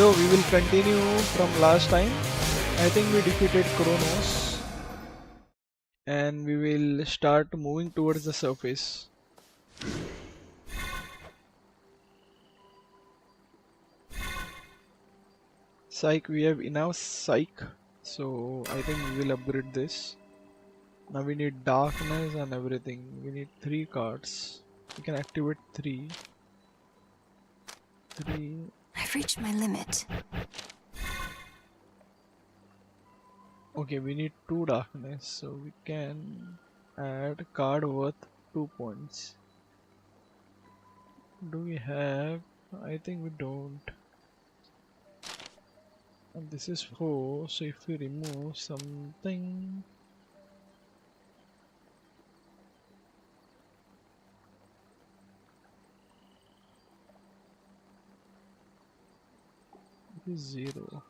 So we will continue from last time. I think we defeated Kronos and we will start moving towards the surface. Psych, we have enough psych, so I think we will upgrade this. Now we need darkness and everything. We need 3 cards. We can activate 3. I've reached my limit. Okay, we need 2 darkness, so we can add card worth 2 points. Do we have? I think we don't. And this is 4, so if we remove something, it is 0.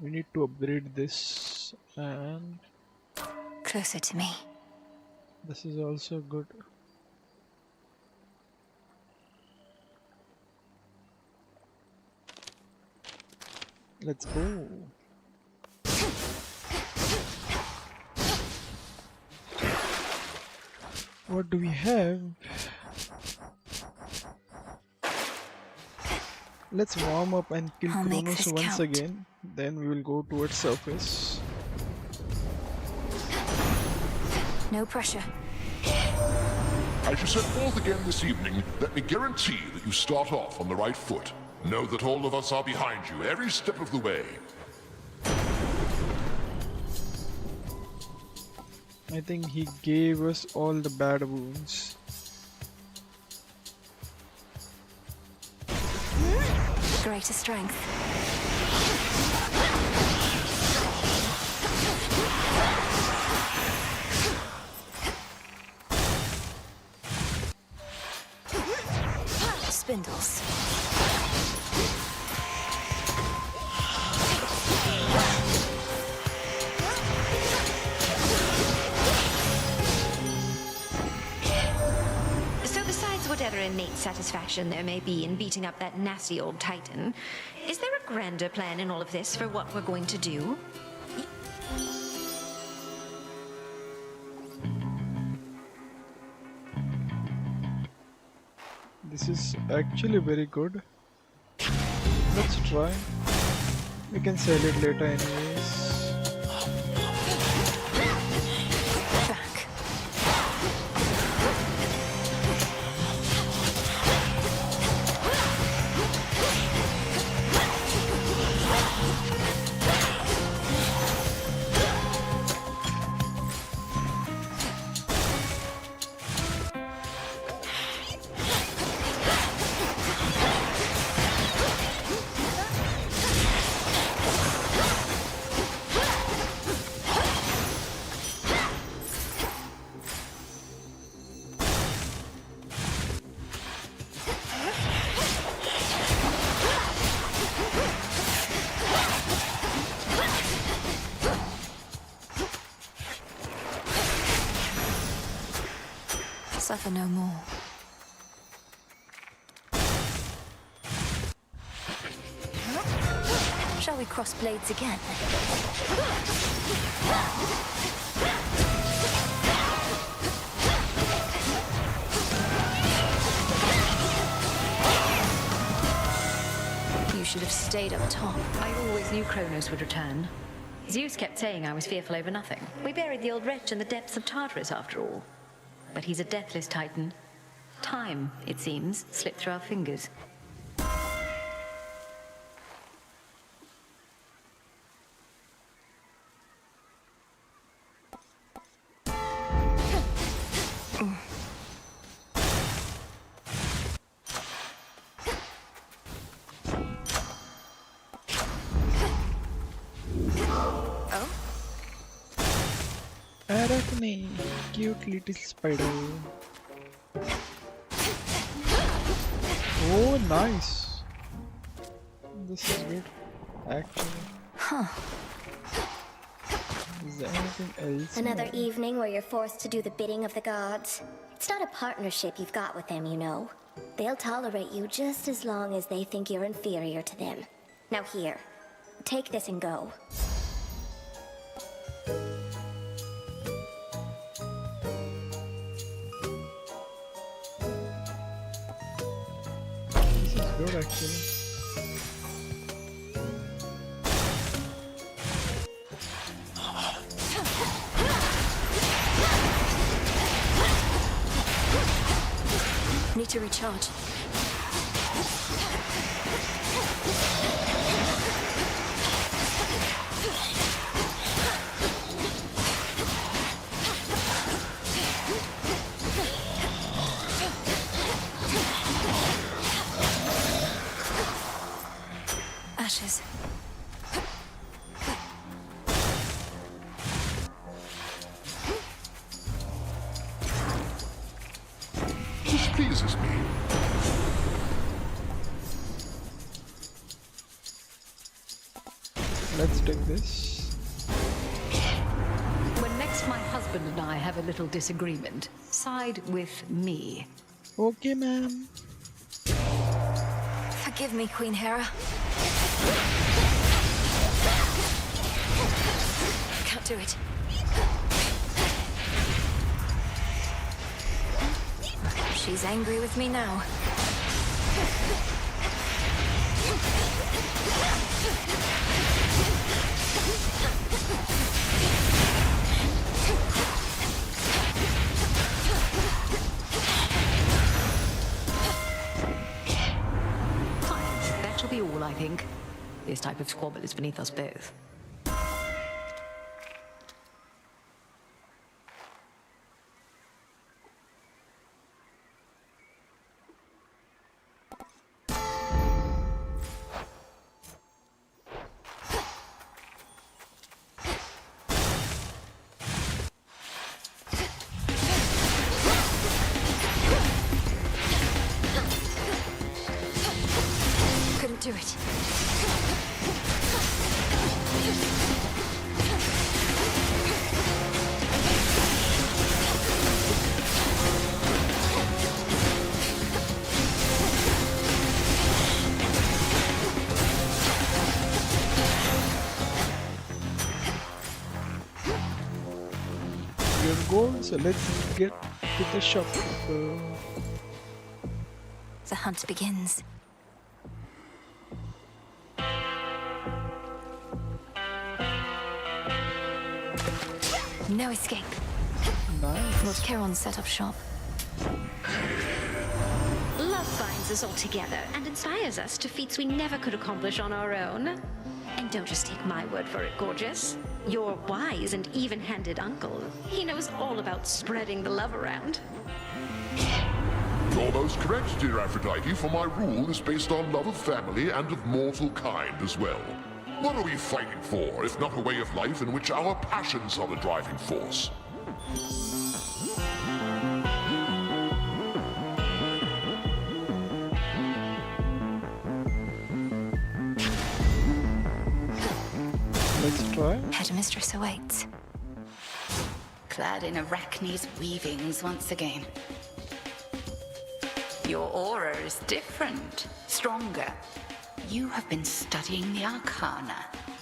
We need to upgrade this, and Closer to me. this is also good. Let's go. What do we have? Let's warm up and kill I'll make Kronos this once count. again. Then we will go towards surface. No pressure. As you set forth again this evening, let me guarantee that you start off on the right foot. Know that all of us are behind you every step of the way. I think he gave us all the bad wounds. Greater strength. Spindles. So besides whatever innate satisfaction there may be in beating up that nasty old Titan, is there a grander plan in all of this for what we're going to do? This is actually very good. Let's try. We can sell it later anyways. Back. Suffer no more. Shall we cross blades again? You should have stayed up top. I always knew Kronos would return. Zeus kept saying I was fearful over nothing. We buried the old wretch in the depths of Tartarus after all. But he's a deathless Titan. Time, it seems, slipped through our fingers. Arachne. Cute little spider. Oh, nice. This is good. Actually. Huh. Is there anything else? Another evening where you're forced to do the bidding of the gods. It's not a partnership you've got with them, you know. They'll tolerate you just as long as they think you're inferior to them. Now here, take this and go. This is good actually. Need to recharge. Ashes. This pleases me. Let's take this. When next my husband and I have a little disagreement, side with me. Okay, ma'am. Forgive me, Queen Hera. Can't do it. She's angry with me now. Fine, that shall be all, I think. This type of squabble is beneath us both. Couldn't do it. Your goal, so let's get to the shop. The hunt begins. No escape. Nice. Lord Charon set up shop. Love binds us all together and inspires us to feats we never could accomplish on our own. And don't just take my word for it, gorgeous. Your wise and even-handed uncle, he knows all about spreading the love around. You're most correct, dear Aphrodite, for my rule is based on love of family and of mortal kind as well. What are we fighting for, if not a way of life in which our passions are the driving force? Let's try. Headmistress awaits. Clad in Arachne's weavings once again. Your aura is different, stronger. You have been studying the Arcana,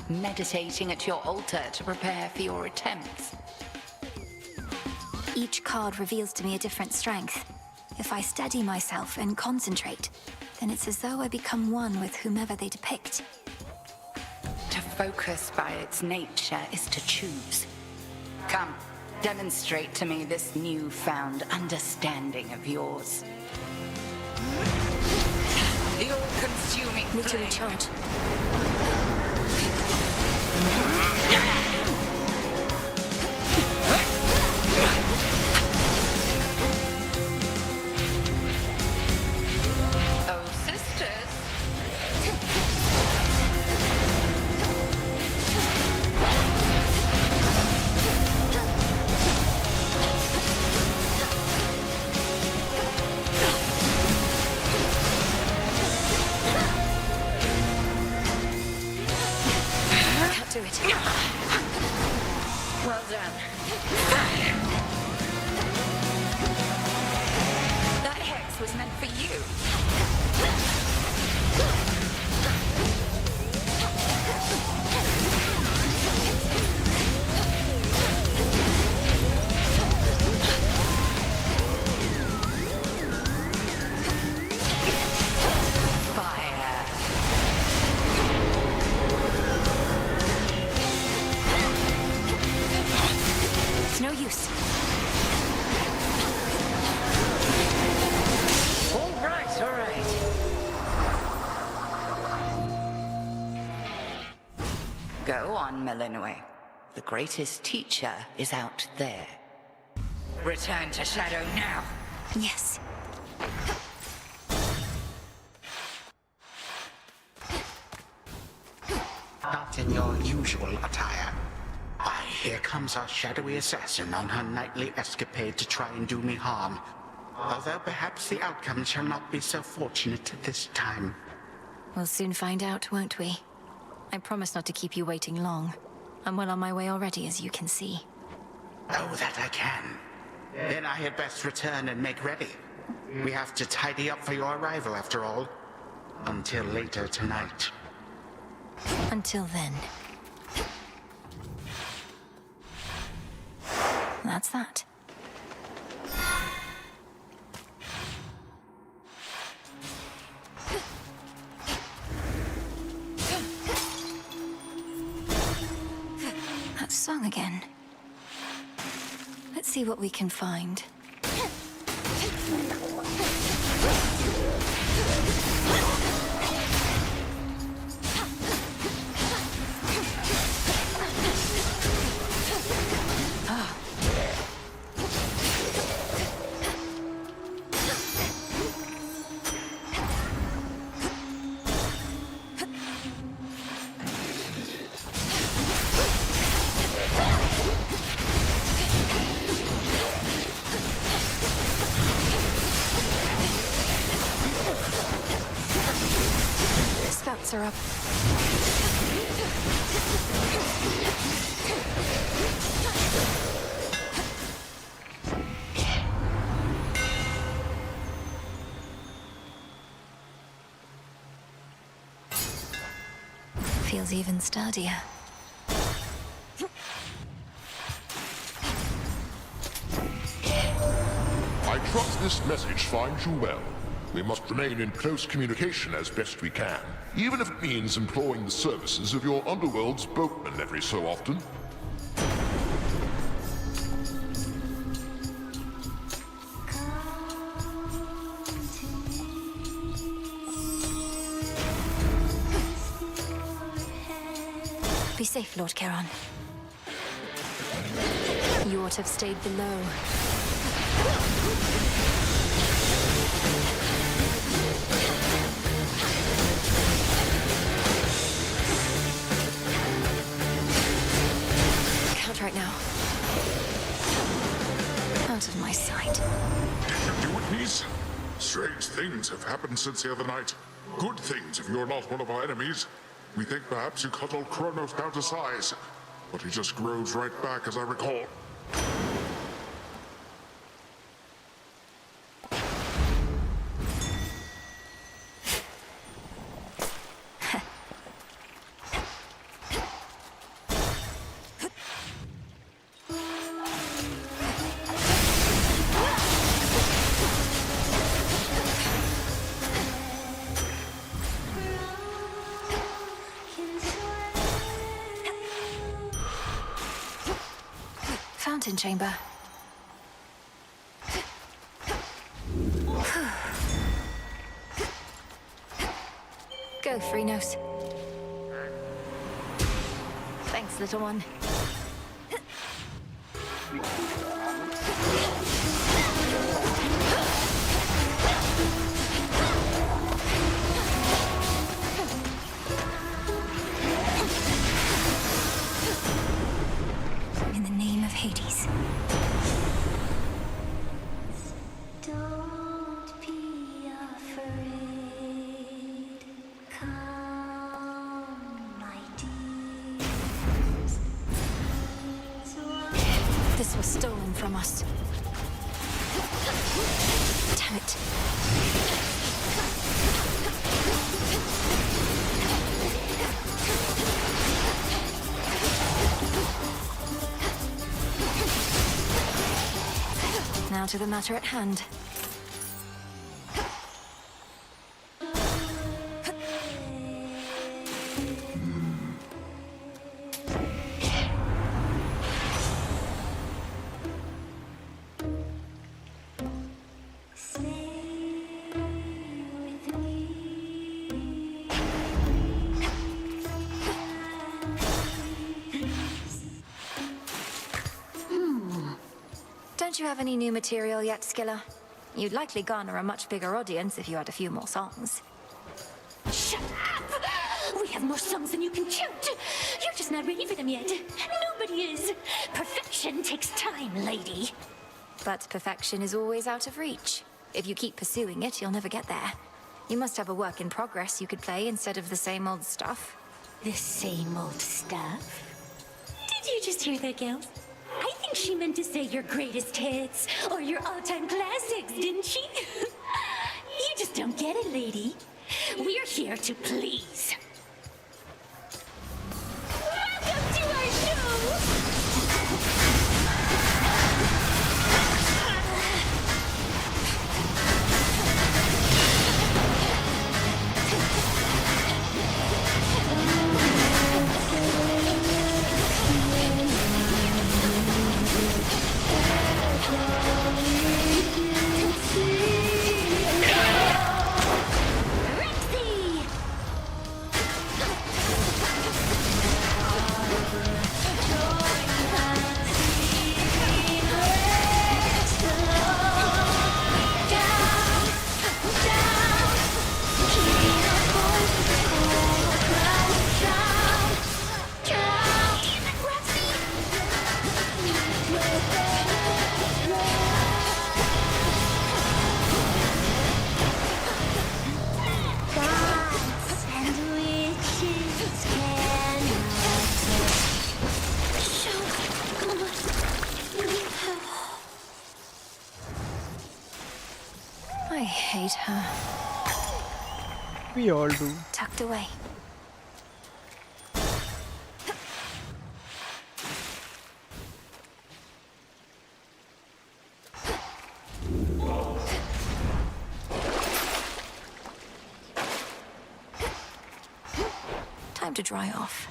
meditating at your altar to prepare for your attempts. Each card reveals to me a different strength. If I steady myself and concentrate, then it's as though I become one with whomever they depict. To focus by its nature is to choose. Come, demonstrate to me this newfound understanding of yours. The all-consuming Need to flame. recharge. Oh, sisters. one, Melinue. The greatest teacher is out there. Return to Shadow now. Yes. Not in your usual attire. Why, here comes our shadowy assassin on her nightly escapade to try and do me harm. Although perhaps the outcome shall not be so fortunate this time. We'll soon find out, won't we? I promise not to keep you waiting long. I'm well on my way already, as you can see. Oh, that I can. Then I had best return and make ready. We have to tidy up for your arrival, after all. Until later tonight. Until then. That's that. That song again. Let's see what we can find. Scouts are up. Feels even sturdier. I trust this message finds you well. We must remain in close communication as best we can, even if it means employing the services of your underworld's boatmen every so often. Be safe, Lord Charon. You ought to have stayed below. Count right now. Out of my sight. Did you do it, niece? Strange things have happened since the other night. Good things if you're not one of our enemies. We think perhaps you cut old Kronos down to size, but he just grows right back, as I recall. Fountain chamber. Go, Phrynos. Thanks, little one. In the name of Hades. Don't be afraid. Come, my dears. This was stolen from us. Damn it. Now to the matter at hand. you have any new material yet, Skiller? You'd likely garner a much bigger audience if you had a few more songs. Shut up! We have more songs than you can count. You're just not ready for them yet. Nobody is. Perfection takes time, lady. But perfection is always out of reach. If you keep pursuing it, you'll never get there. You must have a work in progress you could play instead of the same old stuff. The same old stuff? Did you just hear that, Gels? I think she meant to say your greatest hits or your all-time classics, didn't she? You just don't get it, lady. We're here to please. Welcome to our show! I hate her. We all do. Tucked away. Time to dry off.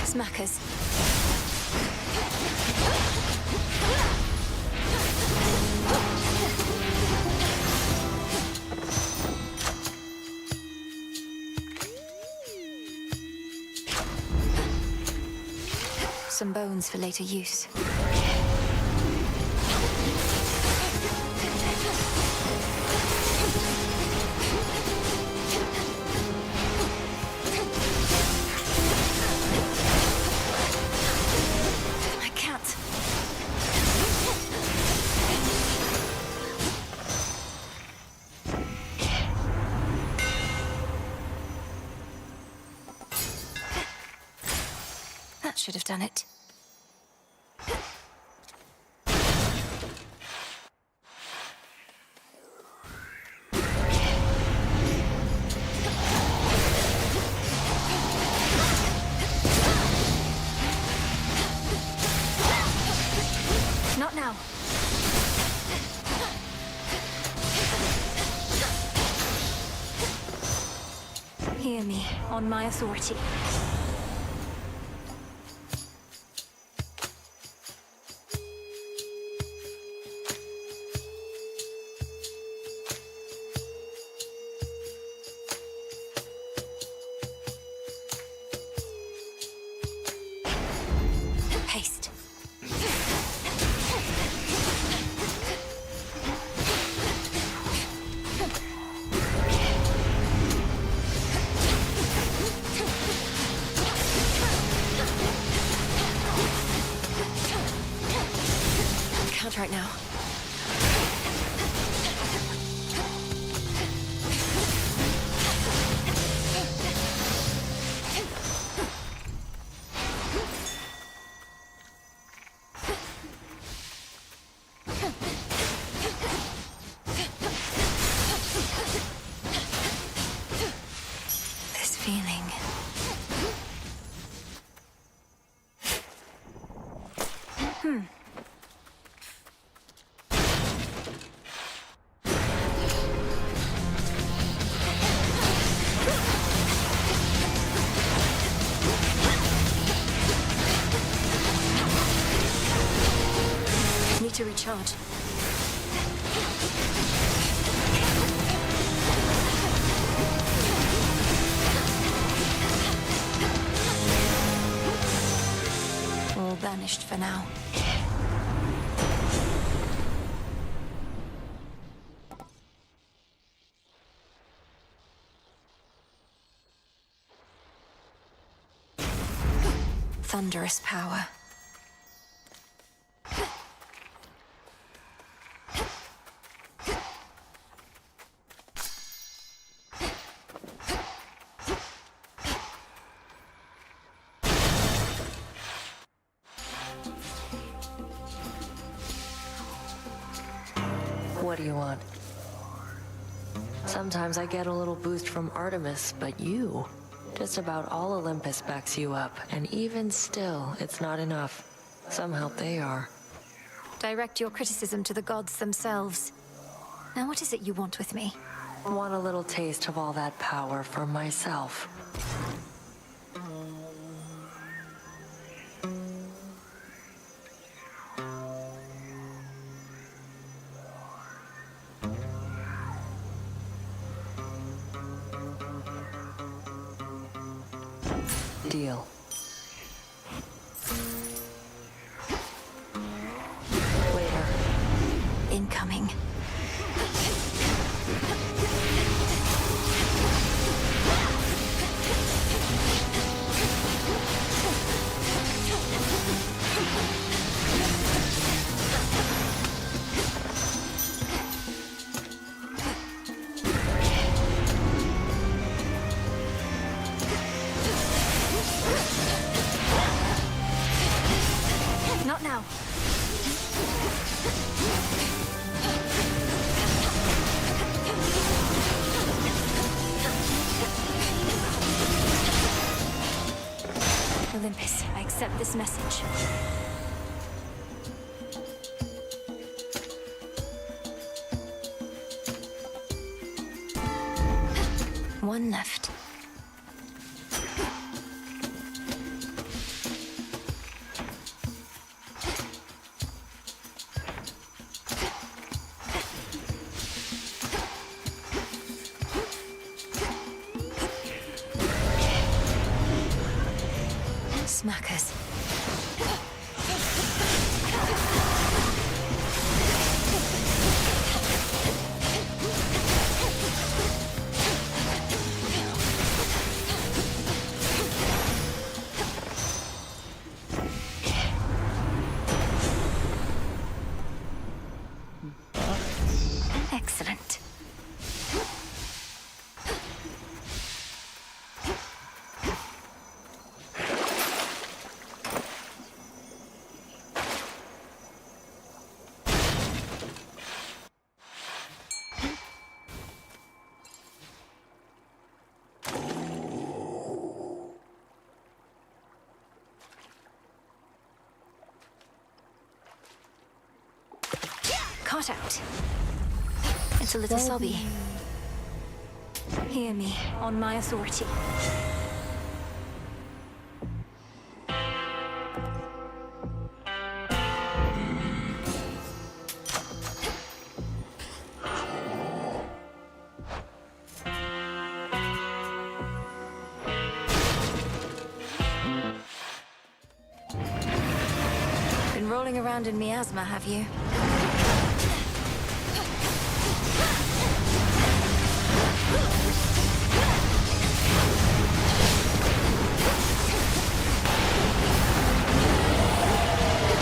Smackers. Some bones for later use. My cat. That should have done it. Not now. Hear me, on my authority. Haste. Can't right now. This feeling. charge. All vanished for now. Thunderous power. What do you want? Sometimes I get a little boost from Artemis, but you... Just about all Olympus backs you up, and even still, it's not enough. Some help they are. Direct your criticism to the gods themselves. Now what is it you want with me? Want a little taste of all that power for myself. Deal. Later. Incoming. Not now. Olympus, I accept this message. One left. Smackers. Excellent. Caught out. It's a little sobby. Hear me, on my authority. Been rolling around in miasma, have you?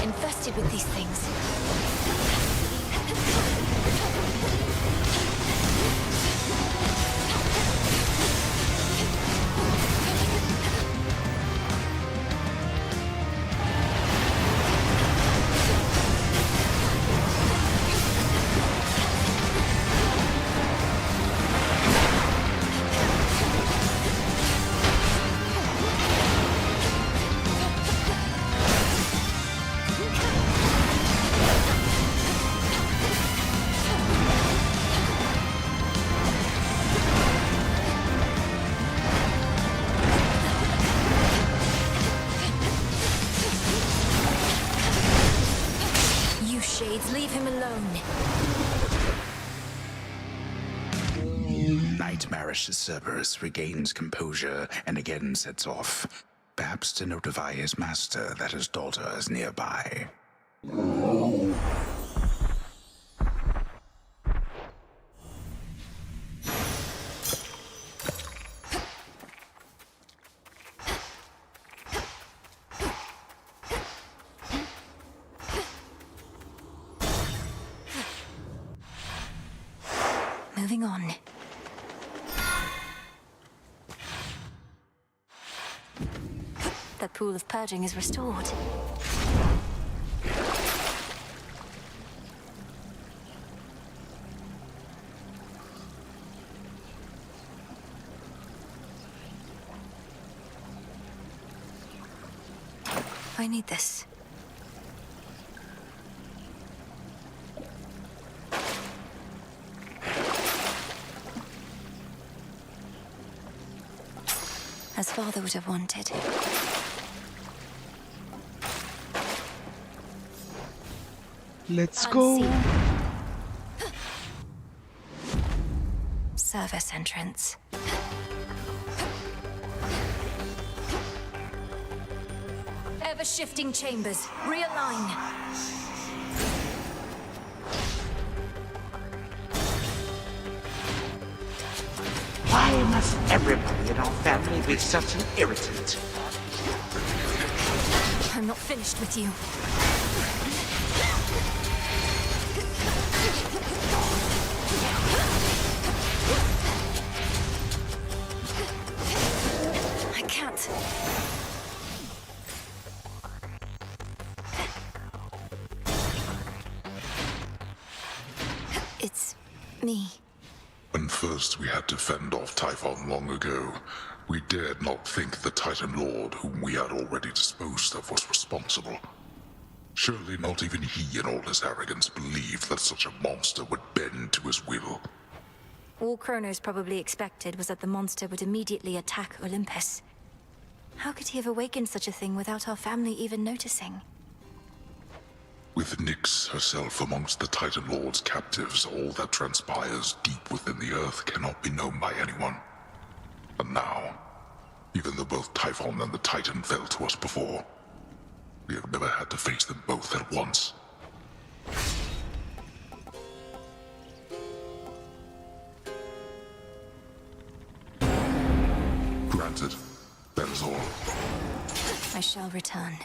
Infested with these things. Marish Cerberus regains composure and again sets off, perhaps to notify his master that his daughter is nearby. Moving on. The pool of purging is restored. I need this. As Father would have wanted. Let's go. Unseen. Service entrance. Ever-shifting chambers. Realign. Why must everybody in our family be such an irritant? I'm not finished with you. I can't. It's me. When first we had to fend off Typhon long ago, we dared not think the Titan Lord whom we had already disposed of was responsible. Surely not even he in all his arrogance believed that such a monster would bend to his will. All Kronos probably expected was that the monster would immediately attack Olympus. How could he have awakened such a thing without our family even noticing? With Nyx herself amongst the Titan Lord's captives, all that transpires deep within the earth cannot be known by anyone. And now, even though both Typhon and the Titan fell to us before, we have never had to face them both at once. Granted, that is all. I shall return.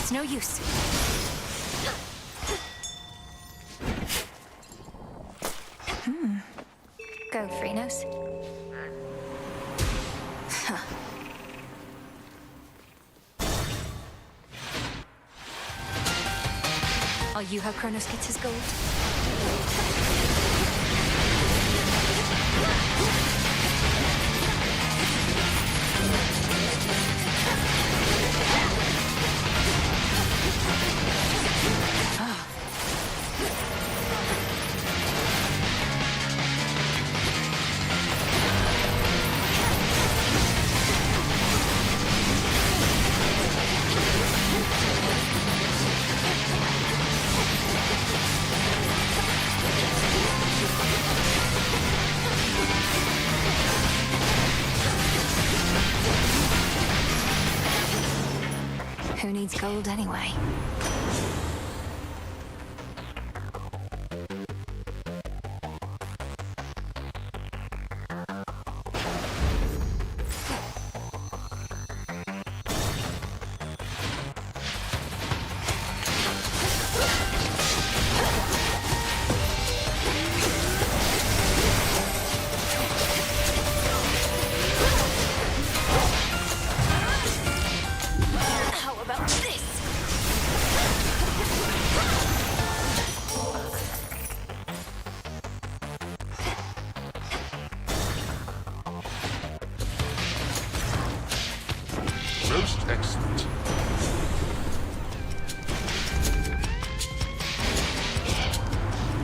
It's no use. Go, Phrenos. Are you how Kronos gets his gold? Who needs gold anyway? How about this? Most excellent.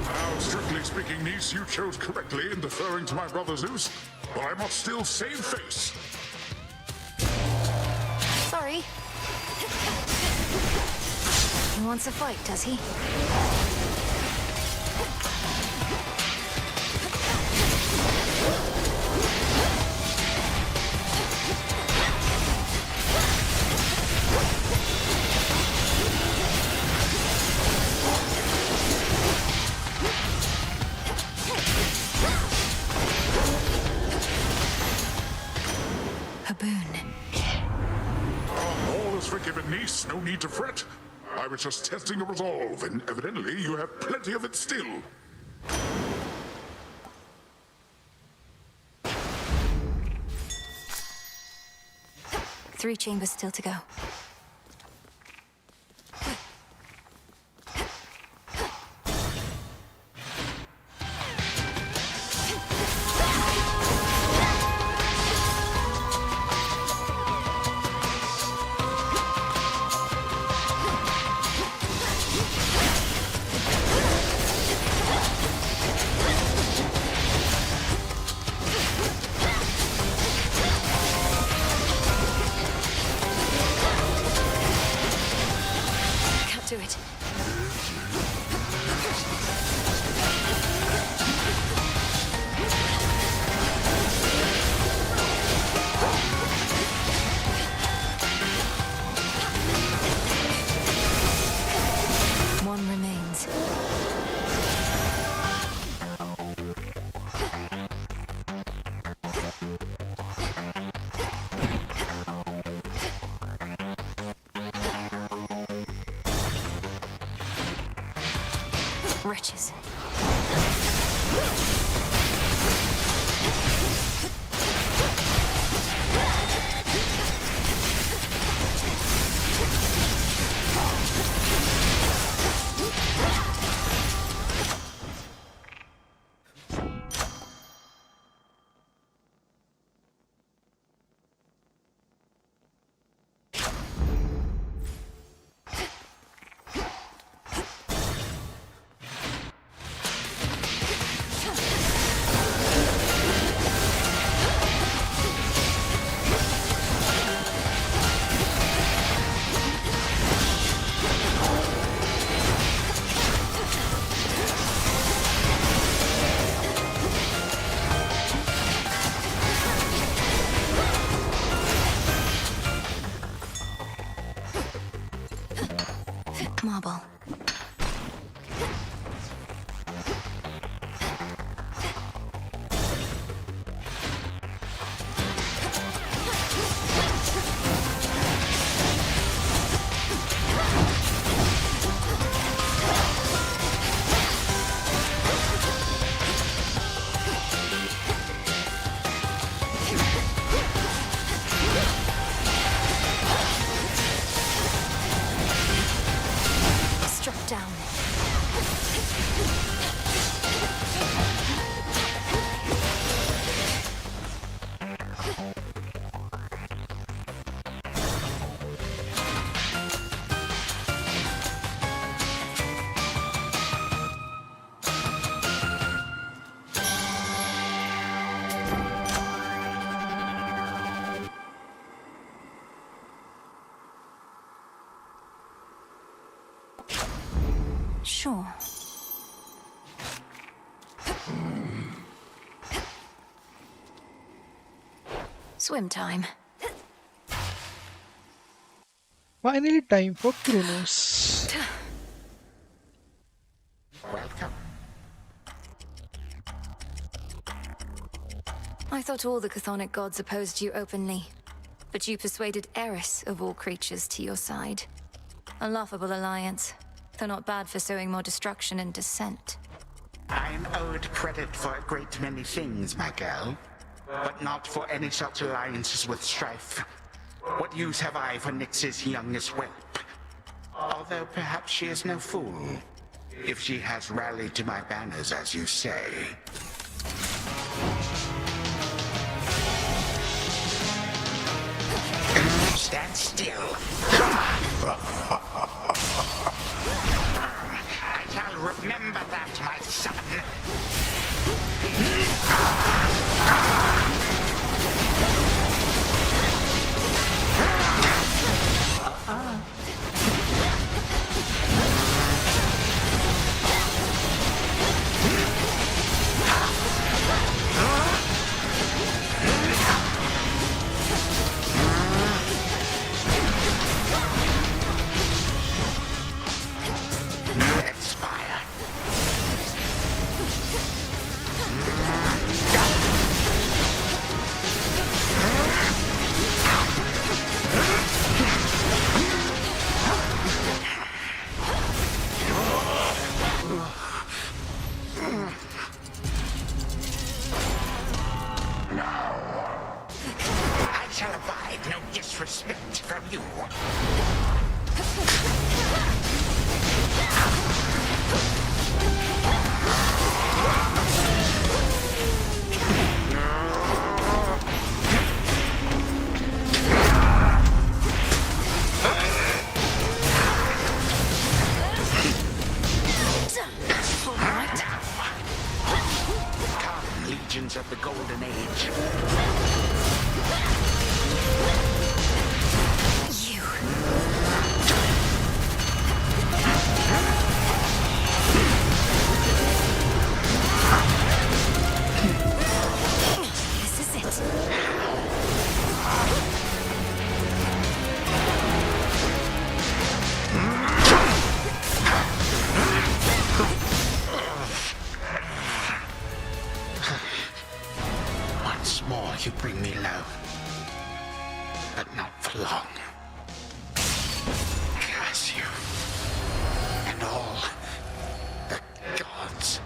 Now, strictly speaking, you chose correctly in deferring to my brother Zeus, but I must still save face. Sorry. He wants a fight, does he? A boon. All is forgiven, niece. No need to fret. I was just testing a resolve, and evidently you have plenty of it still. 3 chambers still to go. Can't do it. One remains. Wretches. Marble. Struck down. Sure. Swim time. Finally, time for Kronos. Welcome. I thought all the chthonic gods opposed you openly, but you persuaded Eris of all creatures to your side. A laughable alliance, though not bad for sowing more destruction and dissent. I'm owed credit for a great many things, my girl, but not for any such alliances with strife. What use have I for Nyx's youngest whelp? Although perhaps she is no fool, if she has rallied to my banners, as you say. Stand still. I shall remember that, my son. much respect from you. Come, legions of the Golden Age. Once more you bring me low, but not for long. Curse you, and all the gods.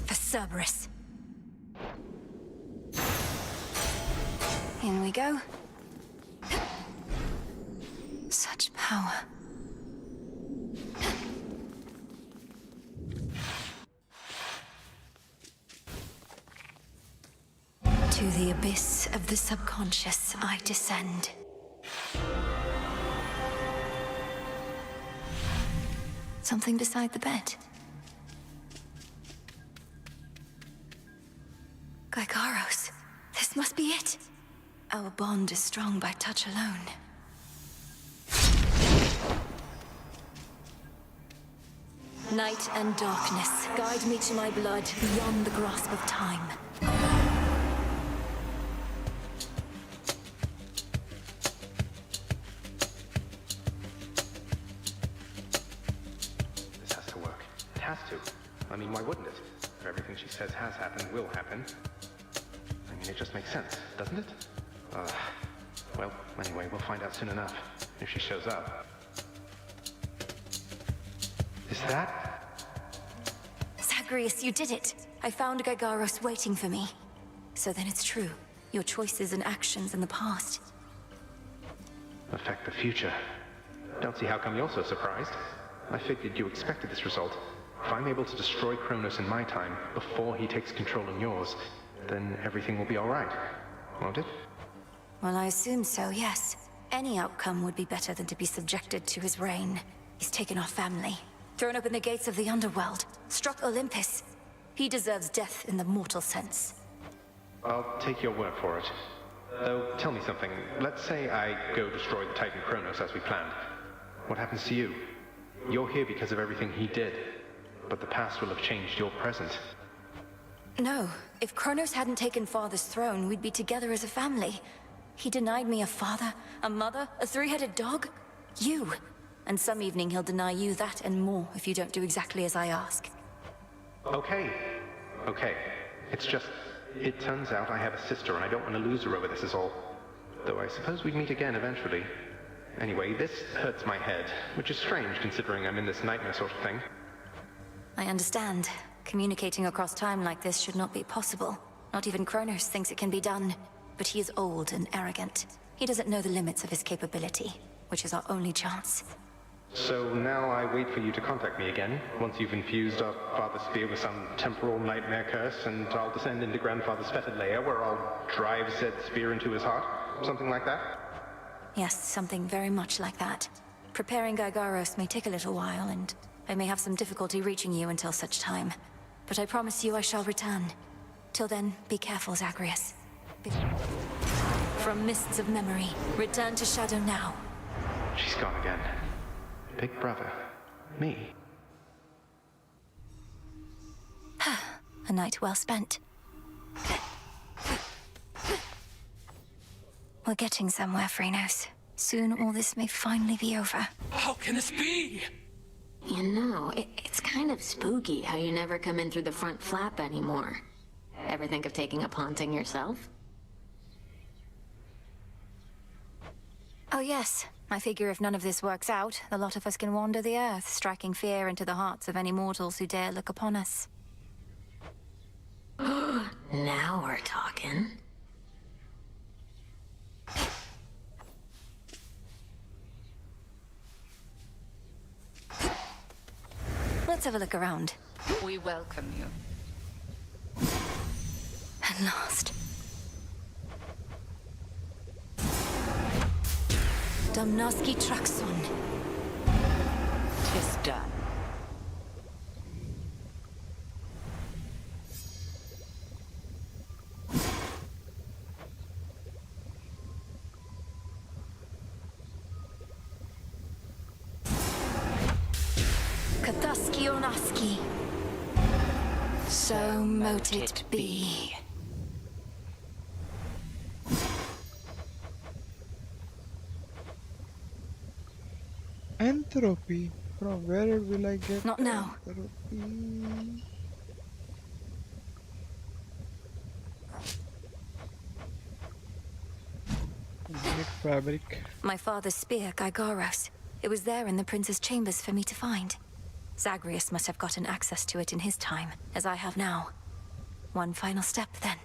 For Cerberus. In we go. Such power. To the abyss of the subconscious I descend. Something beside the bed. Gygaros, this must be it. Our bond is strong by touch alone. Night and darkness, guide me to my blood beyond the grasp of time. This has to work. It has to. I mean, why wouldn't it? If everything she says has happened will happen. I mean, it just makes sense, doesn't it? Well, anyway, we'll find out soon enough. If she shows up. Is that? Zagreus, you did it! I found Gygaros waiting for me. So then it's true. Your choices and actions in the past. Affect the future. Don't see how come you're so surprised. I figured you expected this result. If I'm able to destroy Kronos in my time, before he takes control in yours, then everything will be alright. Won't it? Well, I assume so, yes. Any outcome would be better than to be subjected to his reign. He's taken our family, thrown open the gates of the underworld, struck Olympus. He deserves death in the mortal sense. I'll take your word for it. Though, tell me something. Let's say I go destroy the Titan Kronos as we planned. What happens to you? You're here because of everything he did, but the past will have changed your present. No, if Kronos hadn't taken Father's throne, we'd be together as a family. He denied me a father, a mother, a three-headed dog. You. And some evening he'll deny you that and more if you don't do exactly as I ask. Okay. It's just, it turns out I have a sister and I don't want to lose her over this is all. Though I suppose we'd meet again eventually. Anyway, this hurts my head, which is strange considering I'm in this nightmare sort of thing. I understand. Communicating across time like this should not be possible. Not even Kronos thinks it can be done. But he is old and arrogant. He doesn't know the limits of his capability, which is our only chance. So now I wait for you to contact me again, once you've infused our father's spear with some temporal nightmare curse, and I'll descend into Grandfather's fetid lair, where I'll drive said spear into his heart? Something like that? Yes, something very much like that. Preparing Gygaros may take a little while, and I may have some difficulty reaching you until such time. But I promise you I shall return. Till then, be careful, Zagreus. From mists of memory, return to Shadow now. She's gone again. Big brother. Me. A night well spent. We're getting somewhere, Phrynos. Soon all this may finally be over. How can this be? You know, it's kind of spooky how you never come in through the front flap anymore. Ever think of taking up haunting yourself? Oh yes, I figure if none of this works out, the lot of us can wander the earth, striking fear into the hearts of any mortals who dare look upon us. Now we're talking. Let's have a look around. We welcome you. At last. Domnoski Traxon. Tis done. Kathaski Onaski. So mote it be. Entropy. From where will I get Not now. entropy? Need fabric. My father's spear, Gygaros. It was there in the prince's chambers for me to find. Zagreus must have gotten access to it in his time, as I have now. One final step, then.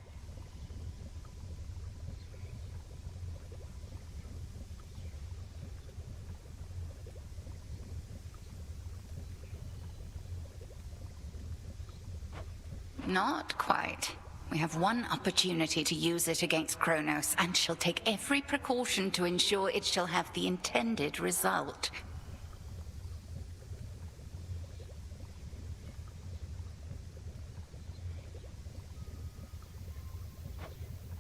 Not quite. We have one opportunity to use it against Kronos, and she'll take every precaution to ensure it shall have the intended result.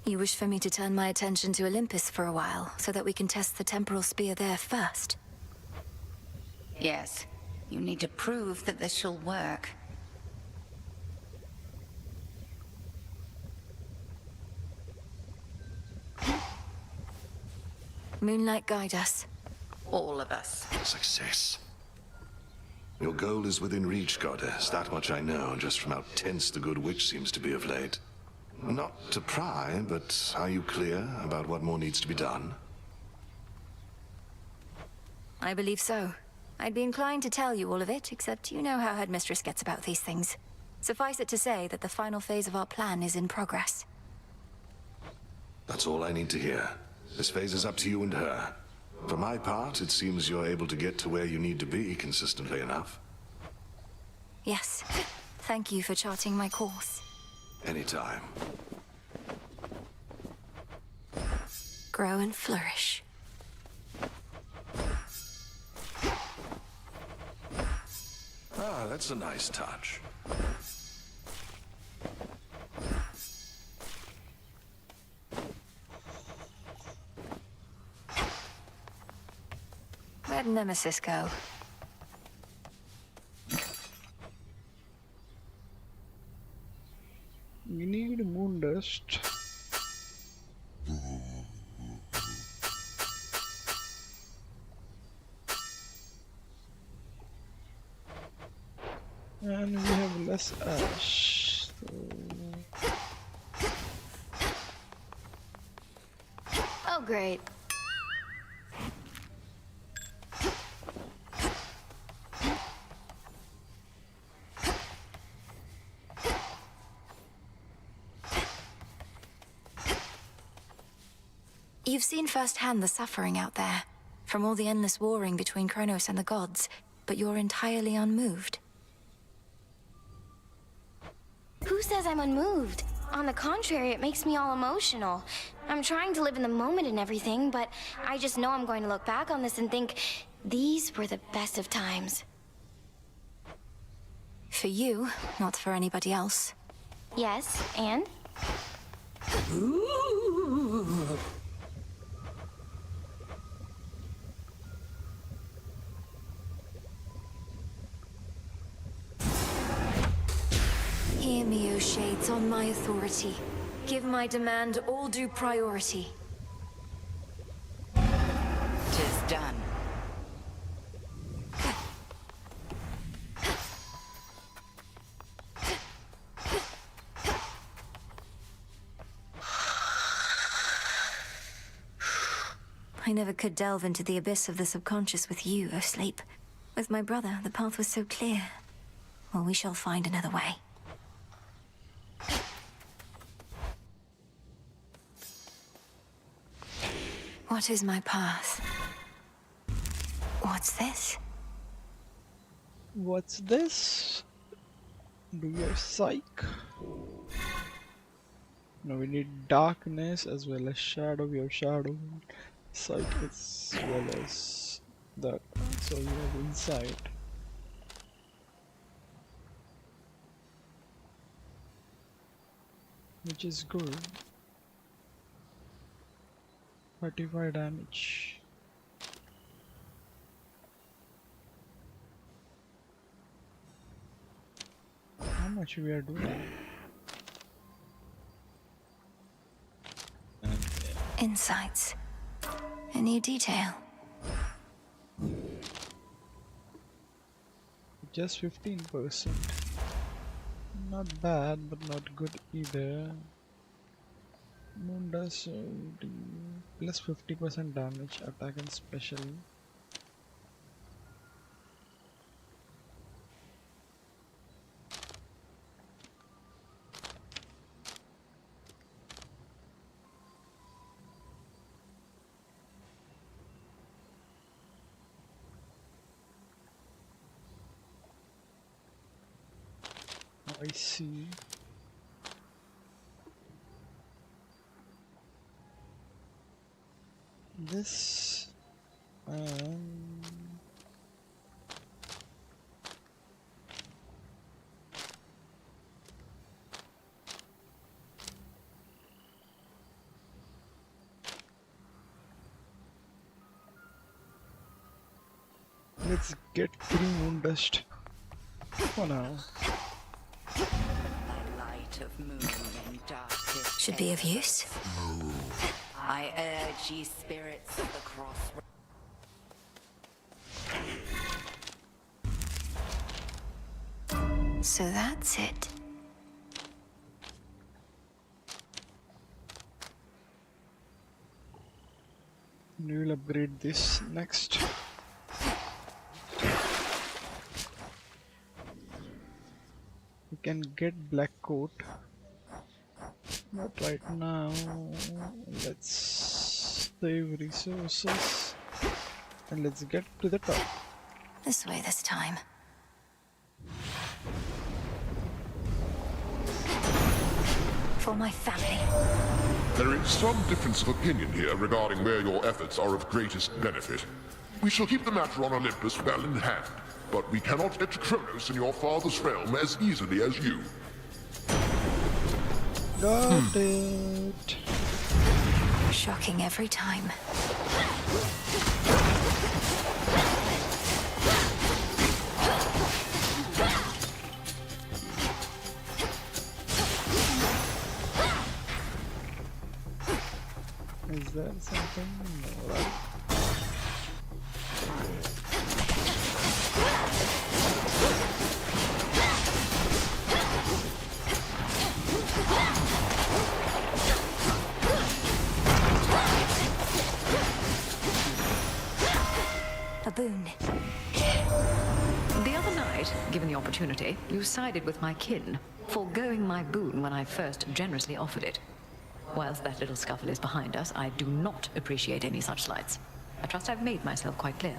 You wish for me to turn my attention to Olympus for a while, so that we can test the temporal spear there first? Yes. You need to prove that this shall work. Moonlight, guide us. All of us. Success. Your goal is within reach, goddess. That much I know, just from how tense the good witch seems to be of late. Not to pry, but are you clear about what more needs to be done? I believe so. I'd be inclined to tell you all of it, except you know how Headmistress gets about these things. Suffice it to say that the final phase of our plan is in progress. That's all I need to hear. This phase is up to you and her. For my part, it seems you're able to get to where you need to be consistently enough. Yes. Thank you for charting my course. Anytime. Grow and flourish. Ah, that's a nice touch. Where'd Nemesis go? We need moon dust. And we have less ash. So... Oh, great. You've seen firsthand the suffering out there, from all the endless warring between Kronos and the gods, but you're entirely unmoved. Who says I'm unmoved? On the contrary, it makes me all emotional. I'm trying to live in the moment and everything, but I just know I'm going to look back on this and think, these were the best of times. For you, not for anybody else. Yes, and? Hear me, O Shades, on my authority. Give my demand all due priority. Tis done. I never could delve into the abyss of the subconscious with you, O Sleep. With my brother, the path was so clear. Well, we shall find another way. What is my path? What's this? What's this? Do you have psych? Now we need darkness as well as shadow. We have shadow, sight as well as that. So we have insight. Which is good. 35 damage. How much we are doing? Insights. A new detail. Just 15%. Not bad, but not good either. Moon does plus 50% damage, attack and special. I see. This let's get 3 moon dust for now. Should be of use. I urge ye spirits of the crossroads. So that's it. We will upgrade this next. We can get black coat, but right now let's save resources and let's get to the top. This way this time. For my family. There is some difference of opinion here regarding where your efforts are of greatest benefit. We shall keep the matter on Olympus well in hand, but we cannot get to Kronos in your father's realm as easily as you. Got it. Shocking every time. Is that something? No, right? A boon. The other night, given the opportunity, you sided with my kin, foregoing my boon when I first generously offered it. Whilst that little scuffle is behind us, I do not appreciate any such slights. I trust I've made myself quite clear.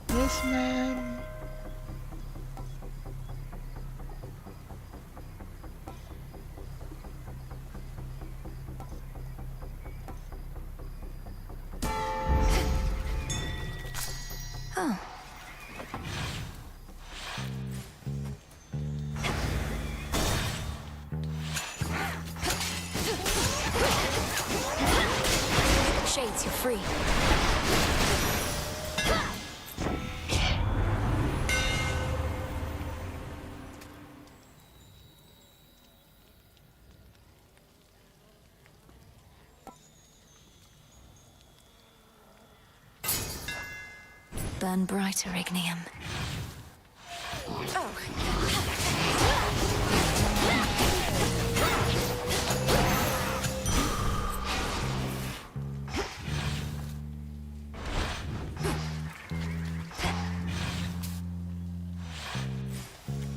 Yes, ma'am. Oh. Shades, you're free. Burn brighter, Ignium. Oh.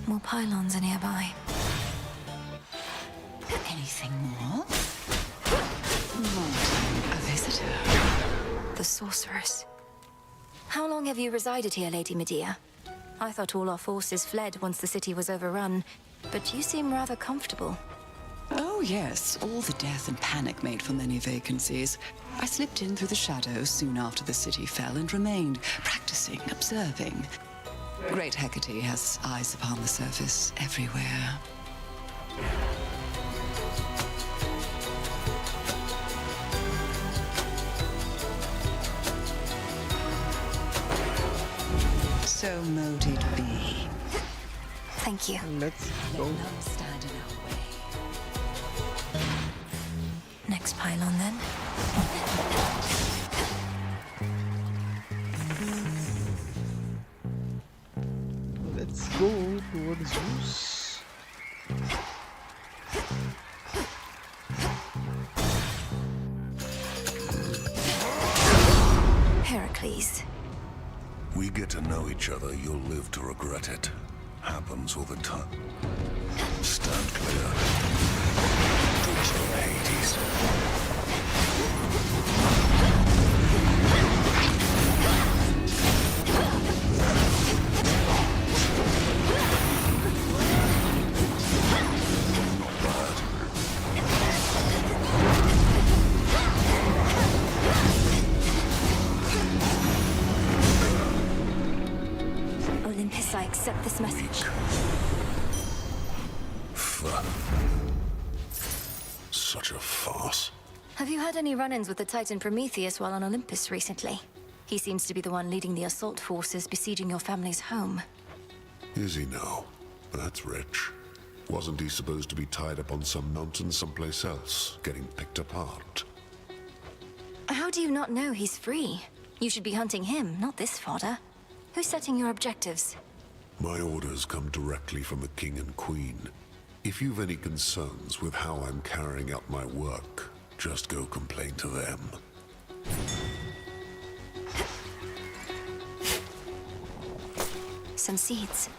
More pylons are nearby. Anything more? A visitor. The sorceress. How long have you resided here, Lady Medea? I thought all our forces fled once the city was overrun, but you seem rather comfortable. Oh, yes. All the death and panic made for many vacancies. I slipped in through the shadows soon after the city fell and remained, practicing, observing. Great Hecate has eyes upon the surface everywhere. So mote it be. Thank you. Let's go. Let none stand in our way. Next pylon, then. Let's go towards Zeus. Heracles. We get to know each other, you'll live to regret it. Happens all the time. Stand clear. Good job, Hades. Not bad. Olympus, I accept this message. Such a farce. Have you had any run-ins with the Titan Prometheus while on Olympus recently? He seems to be the one leading the assault forces besieging your family's home. Is he now? That's rich. Wasn't he supposed to be tied up on some mountain someplace else, getting picked apart? How do you not know he's free? You should be hunting him, not this fodder. Who's setting your objectives? My orders come directly from the king and queen. If you've any concerns with how I'm carrying out my work, just go complain to them. Some seeds.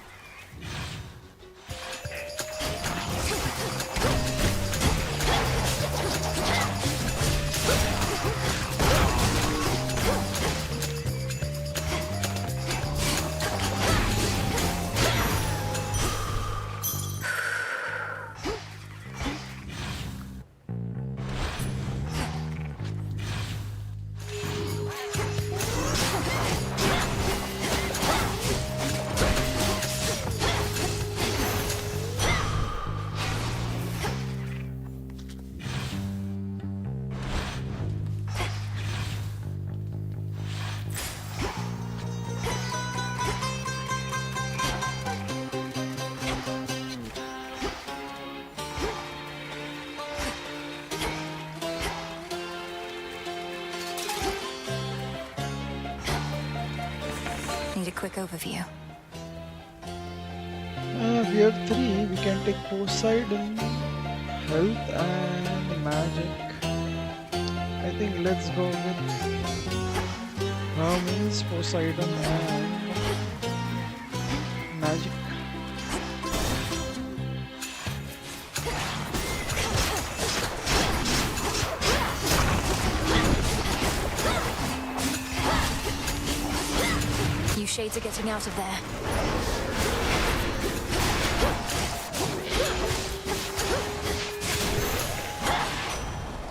Need a quick overview. We have 3. We can take Poseidon, Health, and Magic. I think let's go with Hermes, Poseidon, and Magic. You shades are getting out of there.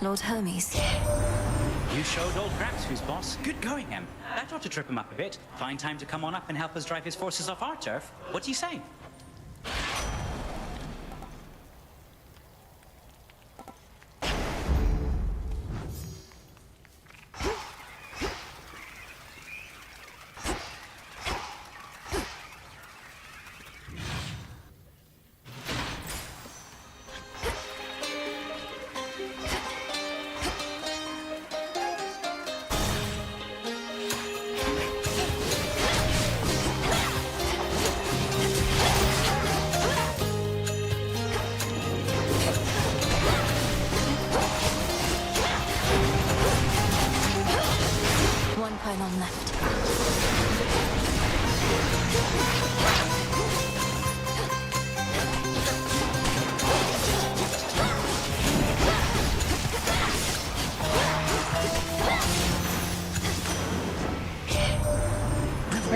Lord Hermes. You showed old Grax who's boss. Good going, him. That ought to trip him up a bit. Fine time to come on up and help us drive his forces off our turf. What do you say?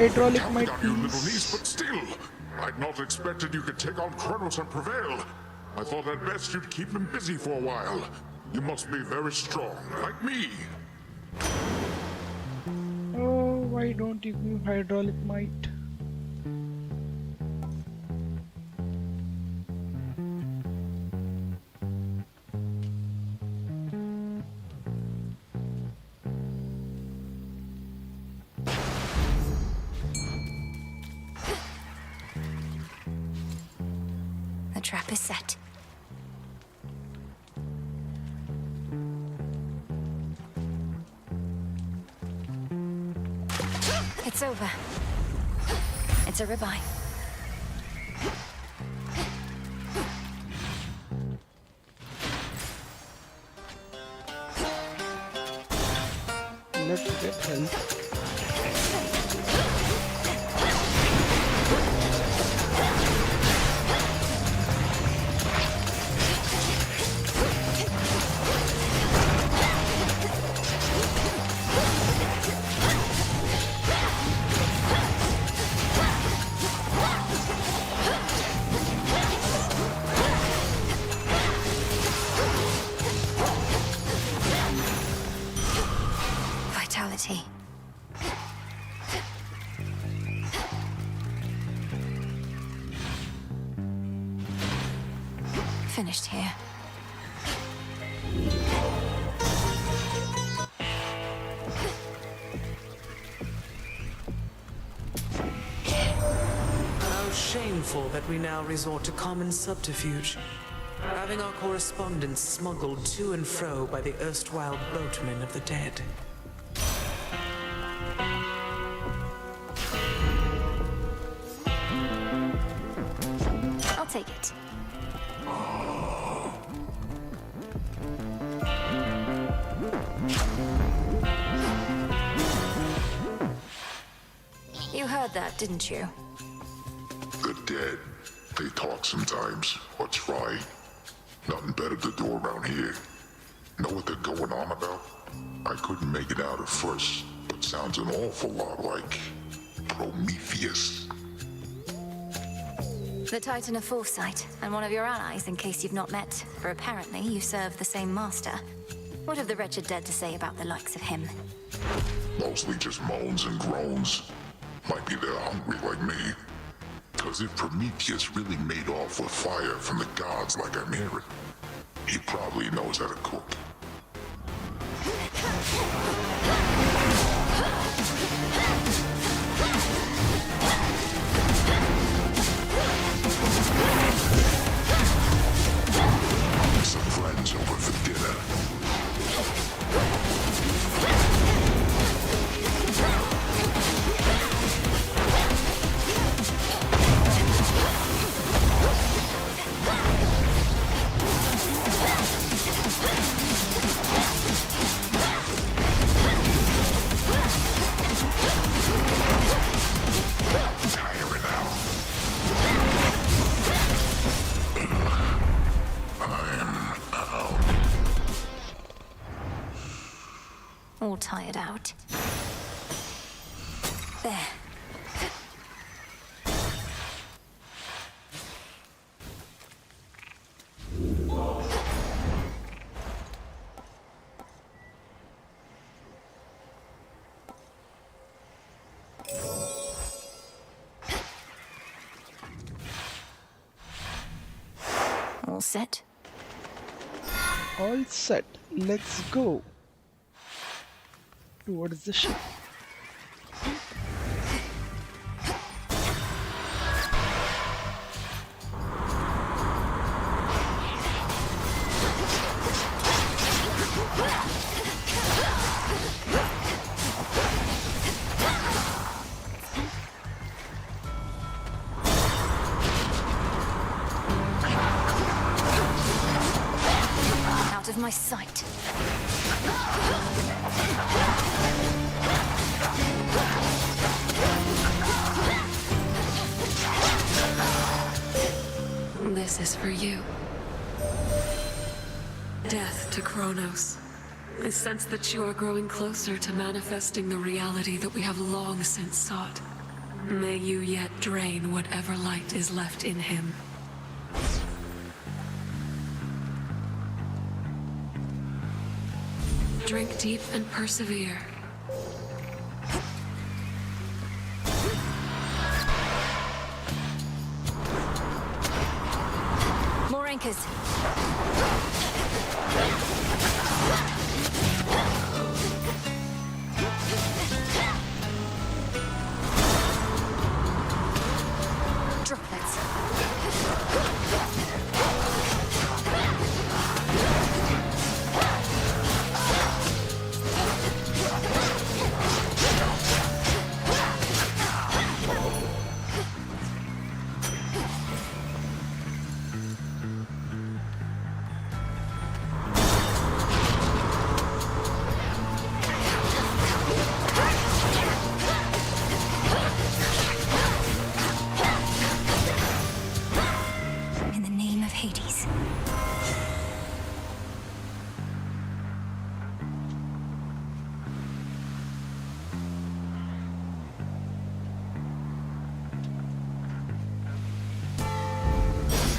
Hydraulic Counting might, on you, little please. niece, but still, I'd not expected you could take on Kronos and prevail. I thought at best you'd keep him busy for a while. You must be very strong, like me. Oh, why don't you give hydraulic might? The trap is set. It's over. It's a ribeye. Let's get help. Vitality. Finished here. How shameful that we now resort to common subterfuge. Having our correspondence smuggled to and fro by the erstwhile boatmen of the dead. I'll take it. You heard that, didn't you? The dead. They talk sometimes. What's right? Nothing better to do around here. Know what they're going on about? I couldn't make it out at first, but sounds an awful lot like Prometheus. The Titan of Foresight, and one of your allies in case you've not met, for apparently you serve the same master. What have the wretched dead to say about the likes of him? Mostly just moans and groans. Might be they're hungry like me. Cause if Prometheus really made off with fire from the gods like I'm hearing, he probably knows how to cook. Some friends over for dinner. All tired out. There. All set? All set. Let's go. Towards the ship. Out of my sight. This is for you. Death to Kronos. I sense that you are growing closer to manifesting the reality that we have long since sought. May you yet drain whatever light is left in him. Drink deep and persevere. More anchors. Droplets. In the name of Hades.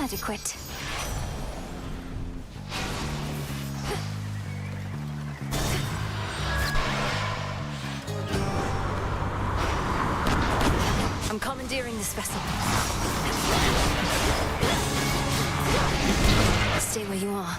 Adequate. I'm commandeering this vessel. Stay where you are.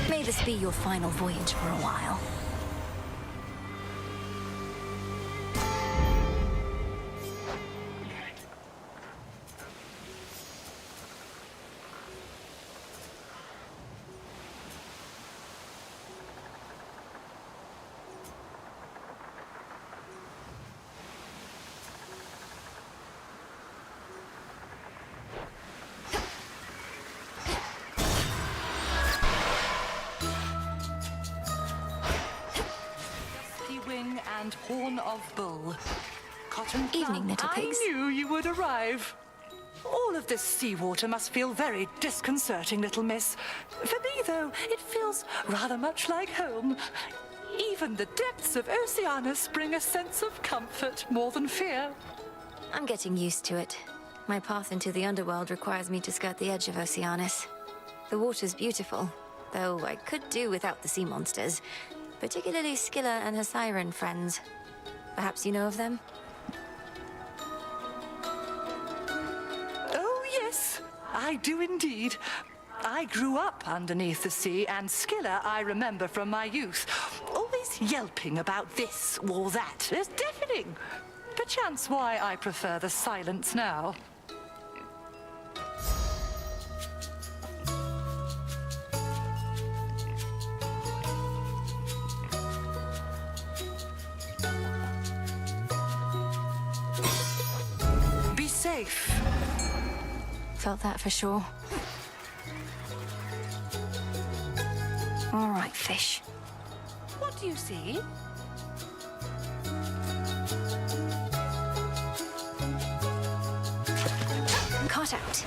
May this be your final voyage for a while. Wing and Horn of Bull. Cotton Evening, little pigs. I knew you would arrive. All of this seawater must feel very disconcerting, little miss. For me, though, it feels rather much like home. Even the depths of Oceanus bring a sense of comfort more than fear. I'm getting used to it. My path into the underworld requires me to skirt the edge of Oceanus. The water's beautiful, though I could do without the sea monsters, particularly Scylla and her siren friends. Perhaps you know of them? Oh, yes, I do indeed. I grew up underneath the sea, and Scylla I remember from my youth. Always yelping about this or that. It's deafening. Perchance why I prefer the silence now. Be safe. Felt that for sure. All right, fish. What do you see? Caught out.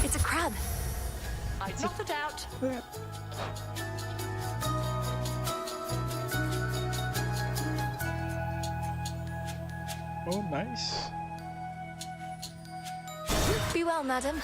It's a crab. I'd not a doubt. Oh, nice. Be well, madam.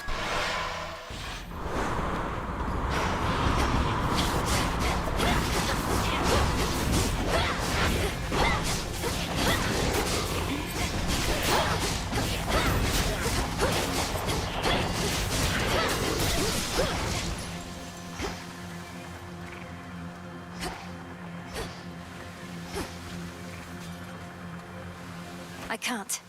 I can't.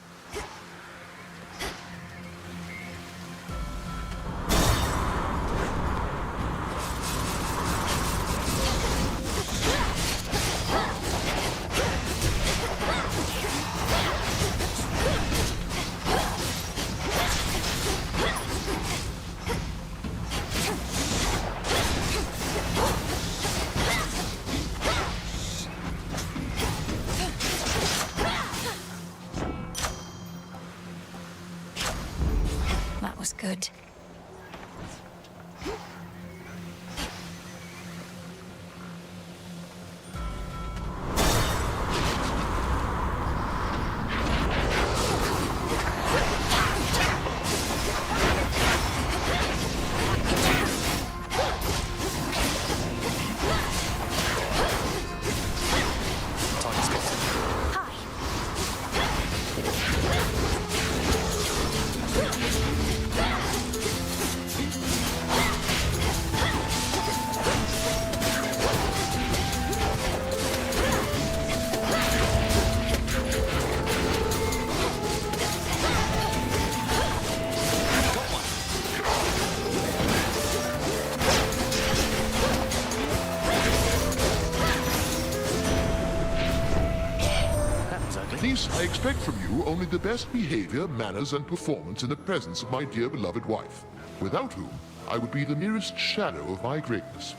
Yes, I expect from you only the best behavior, manners, and performance in the presence of my dear beloved wife, without whom I would be the merest shadow of my greatness.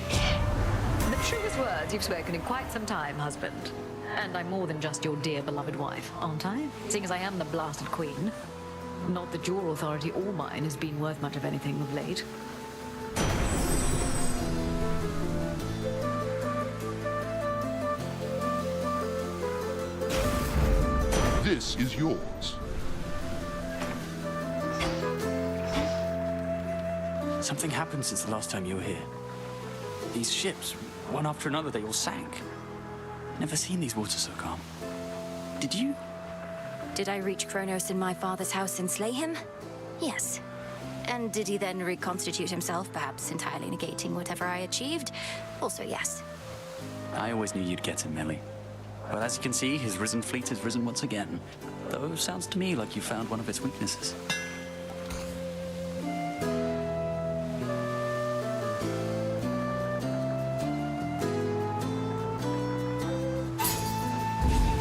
The truest words you've spoken in quite some time, husband. And I'm more than just your dear beloved wife, aren't I? Seeing as I am the blasted queen. Not that your authority or mine has been worth much of anything of late. This is yours. Something happened since the last time you were here. These ships, one after another, they all sank. Never seen these waters so calm. Did you? Did I reach Kronos in my father's house and slay him? Yes. And did he then reconstitute himself, perhaps entirely negating whatever I achieved? Also yes. I always knew you'd get him, Millie. Well, as you can see, his risen fleet has risen once again. Though, sounds to me like you found one of its weaknesses.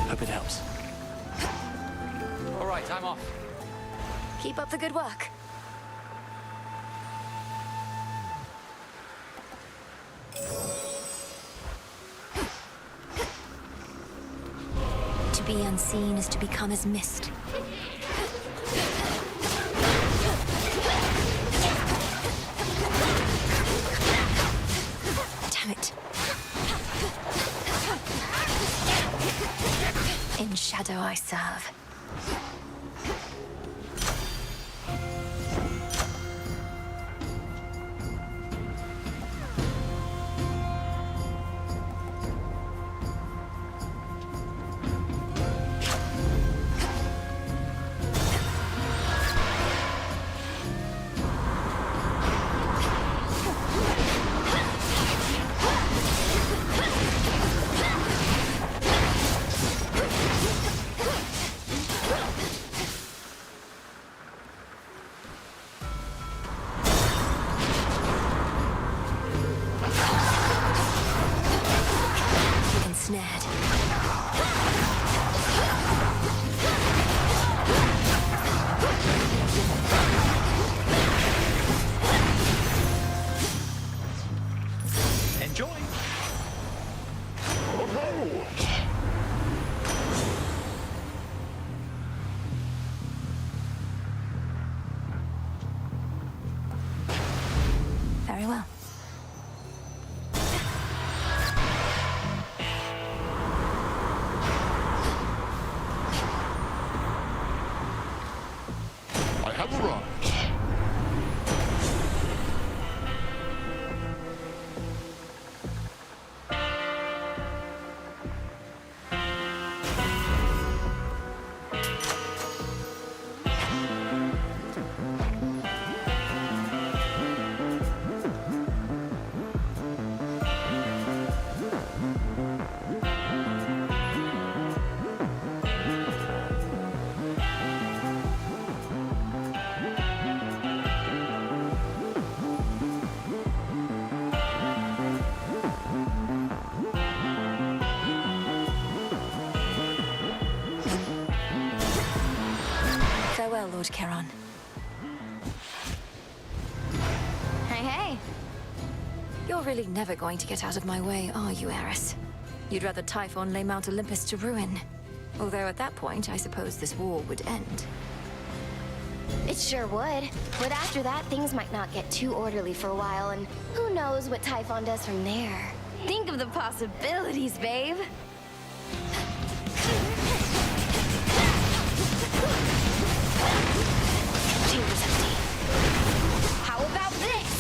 Hope it helps. All right, I'm off. Keep up the good work. To be unseen is to become as mist. Damn it. In shadow I serve. Ensnared. Enjoy! Oh no! Very well. I have arrived. Farewell, Lord Charon. Hey, hey. You're really never going to get out of my way, are you, Eris? You'd rather Typhon lay Mount Olympus to ruin. Although at that point, I suppose this war would end. It sure would. But after that, things might not get too orderly for a while, and who knows what Typhon does from there. Think of the possibilities, babe. Chamber's empty. How about this?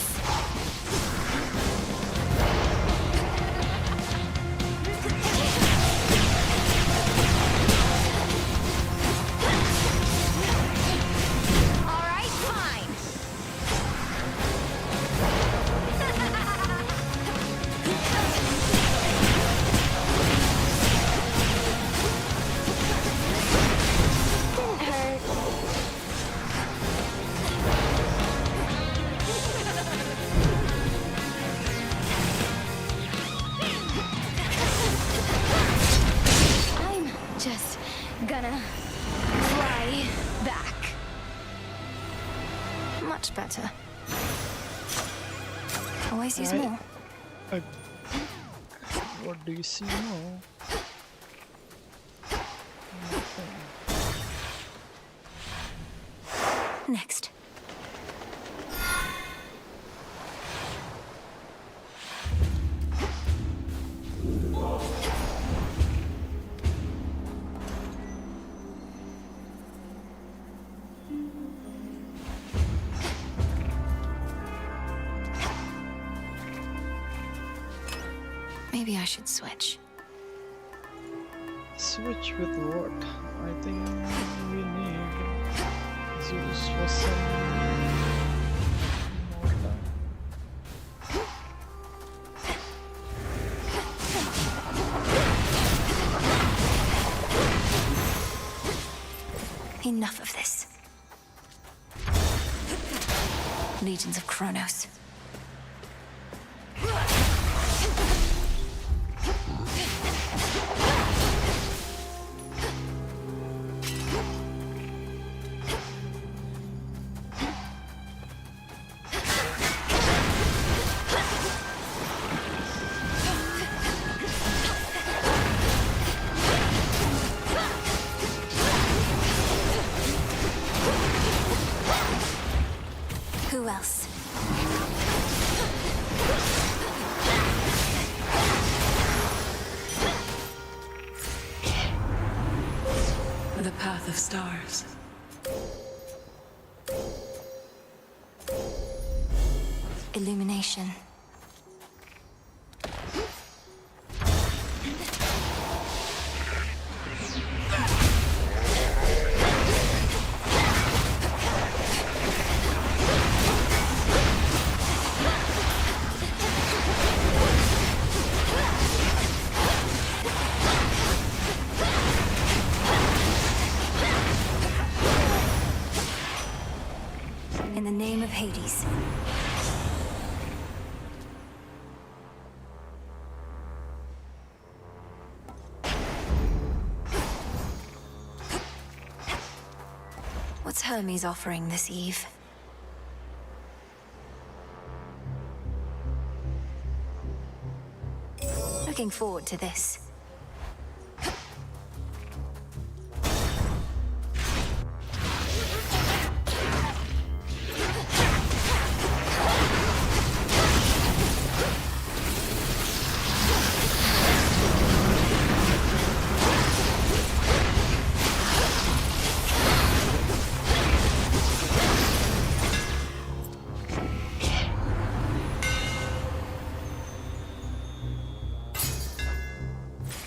All right, fine. Always use more. What do you see now? Next. Maybe I should switch. Switch with what? I think we need Zeus for some more time. Enough of this. Legions of Kronos. Who else? The path of stars. Illumination. In the name of Hades. What's Hermes offering this eve? Looking forward to this.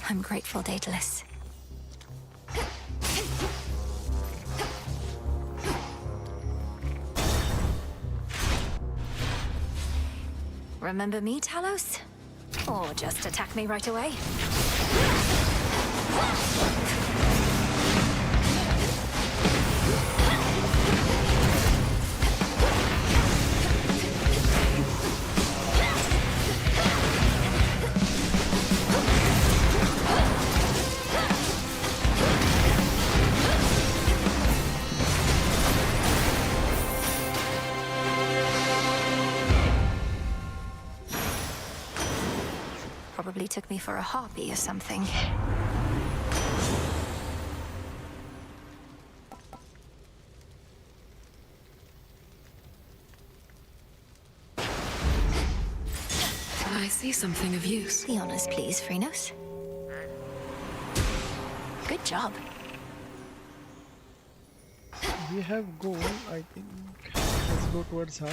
I'm grateful, Daedalus. Remember me, Talos? Or just attack me right away? Probably took me for a harpy or something. I see something of use. The honors, please, Phrenos. Good job. We have gold, I think. Let's go towards her.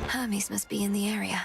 Hermes must be in the area.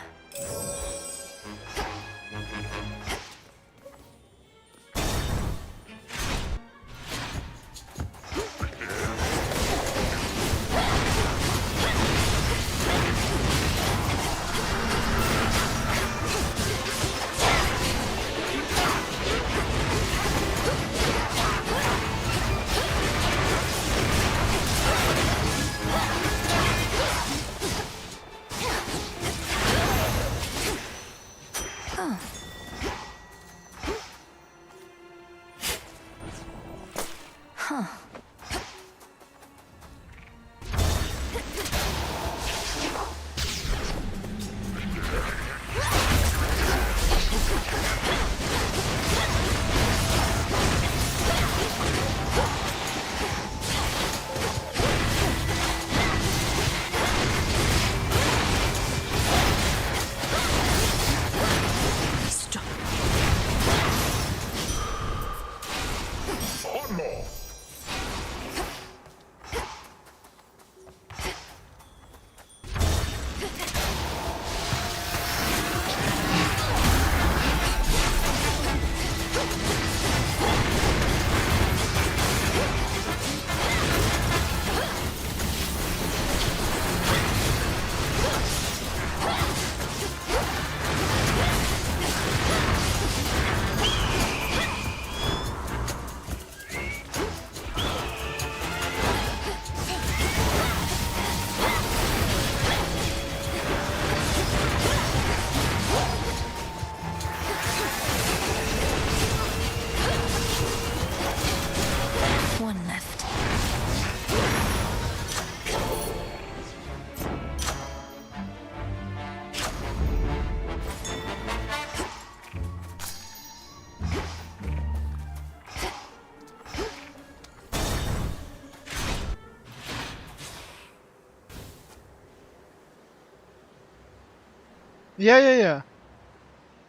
Yeah, yeah, yeah.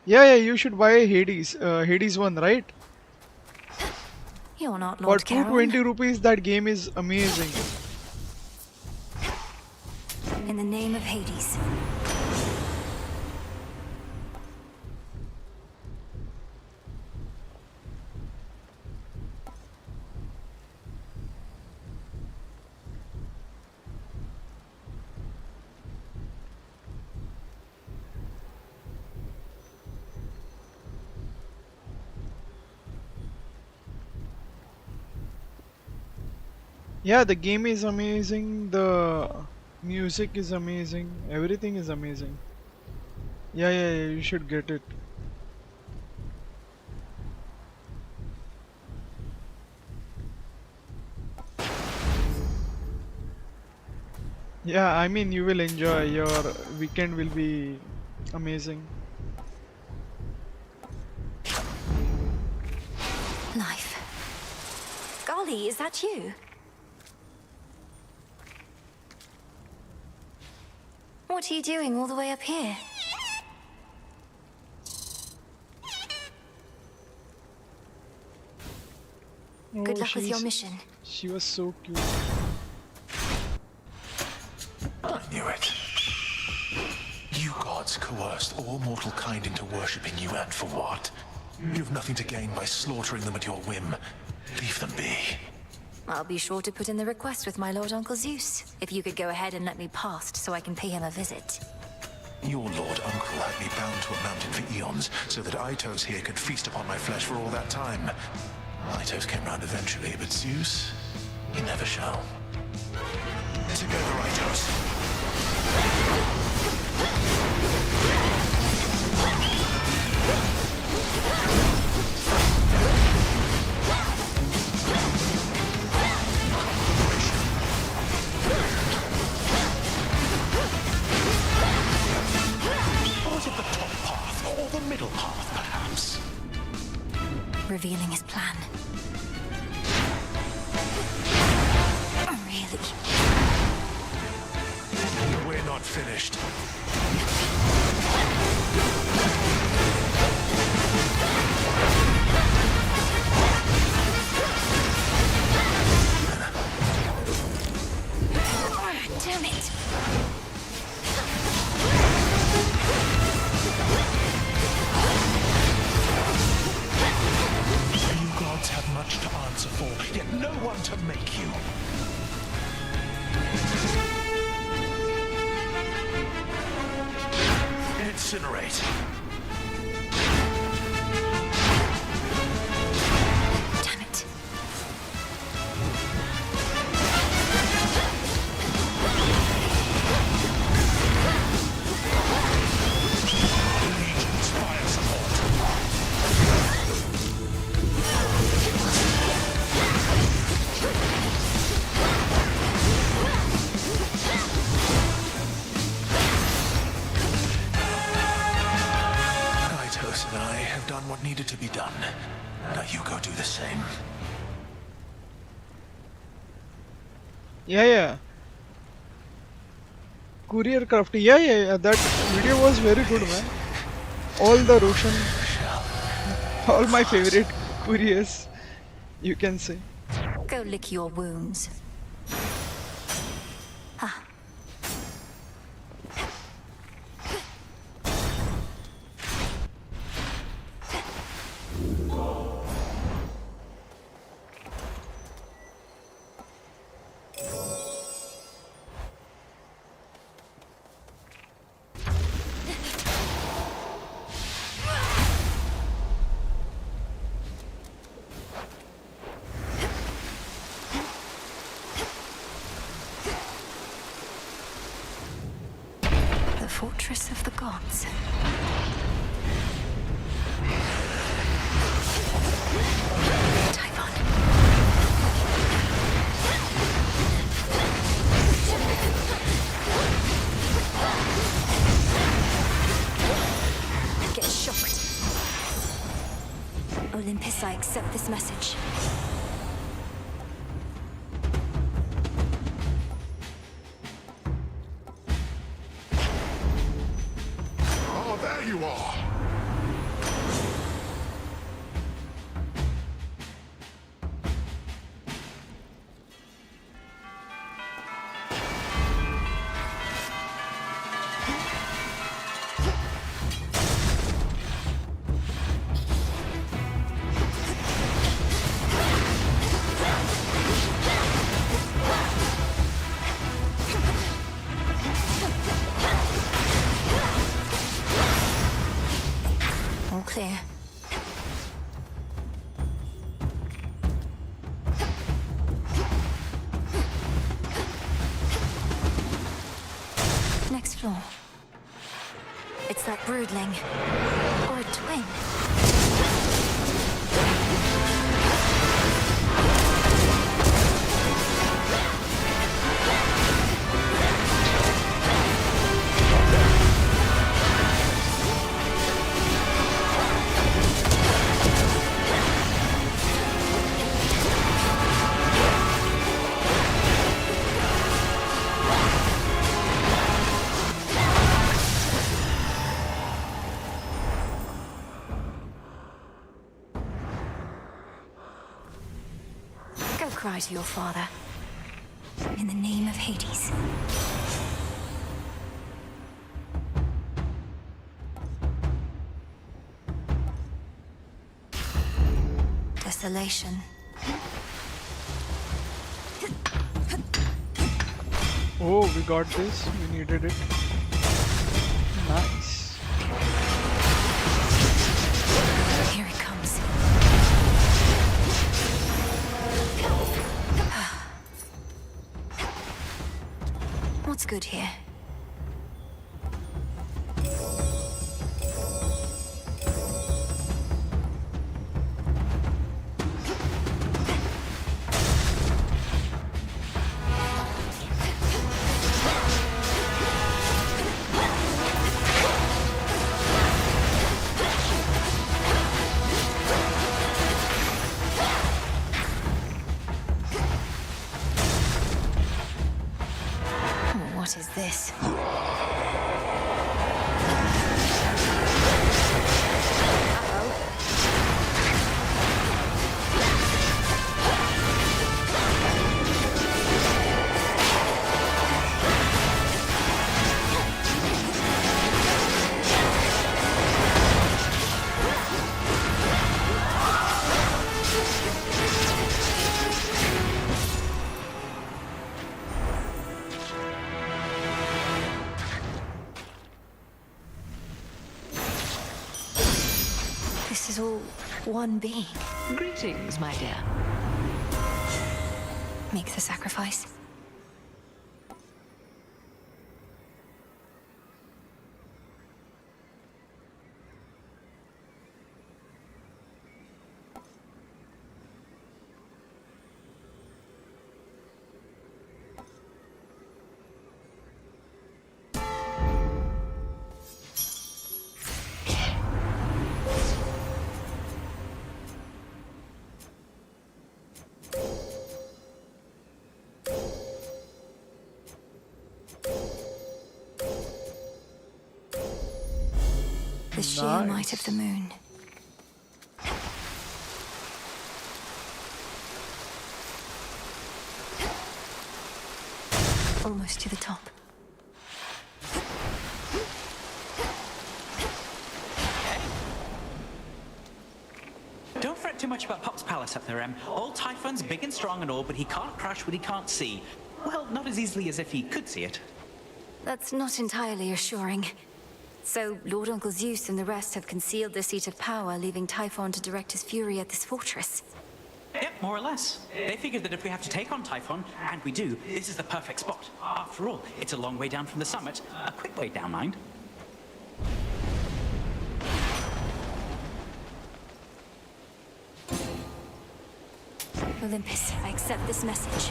Yeah, yeah, you should buy Hades. Hades 1, right? You're not For Lord Charon. 220 rupees, that game is amazing. In the name of Hades. Yeah, the game is amazing. The music is amazing. Everything is amazing. Yeah, yeah, yeah, you should get it. Yeah, I mean, you will enjoy. Your weekend will be amazing. Life. Golly, is that you? What are you doing all the way up here? Good luck with your mission. She was so cute. I knew it. You gods coerced all mortal kind into worshipping you, and for what? You've nothing to gain by slaughtering them at your whim. Leave them be. I'll be sure to put in the request with my Lord Uncle Zeus. If you could go ahead and let me past so I can pay him a visit. Your Lord Uncle had me bound to a mountain for eons, so that Itos here could feast upon my flesh for all that time. Itos came round eventually, but Zeus, he never shall. Together, Itos. Was it the top path, or the middle path, perhaps? Revealing his plan. Really? We're not finished. Damn it! You gods have much to answer for, yet no one to make you. Incinerate. Damn it. Legion's fire support. Itos and I have done what needed to be done. Now you go do the same. Yeah, yeah. Courier crafting. Yeah, yeah, yeah. That video was very good, man. All the Roshan, all my favorite couriers, you can say. Go lick your wounds. Ah. The fortress of the gods. Typhon. Get shocked. Olympus, I accept this message. floor. It's that broodling. Or a twin. Go cry to your father. In the name of Hades. Desolation. Oh, we got this. We needed it. Nice. Here it comes. What's good here? What is this? This is all one being. Greetings, my dear. Make the sacrifice. The sheer might of the moon. Almost to the top. Don't fret too much about Pop's palace up there, Em. Old Typhon's big and strong and all, but he can't crush what he can't see. Well, not as easily as if he could see it. That's not entirely assuring. So, Lord Uncle Zeus and the rest have concealed the seat of power, leaving Typhon to direct his fury at this fortress. Yep, more or less. They figured that if we have to take on Typhon, and we do, this is the perfect spot. After all, it's a long way down from the summit. A quick way down, mind. Olympus, I accept this message.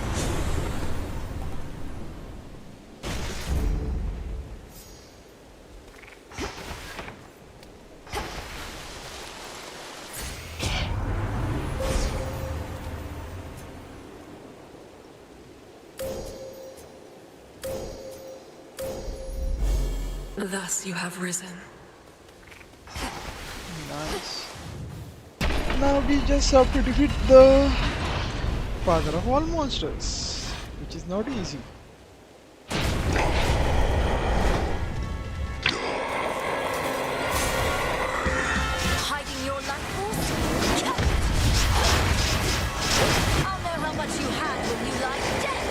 Thus you have risen. Nice. Now we just have to defeat the father of all monsters, which is not easy. Hiding your life force? I'll know how much you had when you lie dead.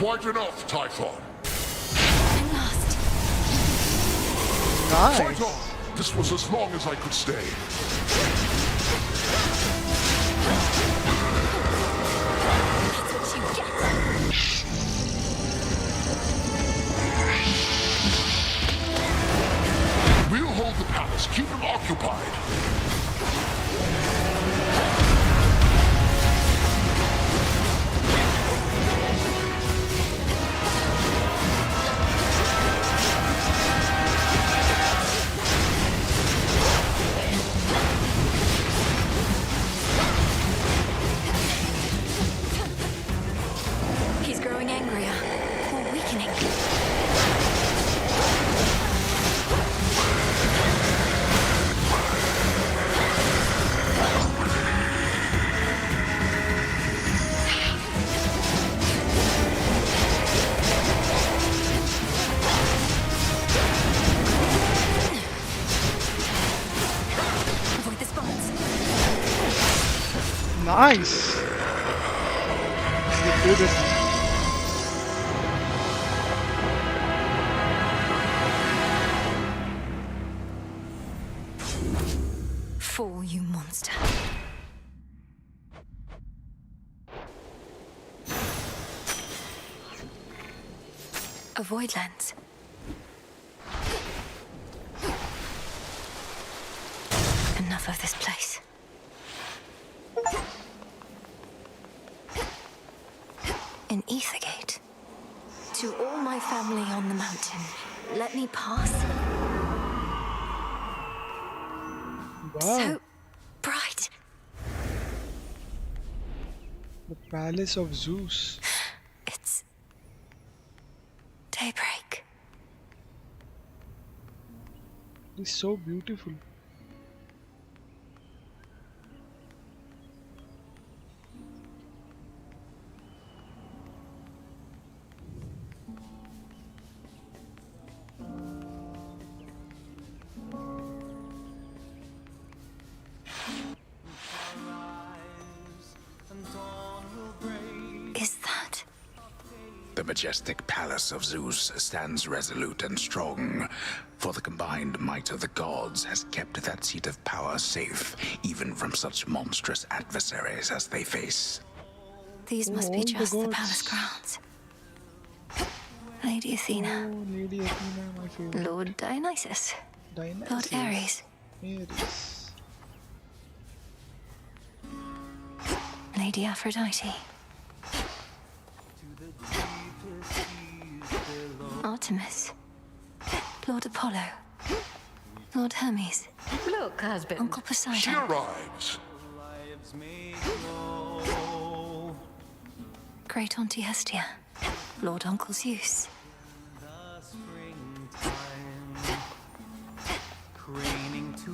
Quite enough, Typhon. I'm lost. Nice. Fight on! This was as long as I could stay. That's what you get. We'll hold the palace. Keep them occupied. He's growing angrier, more weakening. Avoid the spots. Nice. You did it. Fall, you monster. A void lens. Enough of this place. An ether gate. To all my family on the mountain, let me pass. Wow. So bright. The Palace of Zeus. It's daybreak. It's so beautiful. Is that? The majestic palace of Zeus stands resolute and strong, for the combined might of the gods has kept that seat of power safe, even from such monstrous adversaries as they face. These must be all the just the gods. palace grounds. Lady Athena, Oh, Lady Athena, my favorite. Lord Dionysus, Lord Dionysus. Ares, Ares. Lady Aphrodite, Artemis, Lord Apollo, Lord Hermes, Look, husband. Uncle Poseidon. She arrives. Great Auntie Hestia, Lord Uncle Zeus.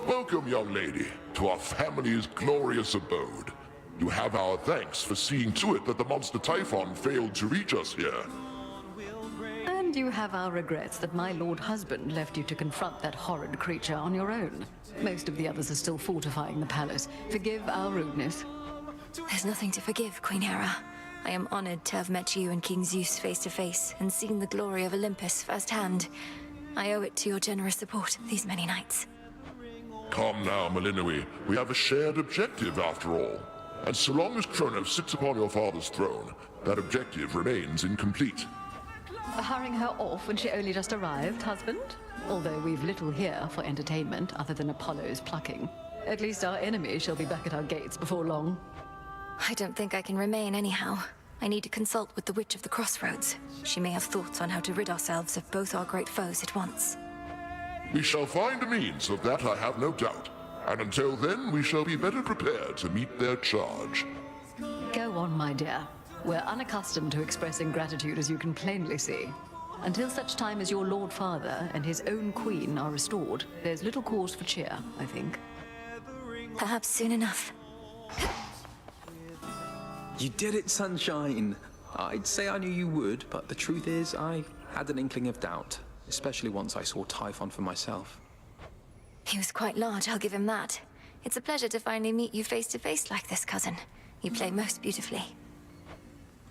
Welcome, young lady, to our family's glorious abode. You have our thanks for seeing to it that the monster Typhon failed to reach us here. And you have our regrets that my lord husband left you to confront that horrid creature on your own. Most of the others are still fortifying the palace. Forgive our rudeness. There's nothing to forgive, Queen Hera. I am honored to have met you and King Zeus face to face and seen the glory of Olympus firsthand. I owe it to your generous support these many nights. Come now, Malinoe. We have a shared objective after all. And so long as Kronos sits upon your father's throne, that objective remains incomplete. Hurrying her off when she only just arrived, husband? Although we've little here for entertainment other than Apollo's plucking. At least our enemy shall be back at our gates before long. I don't think I can remain anyhow. I need to consult with the Witch of the Crossroads. She may have thoughts on how to rid ourselves of both our great foes at once. We shall find a means of that, I have no doubt. And until then, we shall be better prepared to meet their charge. Go on, my dear. We're unaccustomed to expressing gratitude, as you can plainly see. Until such time as your Lord Father and his own queen are restored, there's little cause for cheer, I think. Perhaps soon enough. You did it, Sunshine! I'd say I knew you would, but the truth is, I had an inkling of doubt. Especially once I saw Typhon for myself. He was quite large, I'll give him that. It's a pleasure to finally meet you face to face like this, cousin. You play most beautifully.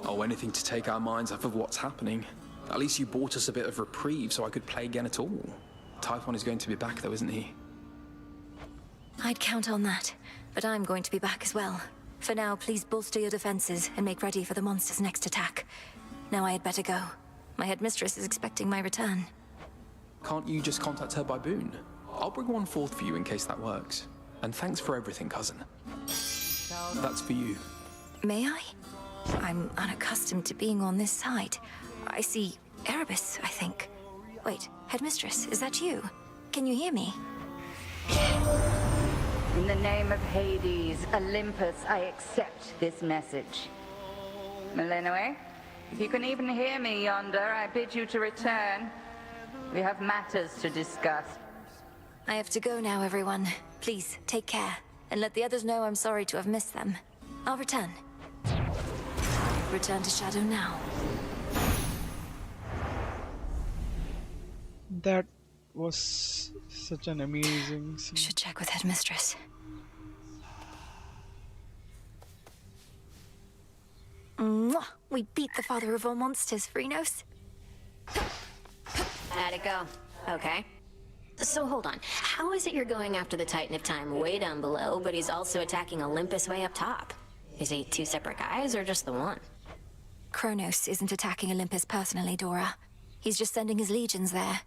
Oh, anything to take our minds off of what's happening. At least you bought us a bit of reprieve so I could play again at all. Typhon is going to be back though, isn't he? I'd count on that, but I'm going to be back as well. For now, please bolster your defenses and make ready for the monster's next attack. Now I had better go. My headmistress is expecting my return. Can't you just contact her by boon? I'll bring one forth for you in case that works. And thanks for everything, cousin. That's for you. May I? I'm unaccustomed to being on this side. I see Erebus, I think. Wait, headmistress, is that you? Can you hear me? In the name of Hades, Olympus, I accept this message. Melinoe, if you can even hear me yonder, I bid you to return. We have matters to discuss. I have to go now, everyone. Please, take care. And let the others know I'm sorry to have missed them. I'll return. Return to Shadow now. That was such an amazing scene. Should check with headmistress. Mwah! We beat the father of all monsters, Phrynos. How'd it go? Okay. So hold on. How is it you're going after the Titan of Time way down below, but he's also attacking Olympus way up top? Is he two separate guys or just the one? Kronos isn't attacking Olympus personally, Dora. He's just sending his legions there.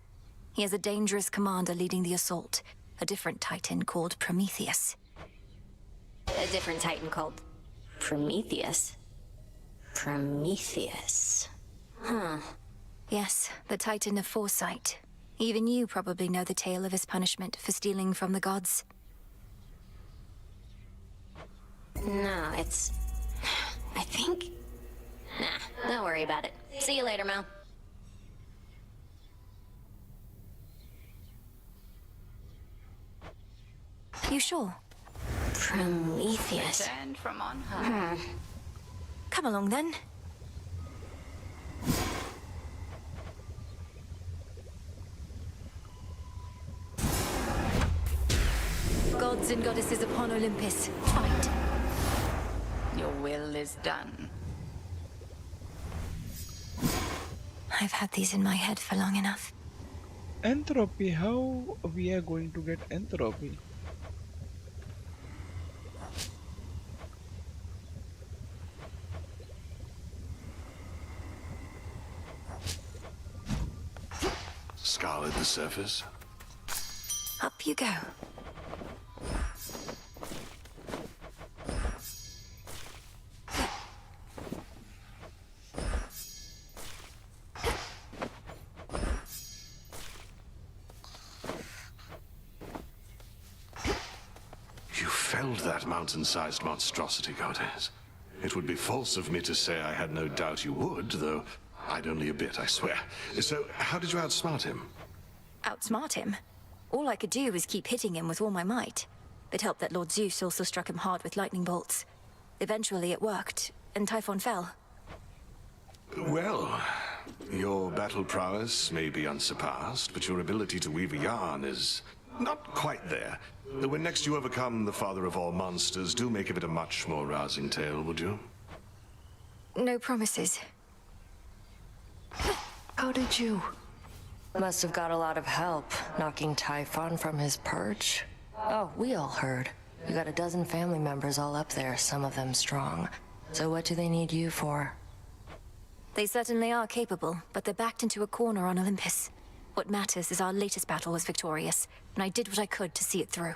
He has a dangerous commander leading the assault. A different Titan called Prometheus. A different Titan called Prometheus? Prometheus. Huh. Yes, the Titan of Foresight. Even you probably know the tale of his punishment for stealing from the gods. No, it's... I think... Nah, don't worry about it. See you later, Mel. You sure? Prometheus. Returned from on high. Come along then. Gods and goddesses upon Olympus, fight. Your will is done. I've had these in my head for long enough. Entropy, how we are going to get entropy? Scoured the surface. Up you go. You felled that mountain-sized monstrosity, goddess. It would be false of me to say I had no doubt you would, though I'd only a bit, I swear. So, how did you outsmart him? Outsmart him? All I could do was keep hitting him with all my might. It helped that Lord Zeus also struck him hard with lightning bolts. Eventually it worked, and Typhon fell. Well, your battle prowess may be unsurpassed, but your ability to weave a yarn is not quite there. When next you overcome the father of all monsters, do make of it a much more rousing tale, would you? No promises. How did you? Must have got a lot of help, knocking Typhon from his perch. Oh, we all heard. You got a dozen family members all up there, some of them strong. So what do they need you for? They certainly are capable, but they're backed into a corner on Olympus. What matters is our latest battle was victorious, and I did what I could to see it through.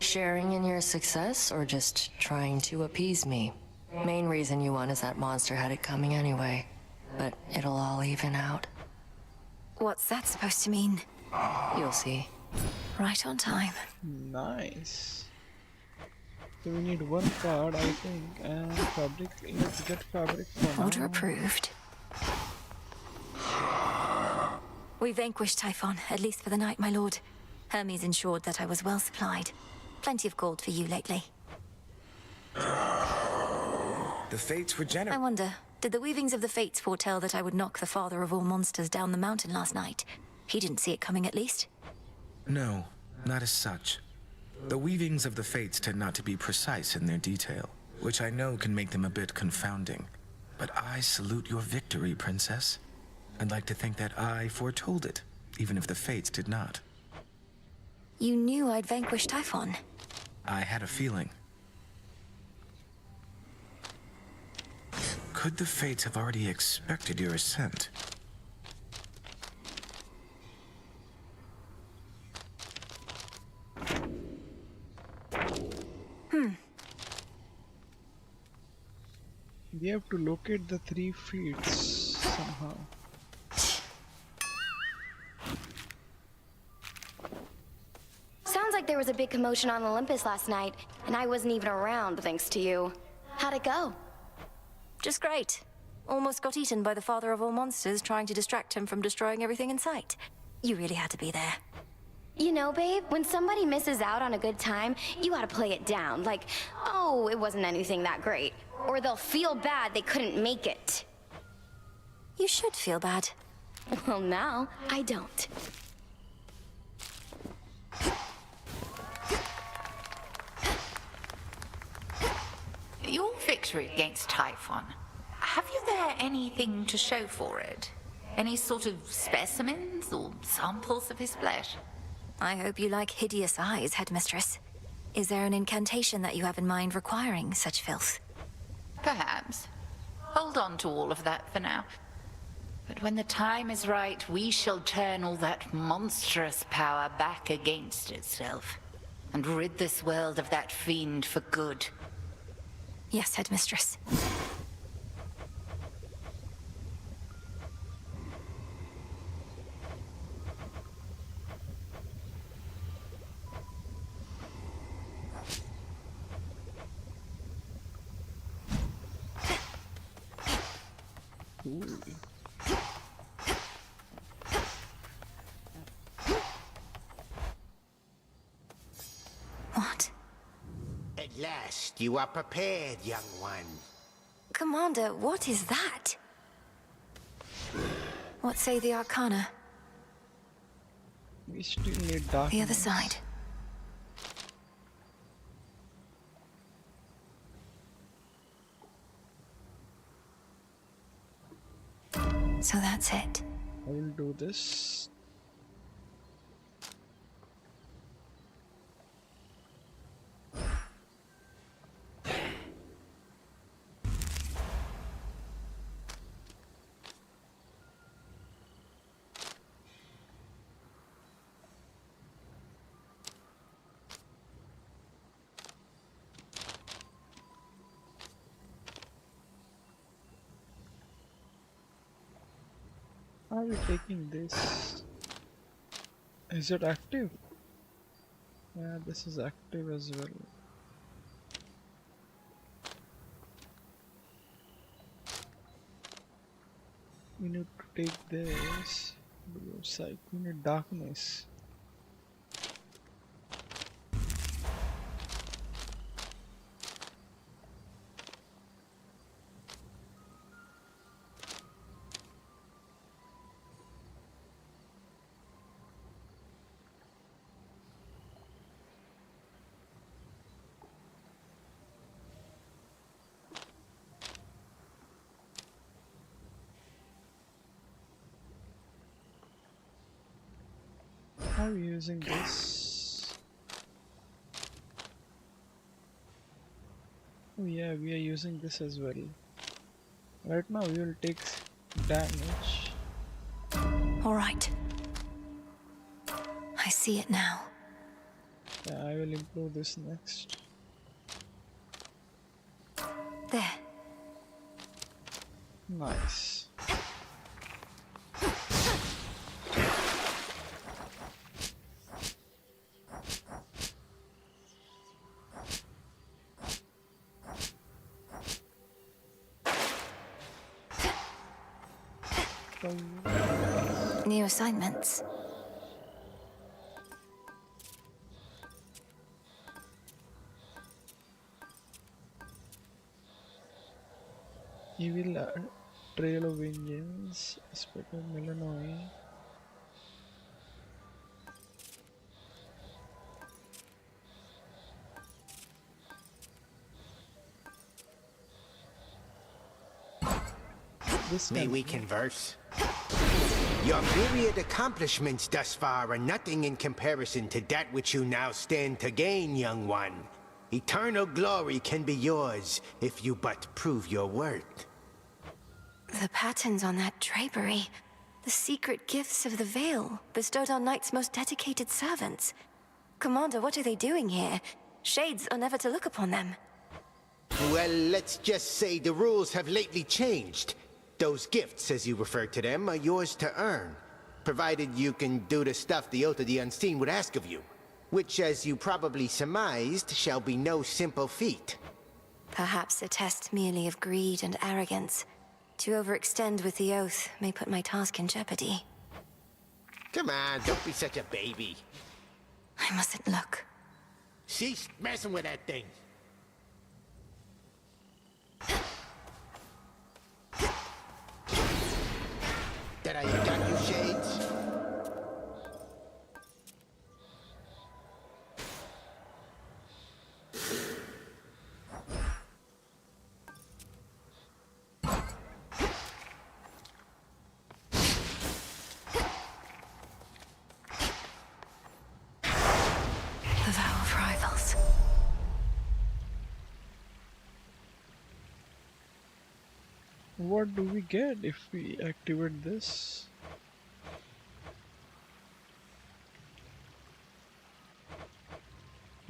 Sharing in your success, or just trying to appease me? Main reason you won is that monster had it coming anyway. But it'll all even out. What's that supposed to mean? You'll see. Right on time. Nice. So we need one card, I think, and fabric. Let's get fabric for now. Order approved. We vanquished Typhon, at least for the night, my lord. Hermes ensured that I was well supplied. Plenty of gold for you lately. The fates were generous. I wonder, did the weavings of the fates foretell that I would knock the father of all monsters down the mountain last night? He didn't see it coming, at least. No, not as such. The weavings of the fates tend not to be precise in their detail, which I know can make them a bit confounding. But I salute your victory, Princess. I'd like to think that I foretold it, even if the fates did not. You knew I'd vanquish Typhon. I had a feeling. Could the fates have already expected your ascent? We have to locate the 3 feats somehow. Sounds like there was a big commotion on Olympus last night, and I wasn't even around thanks to you. How'd it go? Just great. Almost got eaten by the father of all monsters trying to distract him from destroying everything in sight. You really had to be there. You know, babe, when somebody misses out on a good time, you gotta play it down. Like, oh, it wasn't anything that great. Or they'll feel bad they couldn't make it. You should feel bad. Well, now, I don't. Your victory against Typhon, have you there anything to show for it? Any sort of specimens or samples of his flesh? I hope you like hideous eyes, Headmistress. Is there an incantation that you have in mind requiring such filth? Perhaps. Hold on to all of that for now. But when the time is right, we shall turn all that monstrous power back against itself, and rid this world of that fiend for good. Yes, Headmistress. Ooh. What? At last, you are prepared, young one. Commander, what is that? What say the Arcana? We still need darkness. The other side. So that's it. I will do this. Are we taking this? Is it active? Yeah, this is active as well. We need to take this. Blue side. We need darkness. How are we using this? Oh yeah, we are using this as well. Right now we will take damage. Alright. I see it now. Yeah, I will improve this next. There. Nice. New assignments. Evil Trail of Vengeance, Inspector Illinois. this May can... we converse? Your myriad accomplishments thus far are nothing in comparison to that which you now stand to gain, young one. Eternal glory can be yours if you but prove your worth. The patterns on that drapery. The secret gifts of the Veil, bestowed on Knight's most dedicated servants. Commander, what are they doing here? Shades are never to look upon them. Well, let's just say the rules have lately changed. Those gifts, as you refer to them, are yours to earn, provided you can do the stuff the Oath of the Unseen would ask of you, which, as you probably surmised, shall be no simple feat. Perhaps a test merely of greed and arrogance. To overextend with the Oath may put my task in jeopardy. Come on, don't be such a baby. I mustn't look. Cease messing with that thing. That how you done, you shades? The vow of rivals. What do we get if we activate this?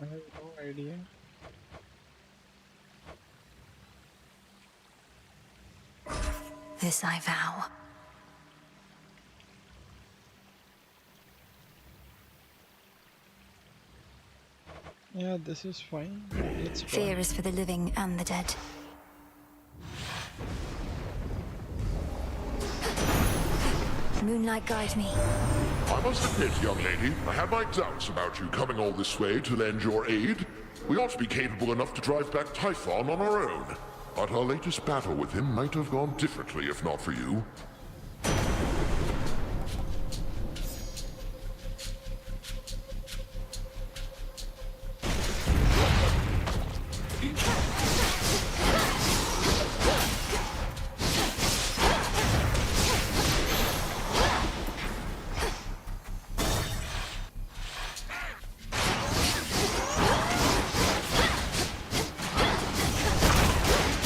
I have no idea. This I vow. Yeah, this is fine. Let's try. Fear is for the living and the dead. Moonlight, guide me. I must admit, young lady, I had my doubts about you coming all this way to lend your aid. We ought to be capable enough to drive back Typhon on our own. But our latest battle with him might have gone differently if not for you.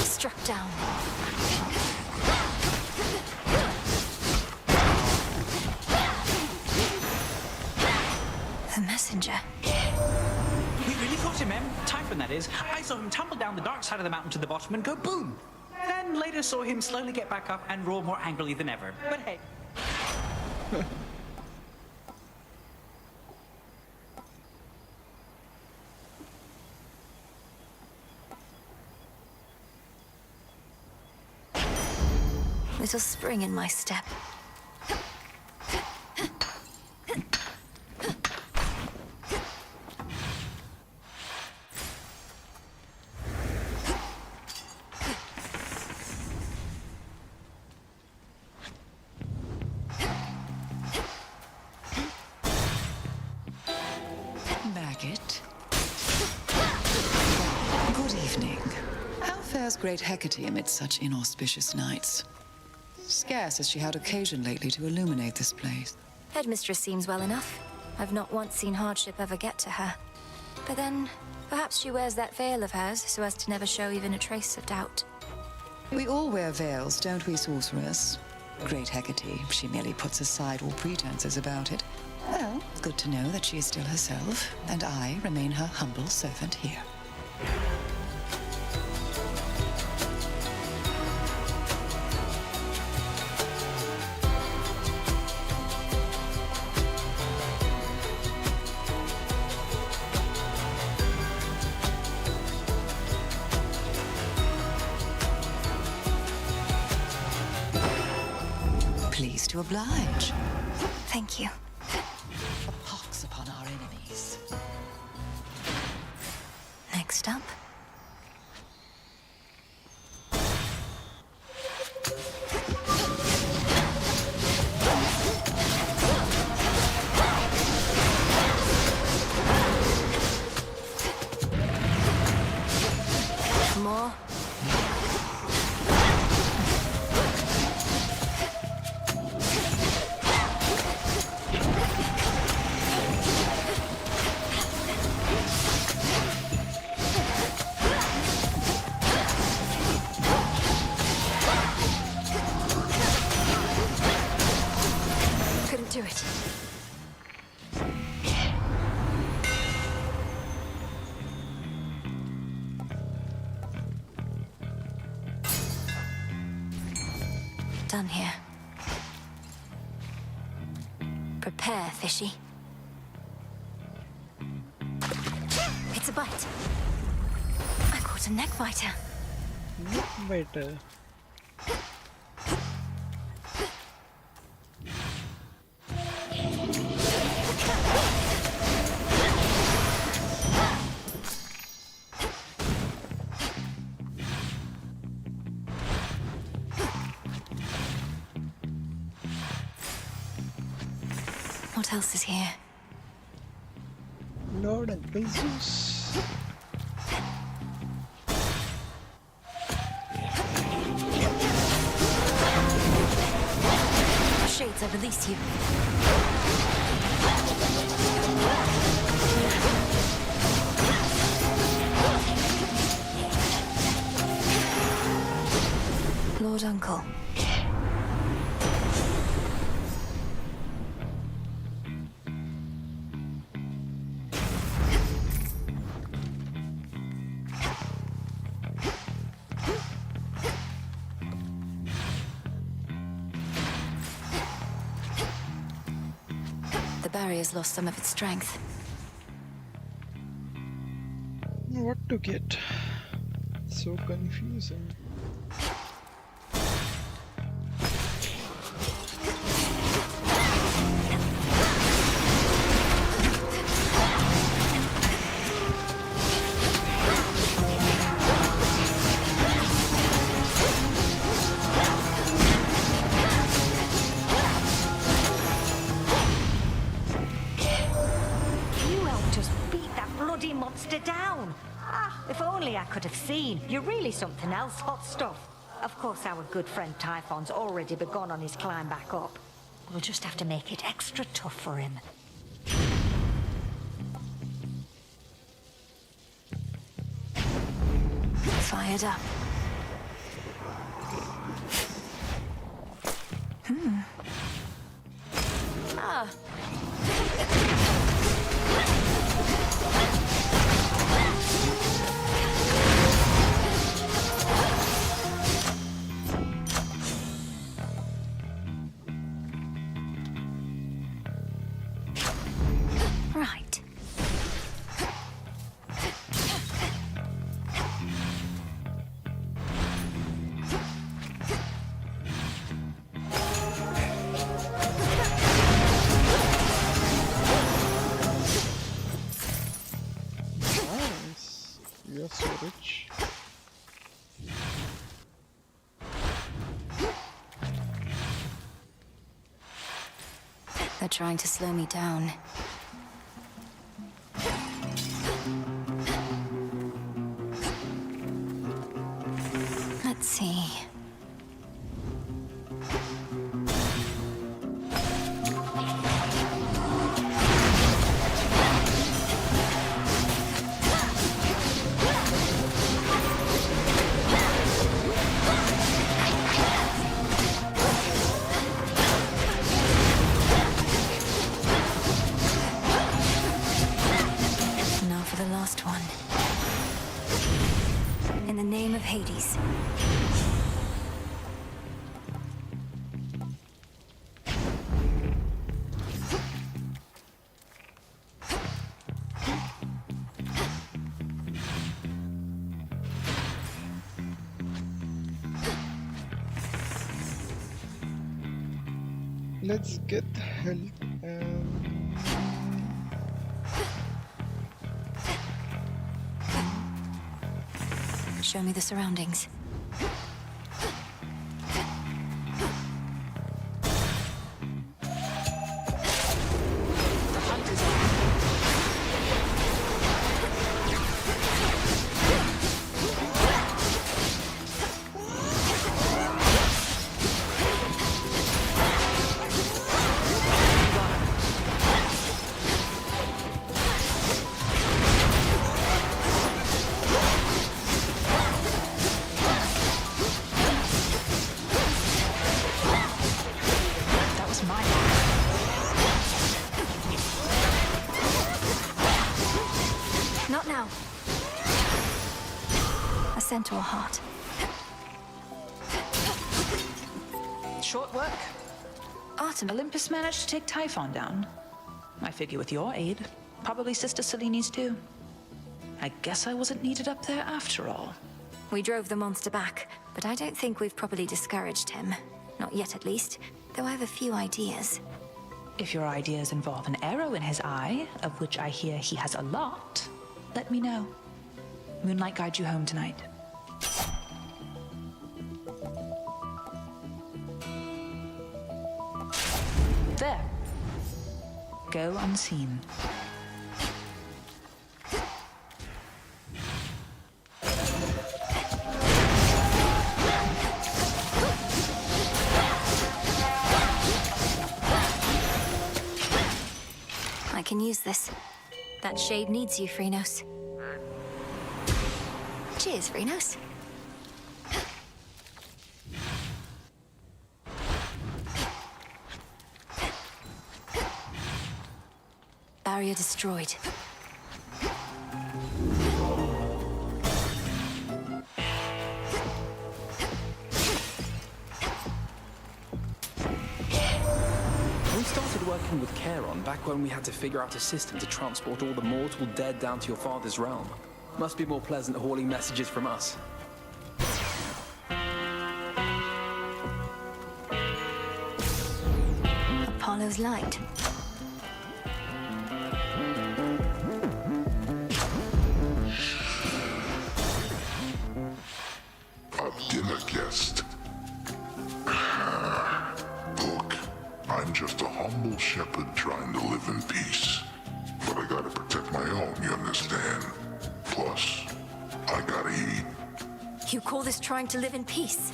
Struck down. The messenger. We really caught him, Em. Typhon, that is. I saw him tumble down the dark side of the mountain to the bottom and go boom. Then later saw him slowly get back up and roar more angrily than ever. But hey. Little spring in my step. Maggot. Good evening. How fares great Hecate amid such inauspicious nights? Scarce has she had occasion lately to illuminate this place. Headmistress seems well enough. I've not once seen hardship ever get to her. But then, perhaps she wears that veil of hers so as to never show even a trace of doubt. We all wear veils, don't we, sorceress? Great Hecate, she merely puts aside all pretenses about it. Well, good to know that she is still herself, and I remain her humble servant here. Pleased to oblige. Thank you. A pox upon our enemies. Next up. More. to it. Done here. Prepare, fishy. It's a bite. I caught a neck biter. Neck biter. What else is here? Lord Uncle Zeus. Shades, I release you. Lord Uncle. The barrier's lost some of its strength. What to get? So confusing. You helped us beat that bloody monster down. Ah, if only I could have seen. You're really something else, hot stuff. Of course, our good friend Typhon's already begun on his climb back up. We'll just have to make it extra tough for him. Fired up. Ah. Right. Nice. You're so rich. They're trying to slow me down. Let's see. Now for the last one. In the name of Hades. Let's get health and Show me the surroundings. centaur heart. Short work. Artem. Olympus managed to take Typhon down. I figure with your aid, probably Sister Selene's too. I guess I wasn't needed up there after all. We drove the monster back, but I don't think we've properly discouraged him. Not yet, at least. Though I have a few ideas. If your ideas involve an arrow in his eye, of which I hear he has a lot, let me know. Moonlight guide you home tonight. There. Go unseen. I can use this. That shade needs you, Phrynos. Cheers, Phrynos. Barrier destroyed. We started working with Charon back when we had to figure out a system to transport all the mortal dead down to your father's realm. Must be more pleasant hauling messages from us. Apollo's light. A dinner guest. Look, I'm just a humble shepherd trying to live in peace. But I gotta protect my own, you understand? Plus, I gotta eat. You call this trying to live in peace?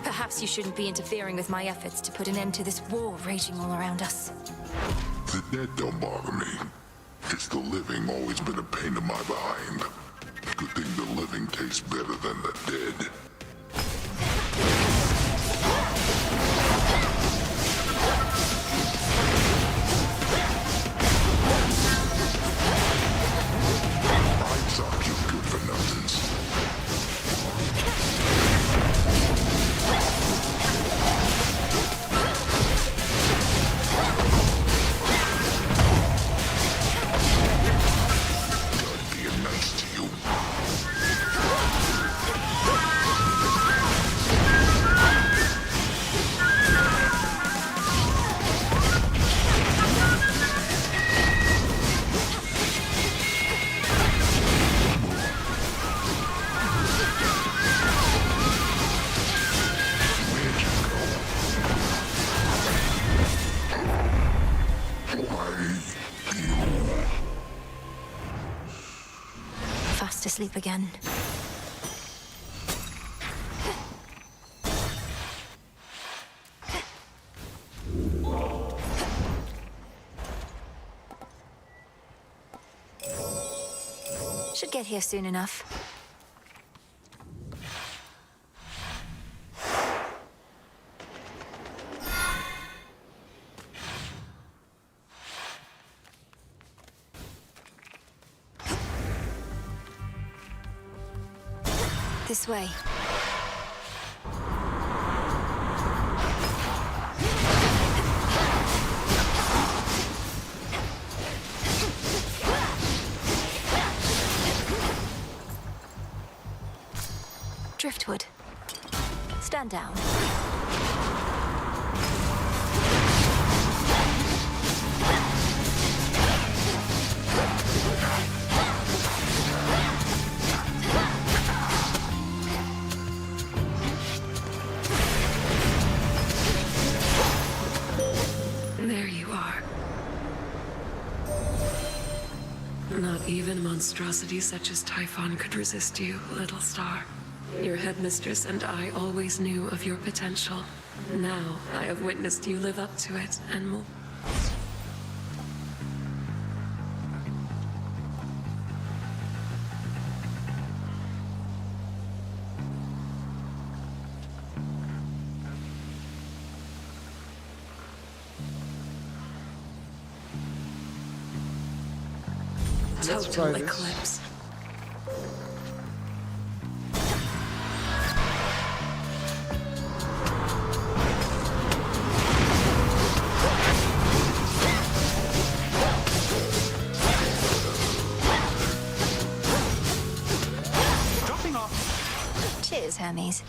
Perhaps you shouldn't be interfering with my efforts to put an end to this war raging all around us. The dead don't bother me. It's the living always been a pain in my behind. Good thing the living tastes better than the dead. I suck you good for nothings. Being nice to you. Fast asleep again. Should get here soon enough. This way. Driftwood. Stand down. There you are. Not even a monstrosity such as Typhon could resist you, little star. Your headmistress and I always knew of your potential. Now I have witnessed you live up to it and more. Let's Total try this. eclipse. Hermes.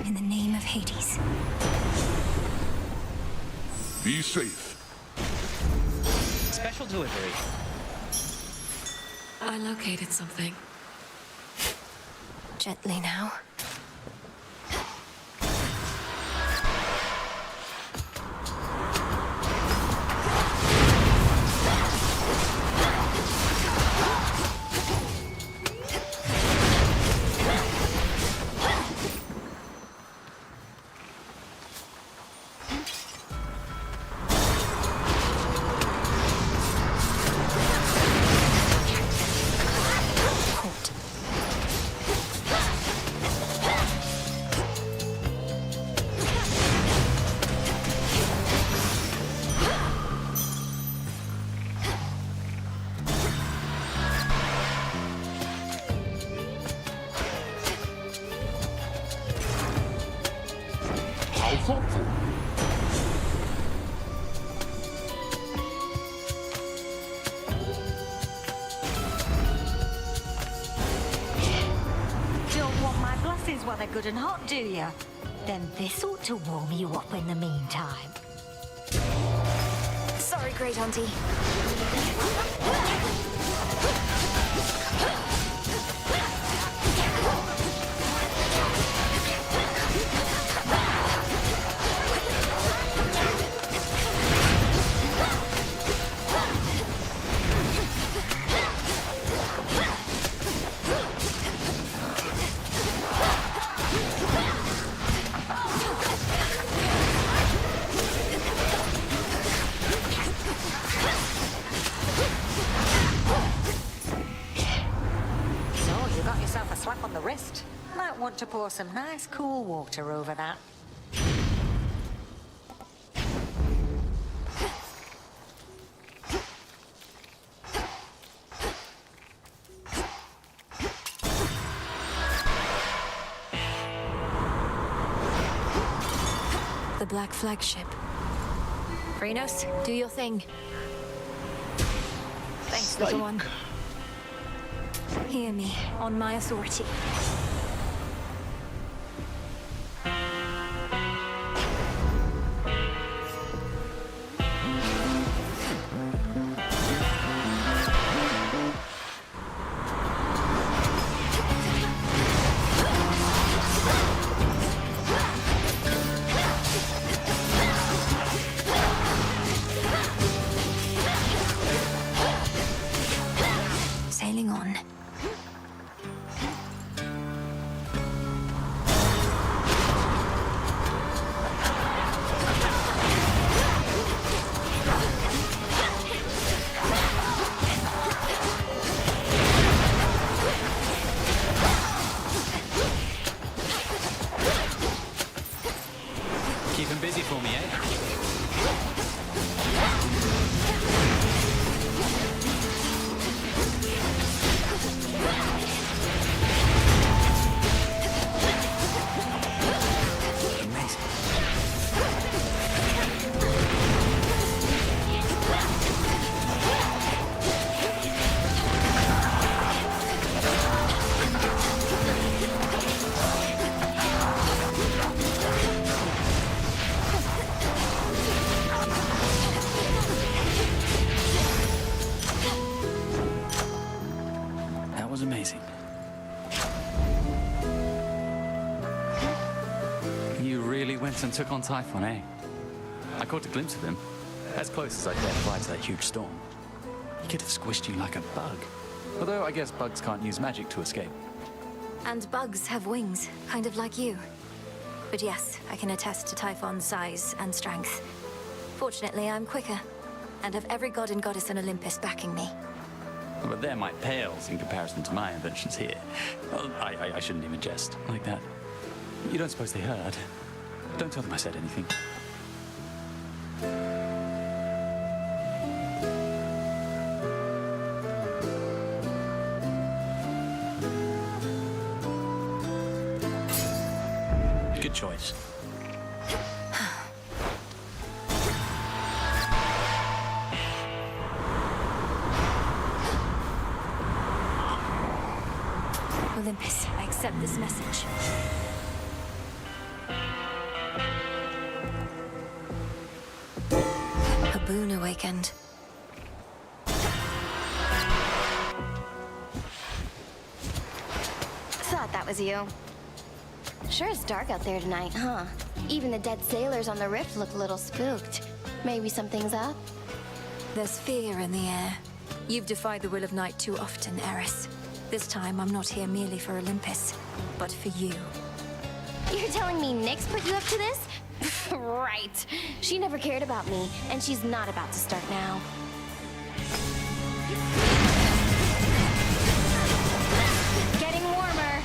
In the name of Hades. Be safe. Special delivery. I located something. Gently now. How thoughtful. Don't want my blessings while they're good and hot, do you? Then this ought to warm you up in the meantime. Sorry, Great Auntie. So, you got yourself a slap on the wrist. Might want to pour some nice cool water over that. The Black Flagship. Rhinos, do your thing. Thanks, little one. Hear me, on my authority. Sailing on. Keep him busy for me, eh? That was amazing. You really went and took on Typhon, eh? I caught a glimpse of him. As close as I dared fly to that huge storm. He could have squished you like a bug. Although I guess bugs can't use magic to escape. And bugs have wings, kind of like you. But yes, I can attest to Typhon's size and strength. Fortunately, I'm quicker. and have every god and goddess on Olympus backing me. But their might pales in comparison to my inventions here. Well, I shouldn't even jest like that. You don't suppose they heard? Don't tell them I said anything. Good choice. Olympus, I accept this message. A boon awakened. Thought that was you. Sure is dark out there tonight, huh? Even the dead sailors on the rift look a little spooked. Maybe something's up? There's fear in the air. You've defied the will of night too often, Eris. This time, I'm not here merely for Olympus, but for you. You're telling me Nyx put you up to this? Right. She never cared about me, and she's not about to start now. Getting warmer.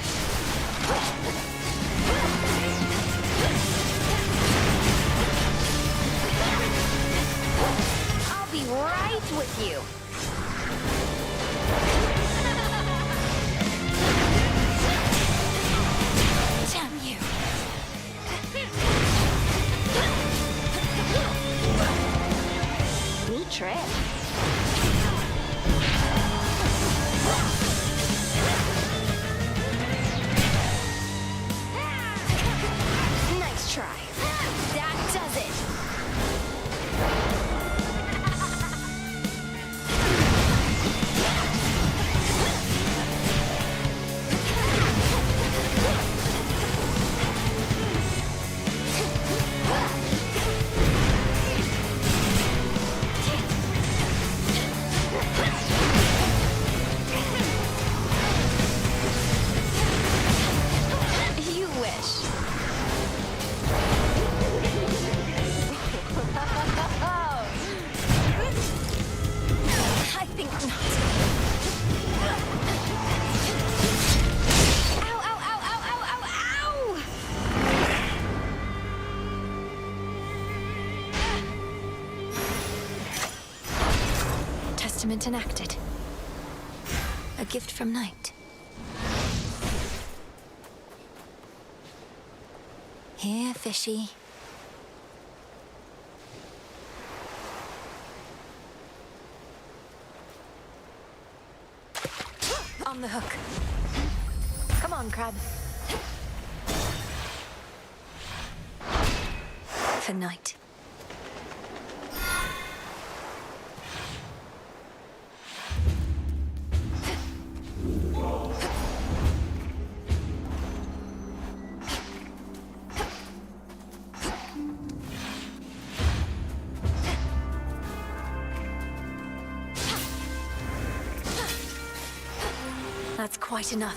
I'll be right with you. Damn you. Neat trick. Nice try. That does it. You wish. I think not. Ow, ow, ow, ow, ow, ow, ow! Testament enacted. A gift from night. Here, fishy. On the hook. Come on, crab. For night. That's quite enough.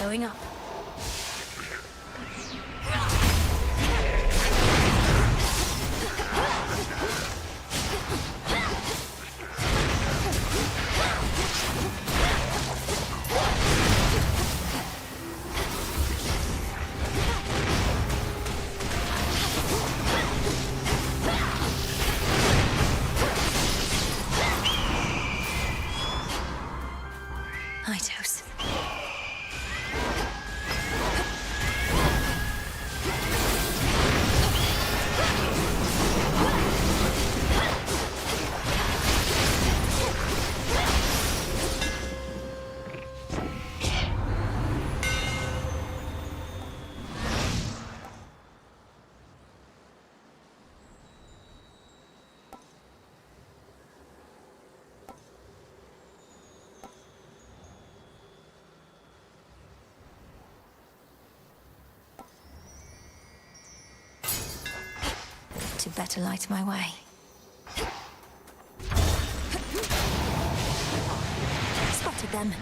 Going up. Itos. To better light my way. Spot. them.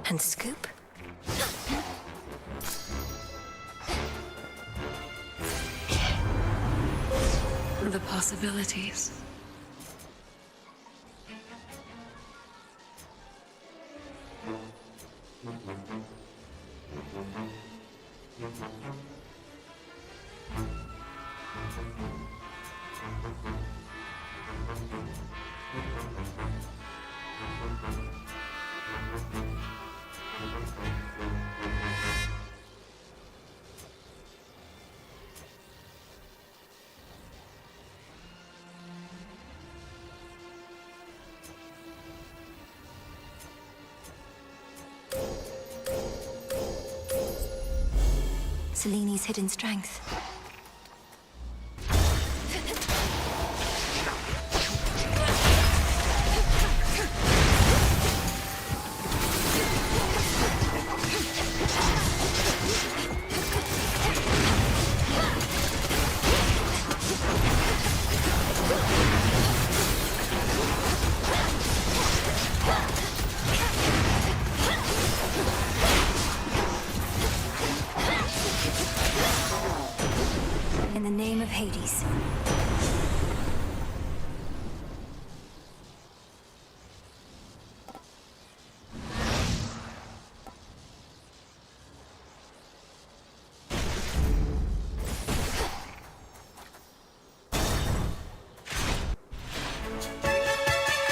And scoop. The possibilities. Seleni's hidden strength. In the name of Hades.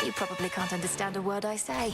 You probably can't understand a word I say.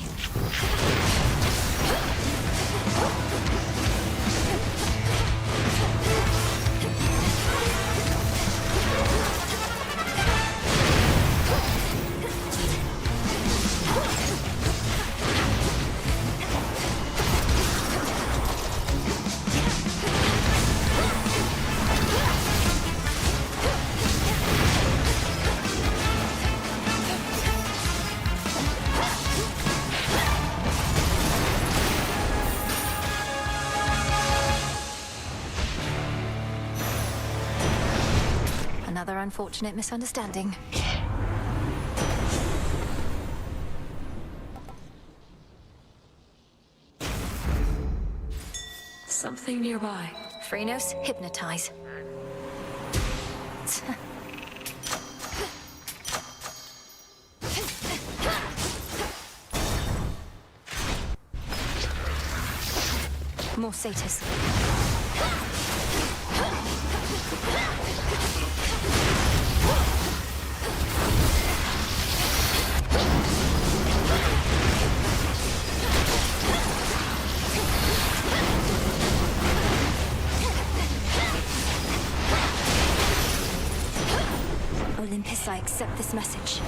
Another unfortunate misunderstanding. Something nearby. Phrenos, hypnotize. More satyrs. Olympus, I accept this message.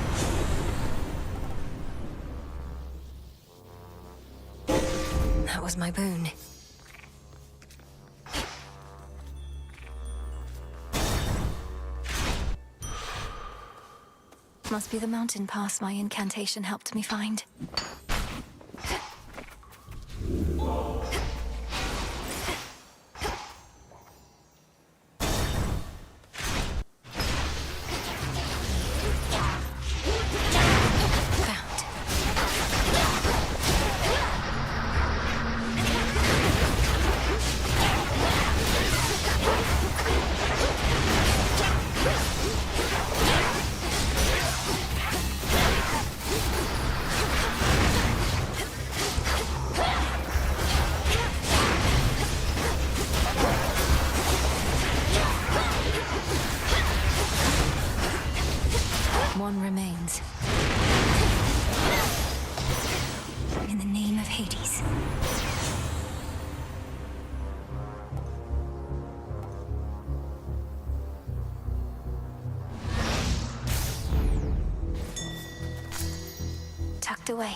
That was my boon. Must be the mountain pass my incantation helped me find. One remains. In the name of Hades. way.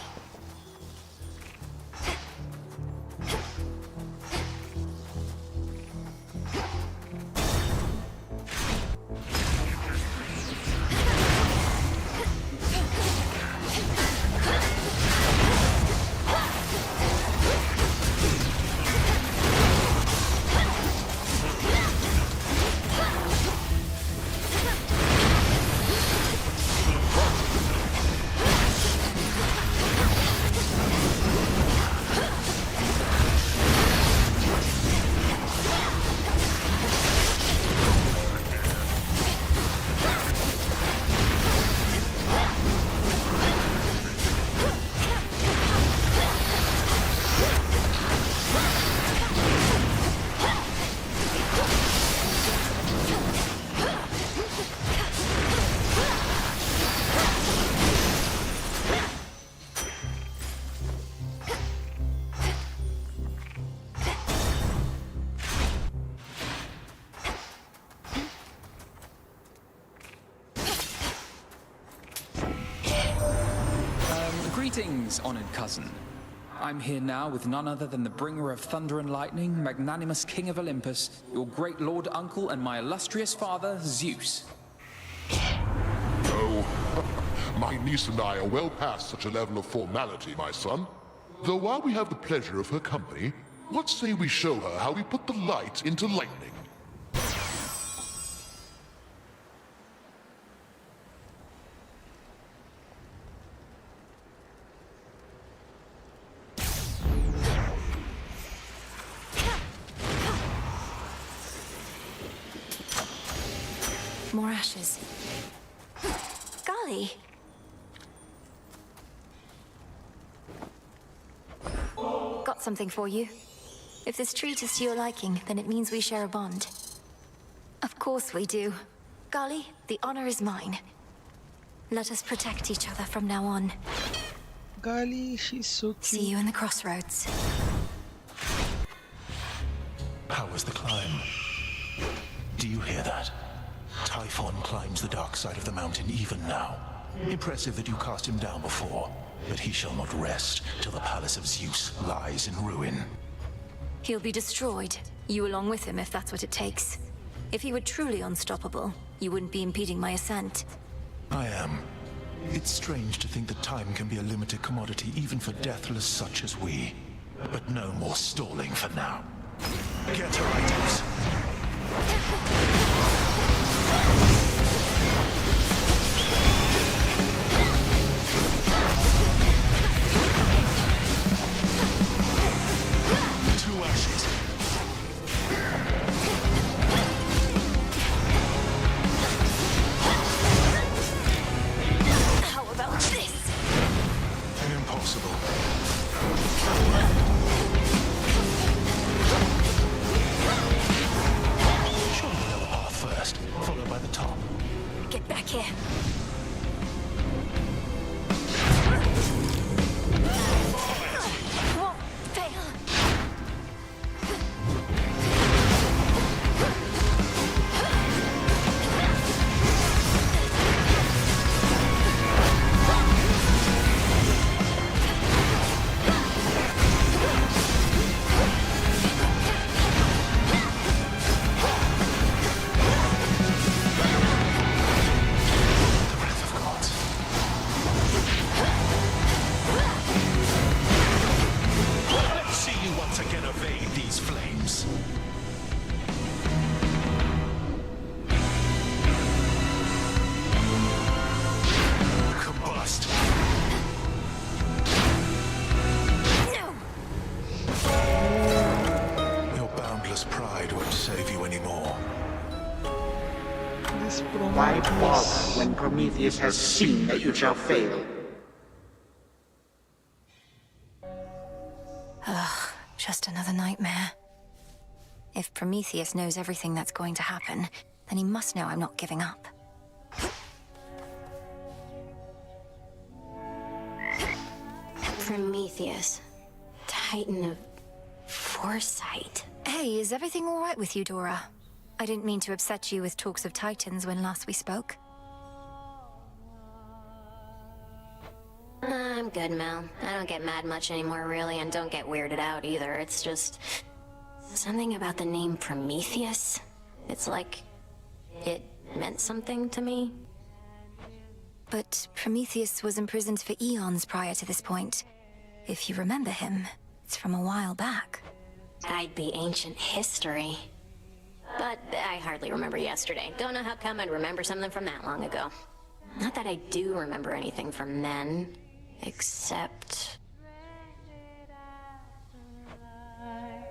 Greetings, honored cousin. I'm here now with none other than the bringer of thunder and lightning, magnanimous king of Olympus, your great lord uncle and my illustrious father, Zeus. Oh, my niece and I are well past such a level of formality, my son. Though while we have the pleasure of her company, what say we show her how we put the light into lightning? More ashes. Golly! Got something for you. If this treat is to your liking, then it means we share a bond. Of course we do. Golly, the honor is mine. Let us protect each other from now on. Golly, she's so cute. See you in the crossroads. How was the climb? Do you hear that? Typhon climbs the dark side of the mountain even now. Impressive that you cast him down before, but he shall not rest till the palace of Zeus lies in ruin. He'll be destroyed, you along with him if that's what it takes. If he were truly unstoppable, you wouldn't be impeding my ascent. I am. It's strange to think that time can be a limited commodity even for deathless such as we. But no more stalling for now. Get your items. Two ashes. How about this? Impossible. Surely the lower path first, followed by the top. Get back here. Won't fail. Let's see you once again evade these flames. Combust. Your boundless pride won't save you anymore. This Why bother Prometheus. when Prometheus has seen that you shall fail? Ugh, just another nightmare. If Prometheus knows everything that's going to happen, then he must know I'm not giving up. Prometheus, Titan of foresight. Hey, is everything all right with you, Dora? I didn't mean to upset you with talks of Titans when last we spoke. I'm good, Mel. I don't get mad much anymore, really, and don't get weirded out either. It's just... something about the name Prometheus. It's like... it meant something to me. But Prometheus was imprisoned for eons prior to this point. If you remember him, it's from a while back. I'd be ancient history. But I hardly remember yesterday. Don't know how come I'd remember something from that long ago. Not that I do remember anything from then, except...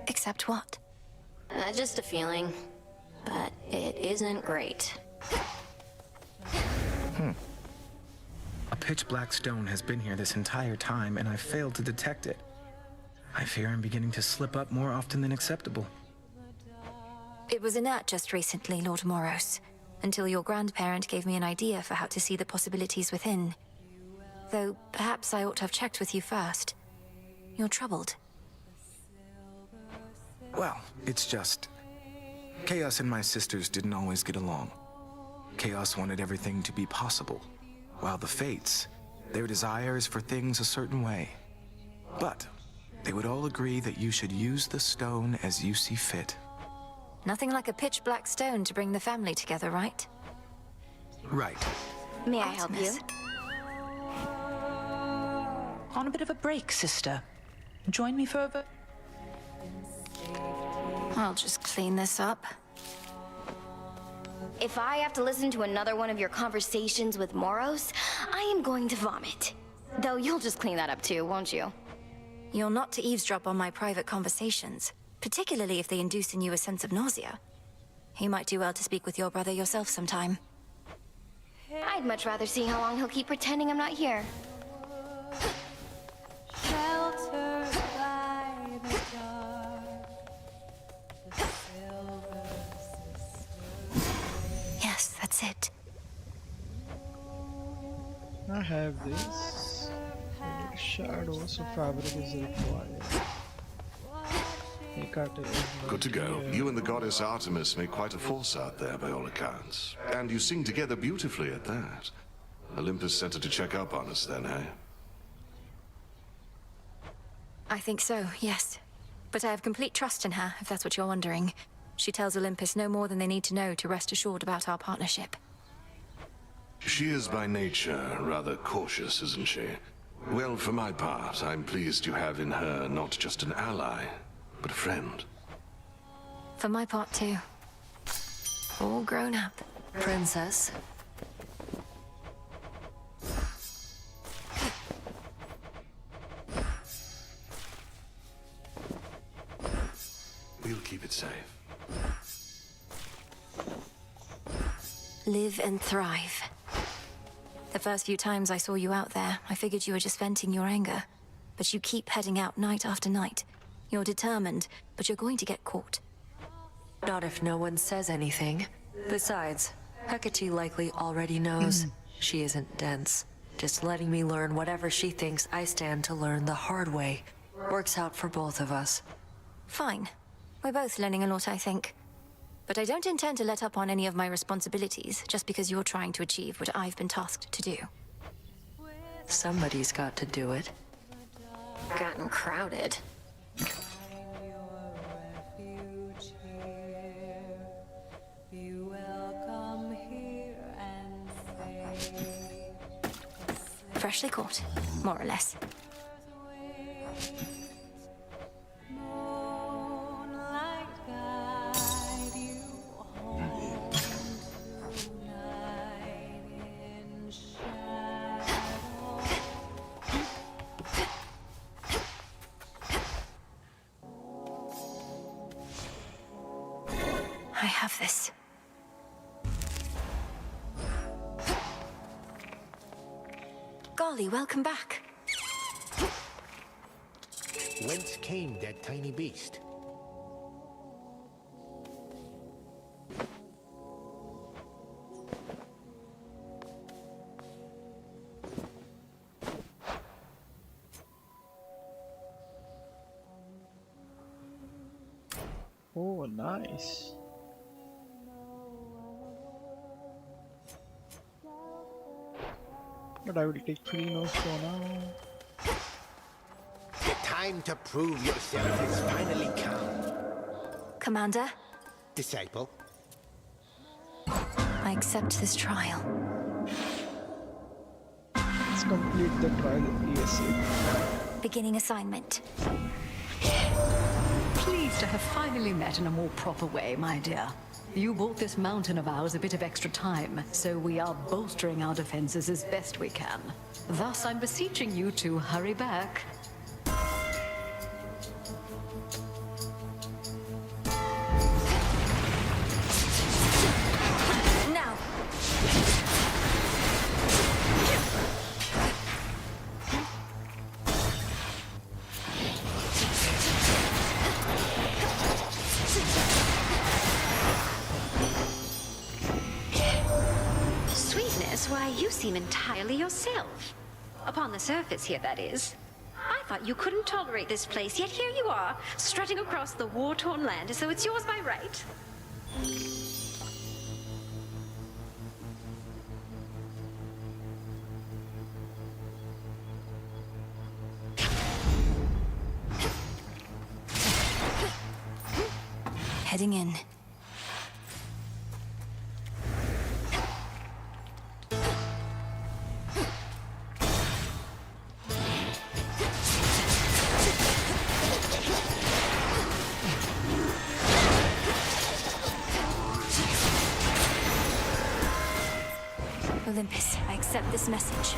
Except what? Just a feeling. But it isn't great. A pitch black stone has been here this entire time, and I failed to detect it. I fear I'm beginning to slip up more often than acceptable. It was inert just recently, Lord Moros, until your grandparent gave me an idea for how to see the possibilities within. Though, perhaps I ought to have checked with you first. You're troubled. Well, it's just... Chaos and my sisters didn't always get along. Chaos wanted everything to be possible, while the Fates, their desire is for things a certain way. But they would all agree that you should use the stone as you see fit. Nothing like a pitch black stone to bring the family together, right? Right. May I help you? On a bit of a break, sister. Join me for a... I'll just clean this up. If I have to listen to another one of your conversations with Moros, I am going to vomit. Though you'll just clean that up too, won't you? You're not to eavesdrop on my private conversations, particularly if they induce in you a sense of nausea. You might do well to speak with your brother yourself sometime. I'd much rather see how long he'll keep pretending I'm not here. Yes, that's it. I have this. I need shadow, so fabric is required. Good to go. You and the goddess Artemis make quite a force out there, by all accounts. And you sing together beautifully at that. Olympus sent her to check up on us then, eh? I think so, yes. But I have complete trust in her, if that's what you're wondering. She tells Olympus no more than they need to know to rest assured about our partnership. She is by nature rather cautious, isn't she? Well, for my part, I'm pleased you have in her not just an ally, but a friend. For my part, too. All grown up. Princess. We'll keep it safe. Live and thrive. The first few times I saw you out there, I figured you were just venting your anger. But you keep heading out night after night. You're determined, but you're going to get caught. Not if no one says anything. Besides, Hecate likely already knows. She isn't dense. Just letting me learn whatever she thinks I stand to learn the hard way. Works out for both of us. Fine. We're both learning a lot, I think. But I don't intend to let up on any of my responsibilities just because you're trying to achieve what I've been tasked to do. Somebody's got to do it. Gotten crowded. Freshly caught, more or less. I have this. Golly, welcome back. Whence came that tiny beast? Oh, nice. But I will take 3 no's for now. The time to prove yourself has finally come. Commander, Disciple. I accept this trial. Let's complete the trial ASAP. Beginning assignment. Pleased to have finally met in a more proper way, my dear. You bought this mountain of ours a bit of extra time, so we are bolstering our defenses as best we can. Thus, I'm beseeching you to hurry back. Now! Sweetness, why, you seem entirely yourself. Upon the surface here, that is. I thought you couldn't tolerate this place, yet here you are, strutting across the war-torn land as though it's yours by right. Heading in. Olympus, I accept this message.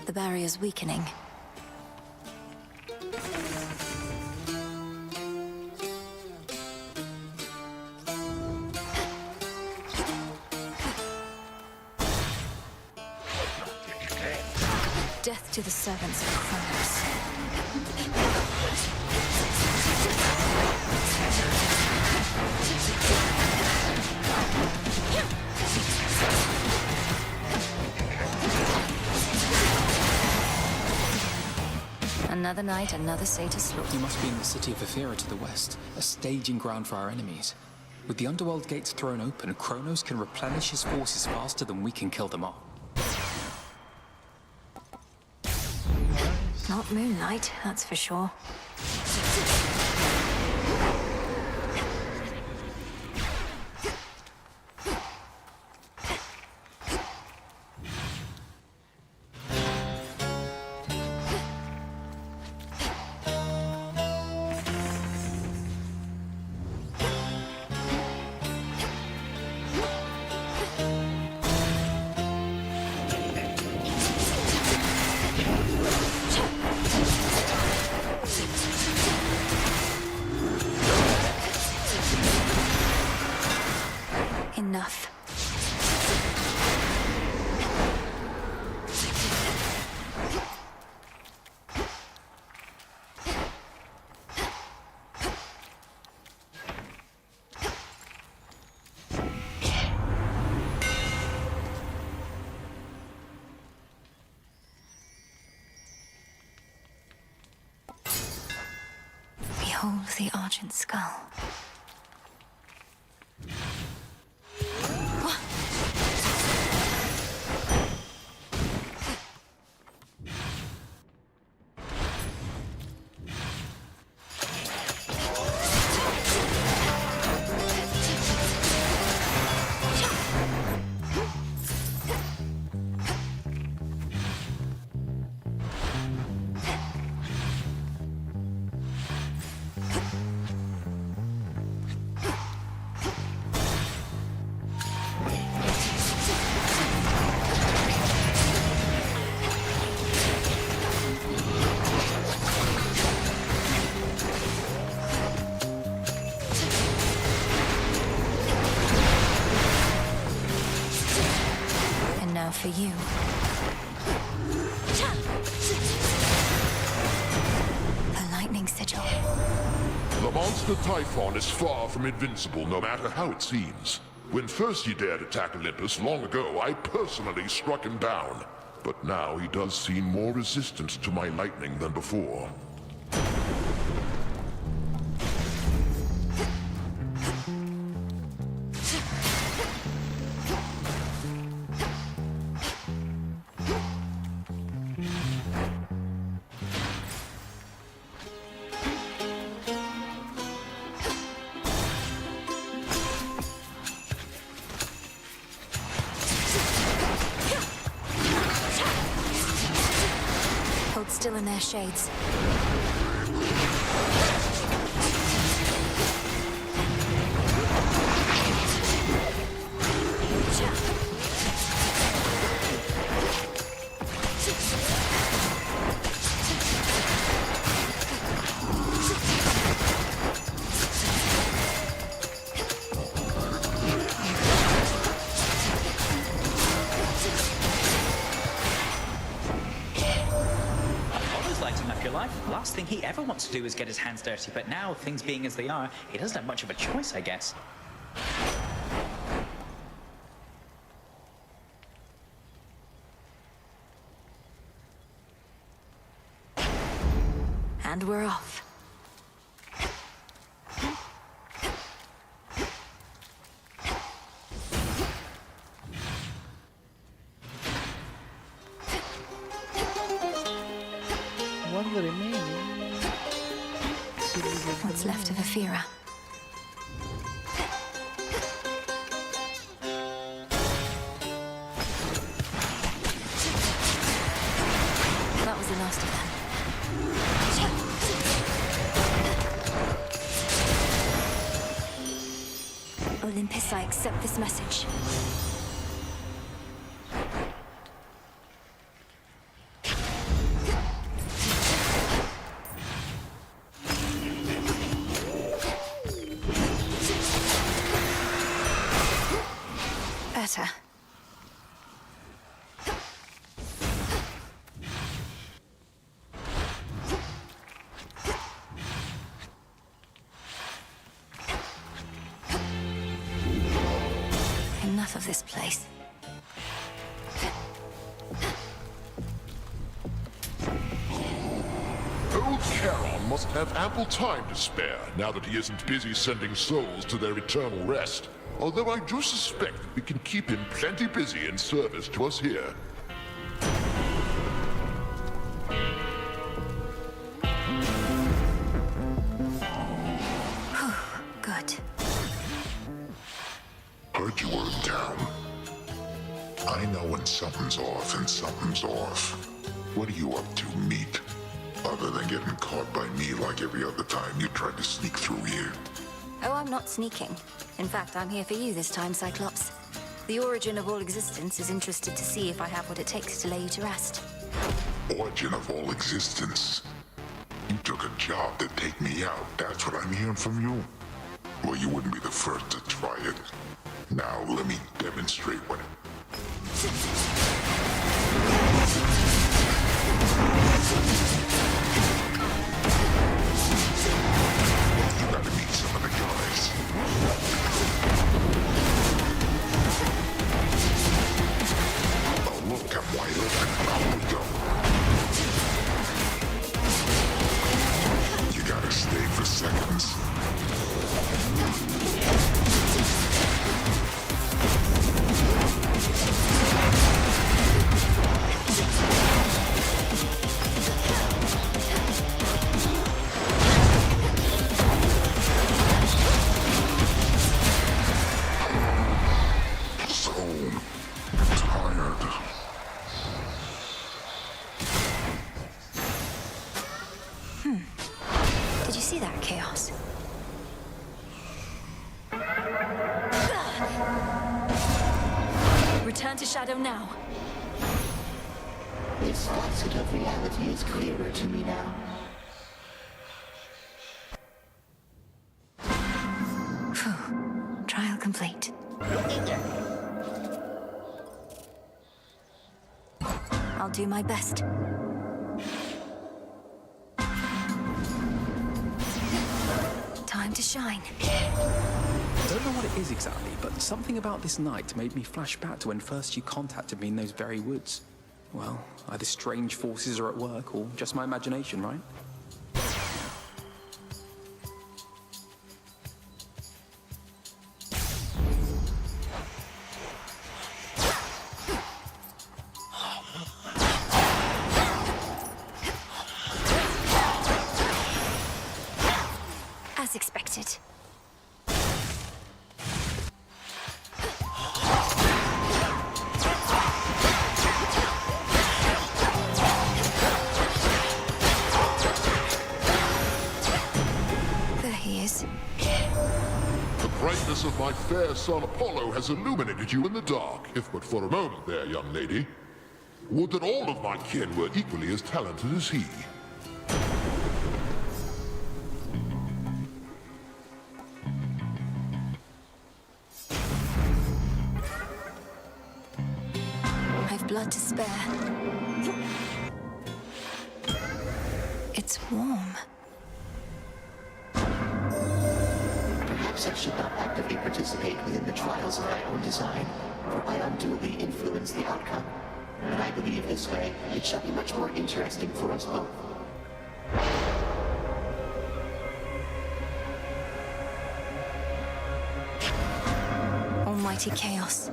The barrier's weakening. Death to the servants of Kronos. Another night, another satyr slaughter. You must be in the city of Ephira to the west, a staging ground for our enemies. With the underworld gates thrown open, Kronos can replenish his forces faster than we can kill them all. Not moonlight, that's for sure. Enough. Behold the argent skull. for you. The lightning sigil. The monster Typhon is far from invincible, no matter how it seems. When first he dared attack Olympus long ago, I personally struck him down. But now he does seem more resistant to my lightning than before. Hold still in their shades. Last thing he ever wants to do is get his hands dirty, but now, things being as they are, he doesn't have much of a choice, I guess. And we're off. One remaining. What's left of Aphira? That was the last of them. Olympus, I accept this message. Better. Enough of this place. Old Charon must have ample time to spare, now that he isn't busy sending souls to their eternal rest. Although I do suspect that we can keep him plenty busy in service to us here. Good. Heard you were in town. I know when something's off and something's off. What are you up to, meat? Other than getting caught by me like every other time you tried to sneak through here. Oh, I'm not sneaking. In fact, I'm here for you this time, Cyclops. The origin of all existence is interested to see if I have what it takes to lay you to rest. Origin of all existence? You took a job to take me out, that's what I'm hearing from you? Well, you wouldn't be the first to try it. Now, let me demonstrate what... You gotta meet some of the guys. Oh, look, I'm wide open. Out we go. You gotta stay for seconds. Did you see that, Chaos? Return to Shadow now. This facet of reality is clearer to me now. Phew. 'Trial complete. Looking good. I'll do my best. Time to shine. I don't know what it is exactly, but something about this night made me flash back to when first you contacted me in those very woods. Well, either strange forces are at work or just my imagination, right? As expected. There he is. The brightness of my fair son Apollo has illuminated you in the dark, if but for a moment there, young lady. Would that all of my kin were equally as talented as he. I've blood to spare. It's warm. Perhaps I should not actively participate within the trials of my own design, for I unduly influence the outcome. And I believe this way it shall be much more interesting for us both. Almighty chaos.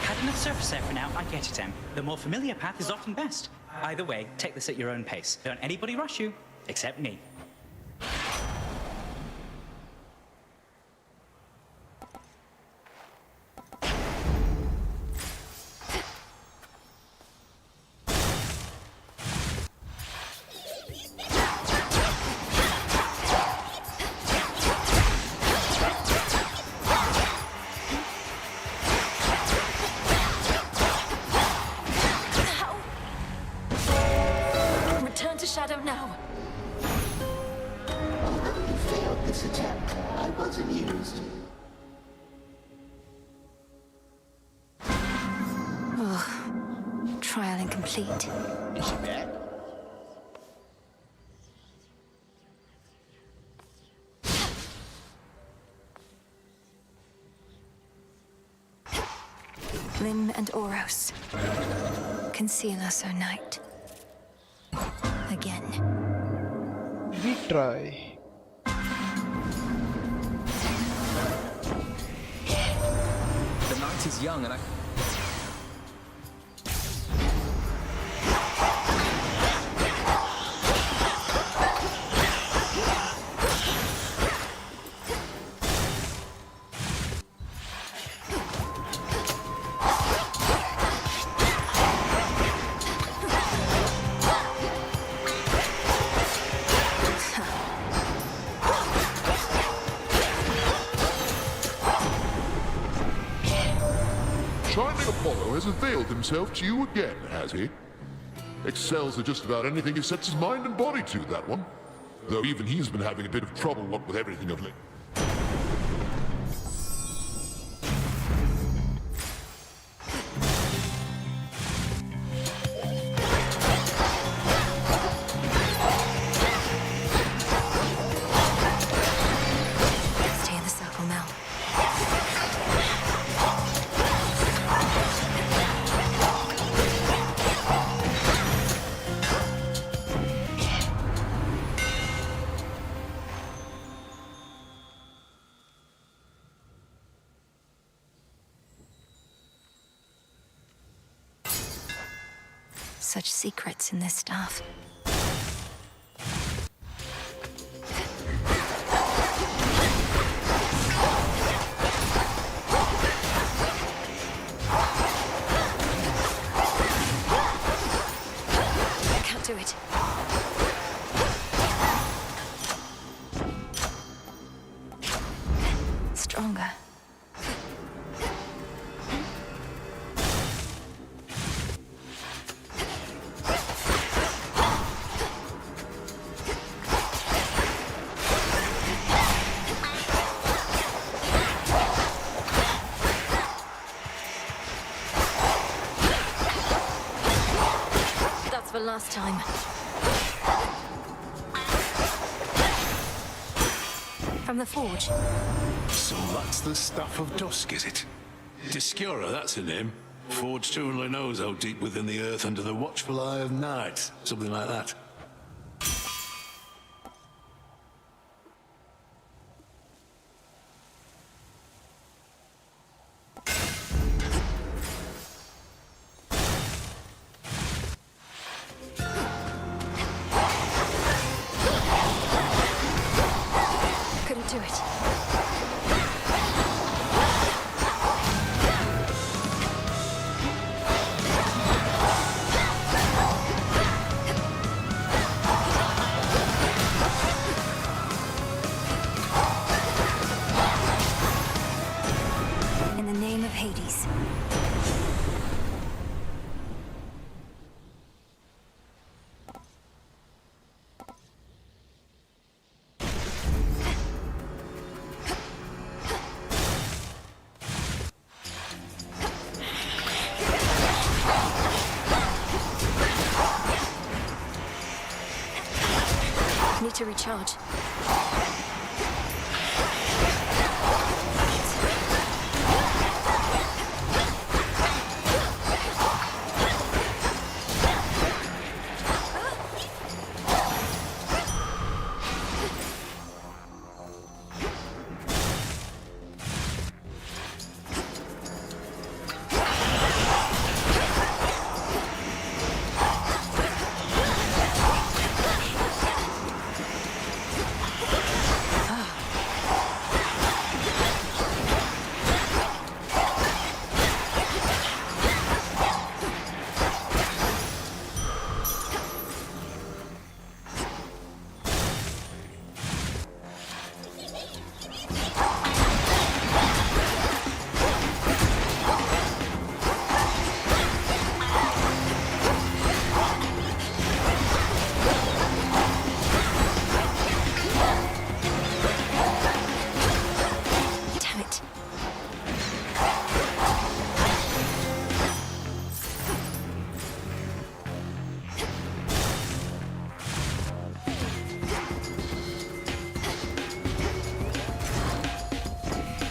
Had enough surface air for now, I get it, Em. The more familiar path is often best. Either way, take this at your own pace. Don't anybody rush you, except me. Return to shadow now. Although you failed this attempt, I was amused. Oh, trial incomplete. Is she back? Lynn and Oros. Conceal us, O Knight. Again. We try. The night is young and I... Shining Apollo has availed himself to you again, has he? Excels at just about anything he sets his mind and body to, that one. Though even he's been having a bit of trouble, what with everything of late. Stay in the circle now. Such secrets in this stuff. I can't do it. last time. From the forge. So that's the stuff of dusk, is it? Discura, that's the name. Forged who only knows how deep within the earth under the watchful eye of night. Something like that. Couldn't do it. In the name of Hades. Need to recharge.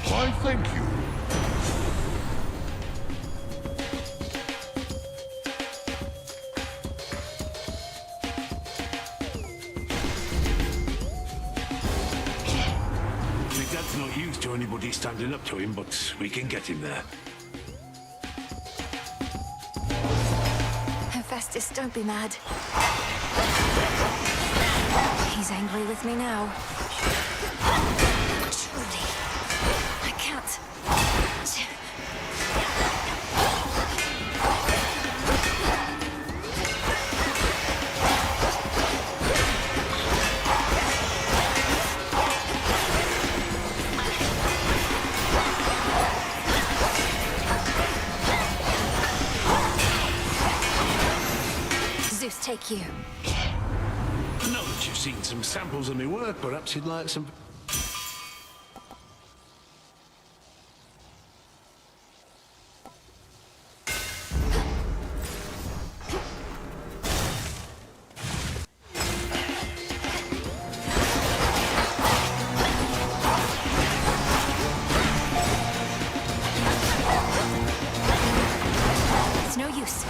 Why, thank you. My dad's not used to anybody standing up to him, but we can get him there. Hephaestus, don't be mad. He's angry with me now. Truly, I can't. Zeus, take you. Now that you've seen some samples of my work, perhaps you'd like some... It's no use.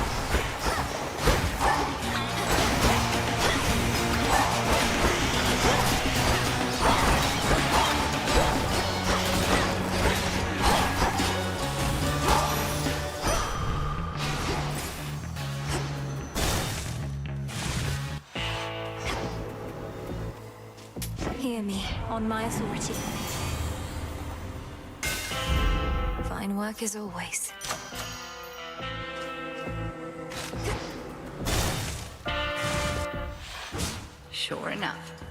Hear me, on my authority. Fine work as always. Sure enough.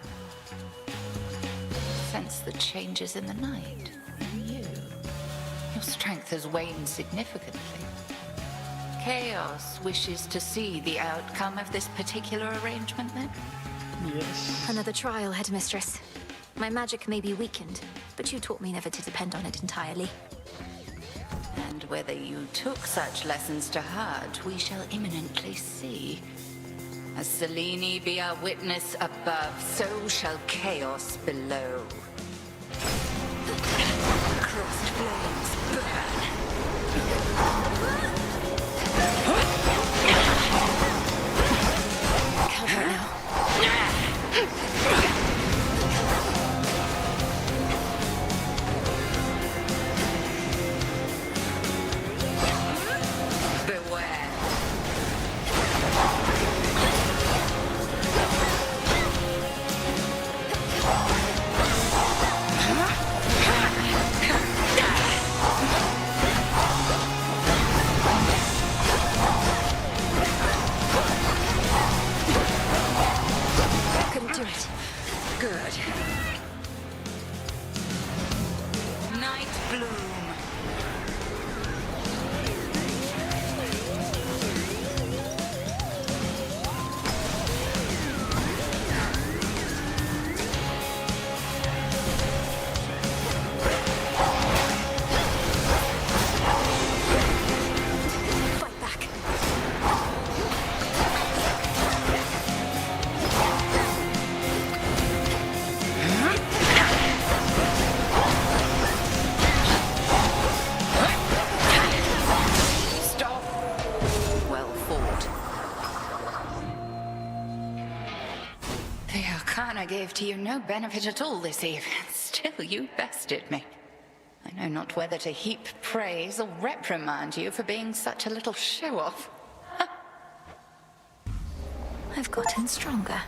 Sense the changes in the night. In you. Your strength has waned significantly. Chaos wishes to see the outcome of this particular arrangement, then? Yes. Another trial, Headmistress. My magic may be weakened, but you taught me never to depend on it entirely. And whether you took such lessons to heart, we shall imminently see. As Selene be our witness above, so shall chaos below. Crossed flames burn. Cover it now. Beware. Couldn't do it. Good. Night bloom. Fight back. Stop. Well fought. The Arcana gave to you no benefit at all this evening. Still, you bested me. I know not whether to heap praise or reprimand you for being such a little show-off. I've gotten stronger.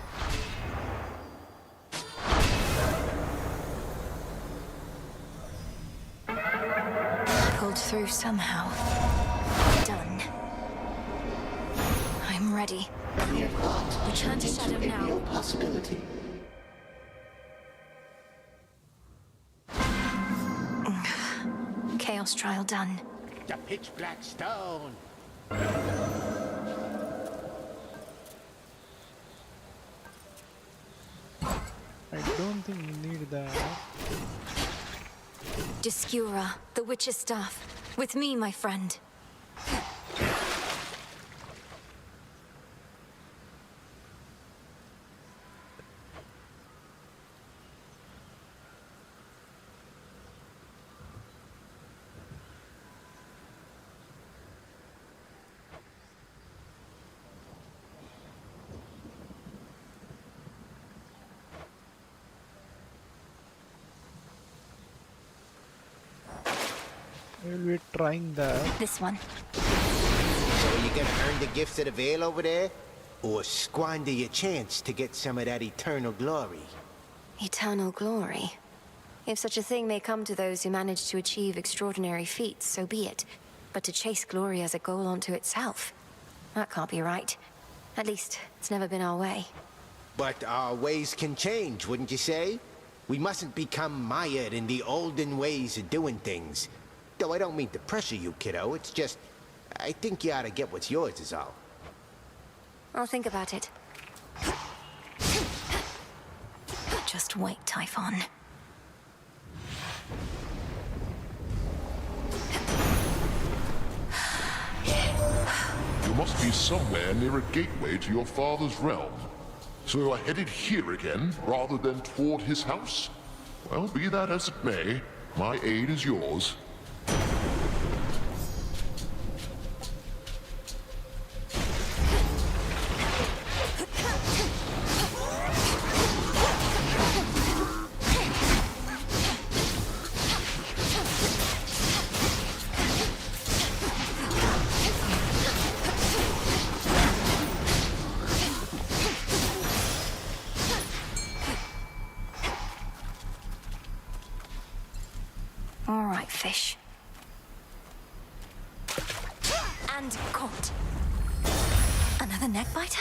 Pulled through somehow. Done. I'm ready. We have got Return to Shadow a now. real possibility. Chaos trial done. The pitch black stone. I don't think we need that. Discura, the witch's staff. With me, my friend. We'll be trying that. This one. So are you gonna earn the gifts of the veil over there? Or squander your chance to get some of that eternal glory? Eternal glory. If such a thing may come to those who manage to achieve extraordinary feats, so be it. But to chase glory as a goal unto itself, that can't be right. At least, it's never been our way. But our ways can change, wouldn't you say? We mustn't become mired in the olden ways of doing things. Though I don't mean to pressure you, kiddo. It's just, I think you ought to get what's yours is all. I'll think about it. Just wait, Typhon. You must be somewhere near a gateway to your father's realm. So you are headed here again, rather than toward his house? Well, be that as it may, my aid is yours. All right, fish. And caught. Another neck biter?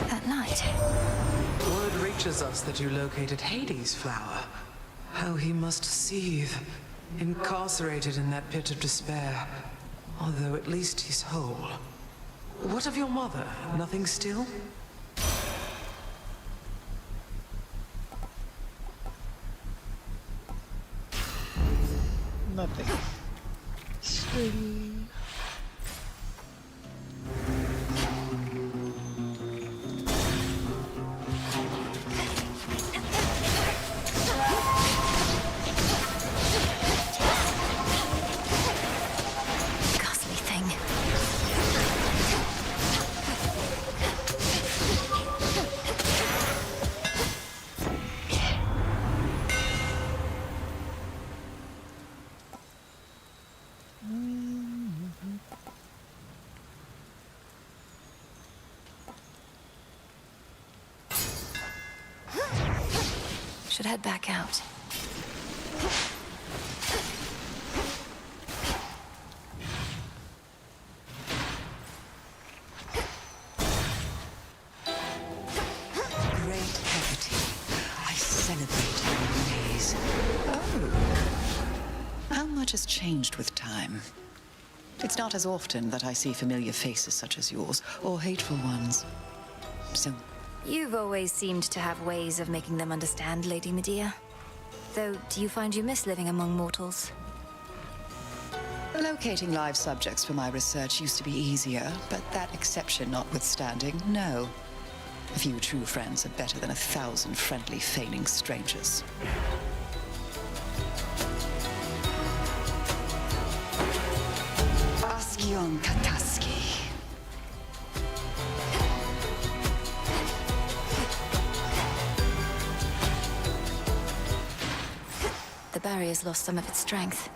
That night. Word reaches us that you located Hades' flower. How he must seethe, incarcerated in that pit of despair. Although at least he's whole. What of your mother? Nothing still? Nothing. Still. Ghastly thing. Should head back out. Great Hecate, I celebrate your ways. Oh. How much has changed with time? It's not as often that I see familiar faces such as yours, or hateful ones. So, You've always seemed to have ways of making them understand, Lady Medea. Though, do you find you miss living among mortals? locating live subjects for my research used to be easier, but that exception notwithstanding, no. A few true friends are better than 1,000 friendly, feigning strangers. Askion Kataski. The barrier's lost some of its strength.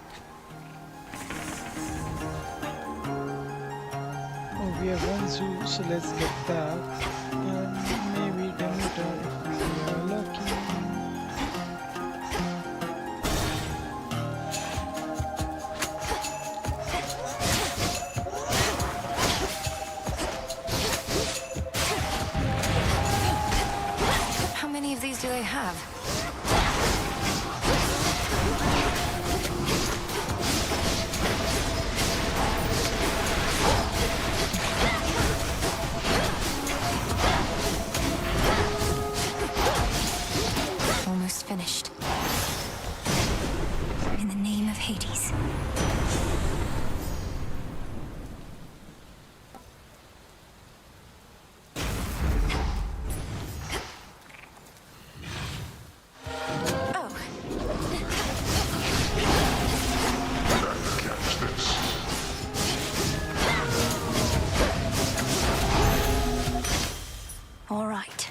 Oh, we have one zoo, so let's get that. And maybe Demeter if we are lucky. How many of these do they have? Almost finished. In the name of Hades. All right.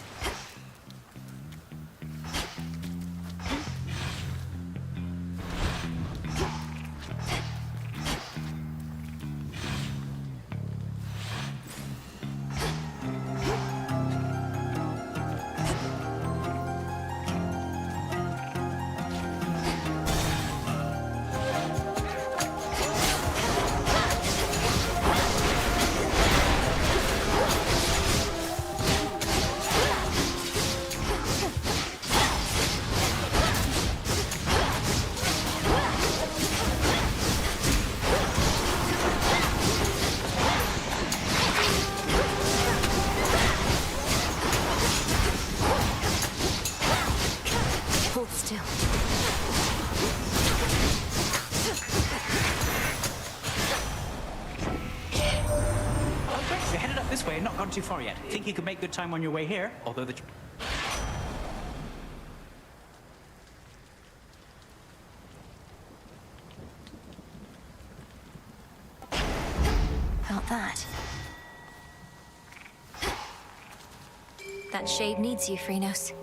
Hold still. Oh, great. You're headed up this way and not gone too far yet. Think you could make good time on your way here, although the... Felt that. That shade needs you, Phrynos.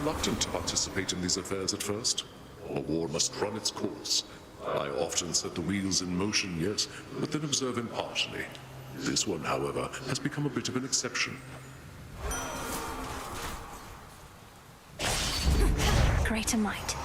reluctant to participate in these affairs at first. A war must run its course. I often set the wheels in motion, yes, but then observe impartially. This one, however, has become a bit of an exception. Greater might.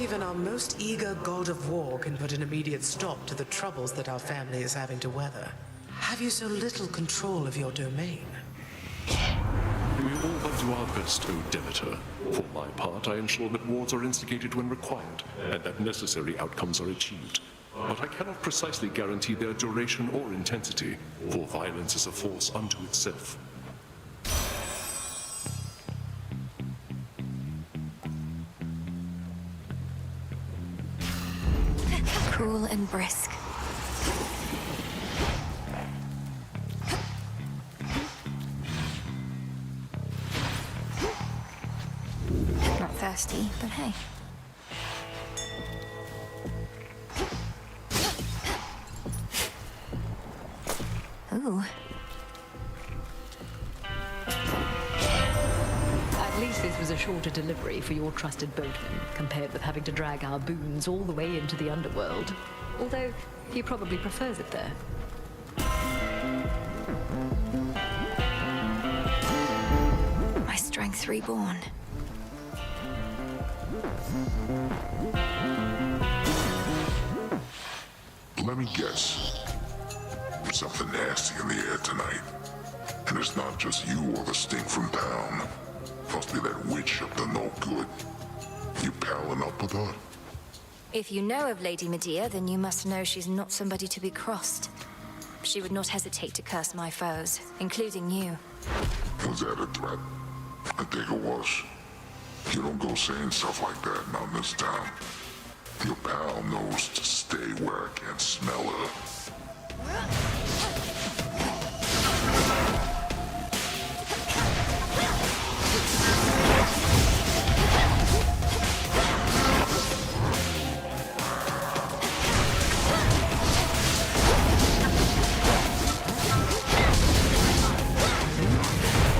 Even our most eager god of war can put an immediate stop to the troubles that our family is having to weather. Have you so little control of your domain? We all but do our best, O Demeter. For my part, I ensure that wars are instigated when required, and that necessary outcomes are achieved. But I cannot precisely guarantee their duration or intensity, for violence is a force unto itself. Cool and brisk. Not thirsty, but hey. Ooh. At least this was a shorter delivery for your trusted boatman, compared with having to drag our boons all the way into the underworld. Although, he probably prefers it there. My strength reborn. Let me guess. There's something nasty in the air tonight. And it's not just you or the stink from town. Must be that witch up to no good. You palling up with her? If you know of Lady Medea, then you must know she's not somebody to be crossed. She would not hesitate to curse my foes, including you. Was that a threat? I think it was. You don't go saying stuff like that not in this town. Your pal knows to stay where I can't smell her.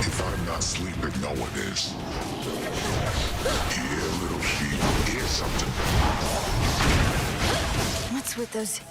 If I'm not sleeping, no one is. Here, little sheep, here's something. What's with those...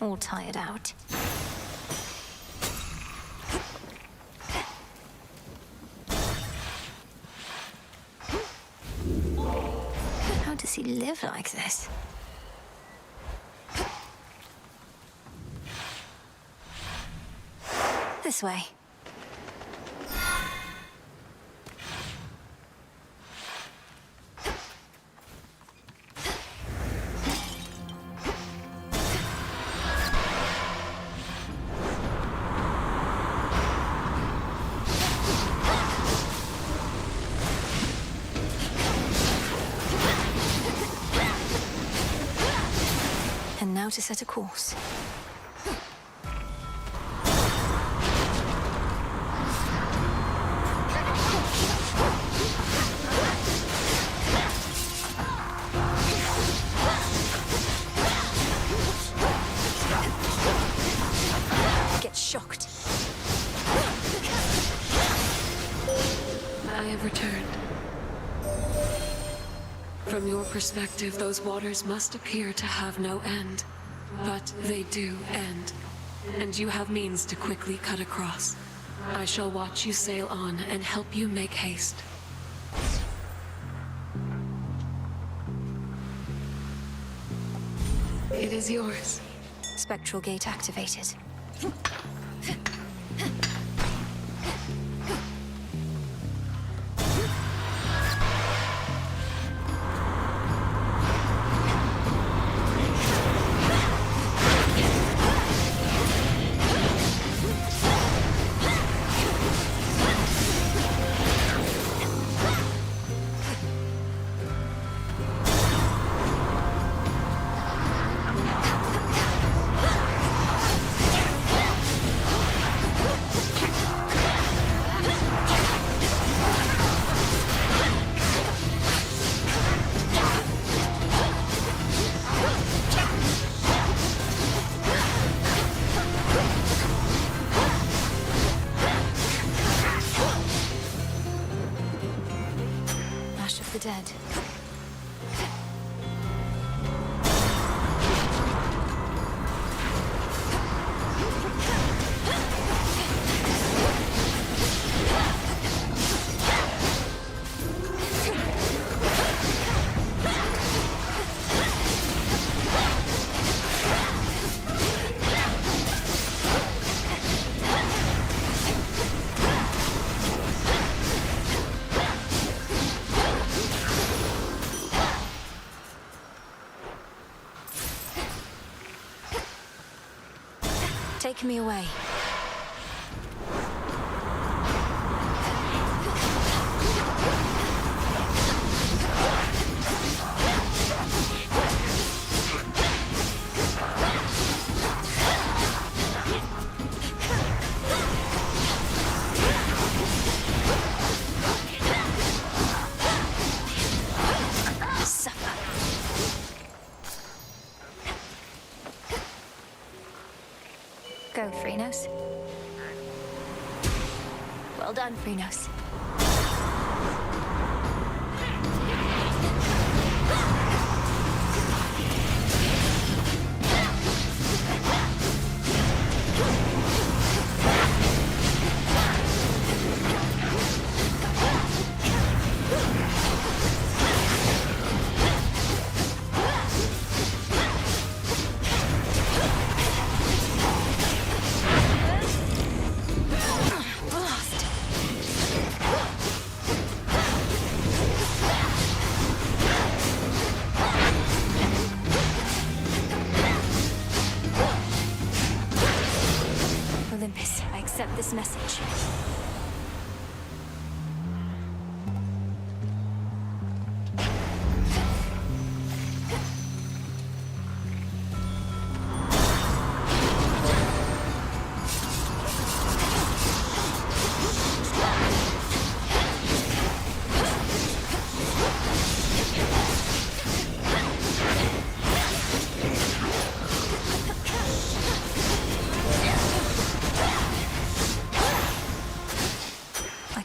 all tired out. does he live like this? This way. And now to set a course. Get shocked. I have returned. From your perspective, those waters must appear to have no end. But they do end. And you have means to quickly cut across. I shall watch you sail on and help you make haste. It is yours. Spectral gate activated. The dead. Take me away. Go, Phrynos. Well done, Phrynos. Accept this message.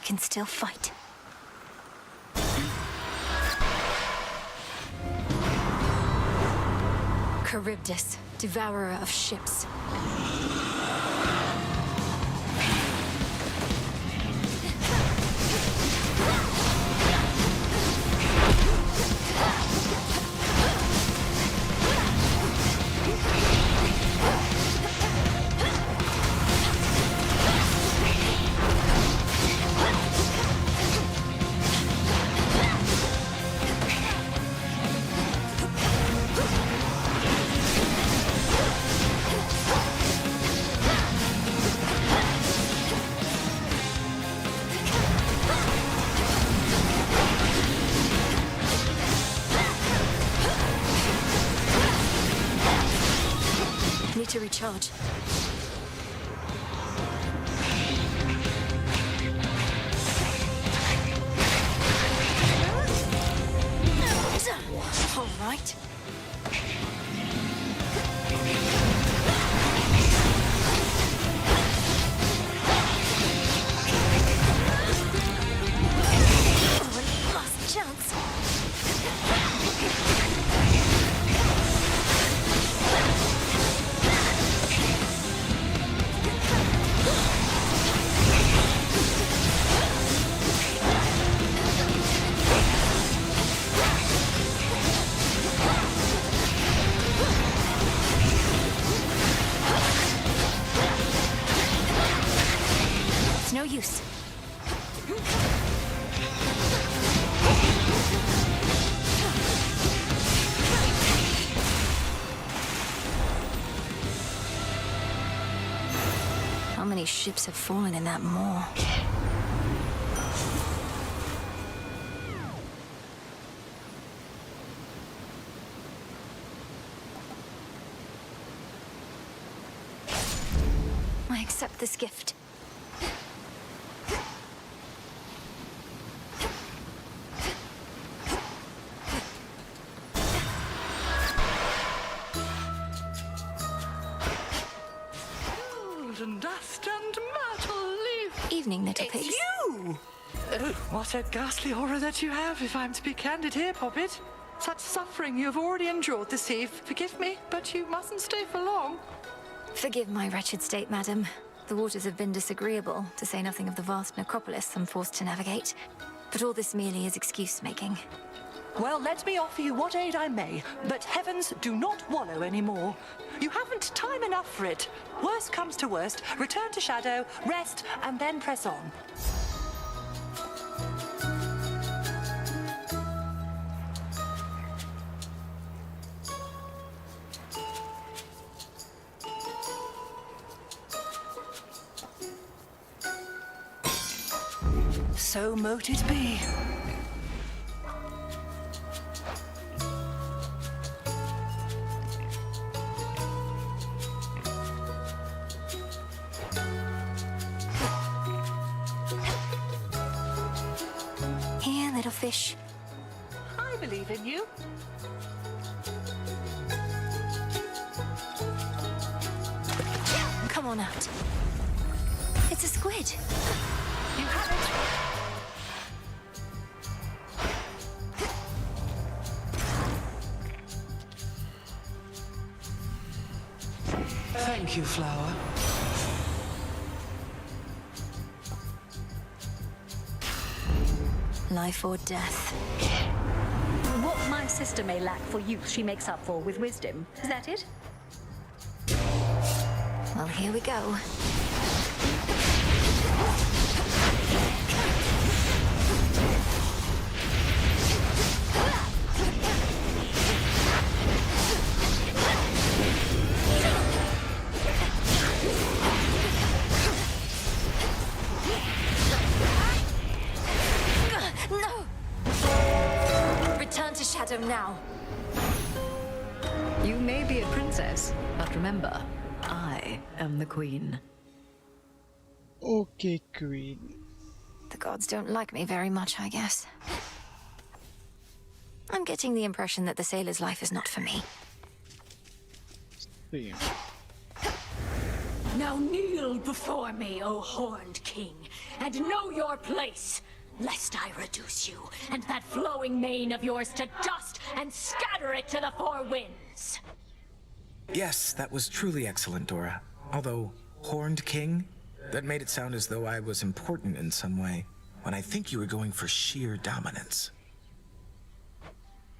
Can still fight. Charybdis, devourer of ships. to recharge. All right. Oh, last chance. It's no use. How many ships have fallen in that maw? I accept this gift. Golden dust and myrtle leaf. Evening, little It's pigs. you! Oh, what a ghastly horror that you have, if I'm to be candid here, Poppet. Such suffering you have already endured this eve. Forgive me, but you mustn't stay for long. Forgive my wretched state, madam. The waters have been disagreeable, to say nothing of the vast necropolis I'm forced to navigate. But all this merely is excuse-making. Well, let me offer you what aid I may, but heavens, do not wallow anymore. You haven't time enough for it. Worst comes to worst, return to Shadow, rest, and then press on. So mote it be. Here, little fish. I believe in you. Come on out. It's a squid. You have it. Thank you, Flower. Life or death. What my sister may lack for youth, she makes up for with wisdom. Is that it? Well, here we go. No! Return to Shadow now. You may be a princess, but remember, I am the queen. Okay, Queen. The gods don't like me very much, I guess. I'm getting the impression that the sailor's life is not for me. Same. Now kneel before me, O horned king, and know your place, lest I reduce you and that flowing mane of yours to dust and scatter it to the four winds. Yes, that was truly excellent, Dora. Although, Horned King? That made it sound as though I was important in some way, when I think you were going for sheer dominance.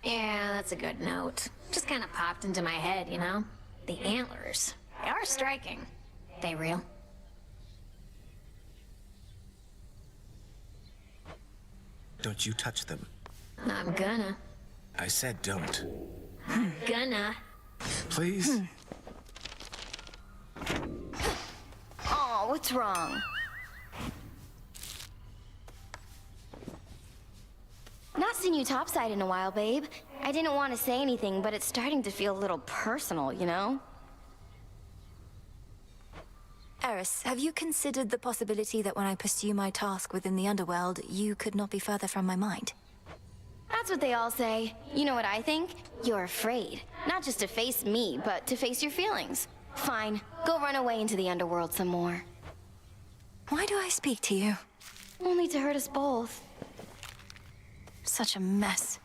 Yeah, that's a good note. Just kind of popped into my head, you know? The antlers. They are striking. They real? Don't you touch them. I'm gonna. I said don't. Gonna. Please? Oh, what's wrong? Not seen you topside in a while, babe. I didn't want to say anything, but it's starting to feel a little personal, you know? Eris, have you considered the possibility that when I pursue my task within the underworld, you could not be further from my mind? That's what they all say. You know what I think? You're afraid. Not just to face me, but to face your feelings. Fine. Go run away into the underworld some more. Why do I speak to you? Only to hurt us both. Such a mess.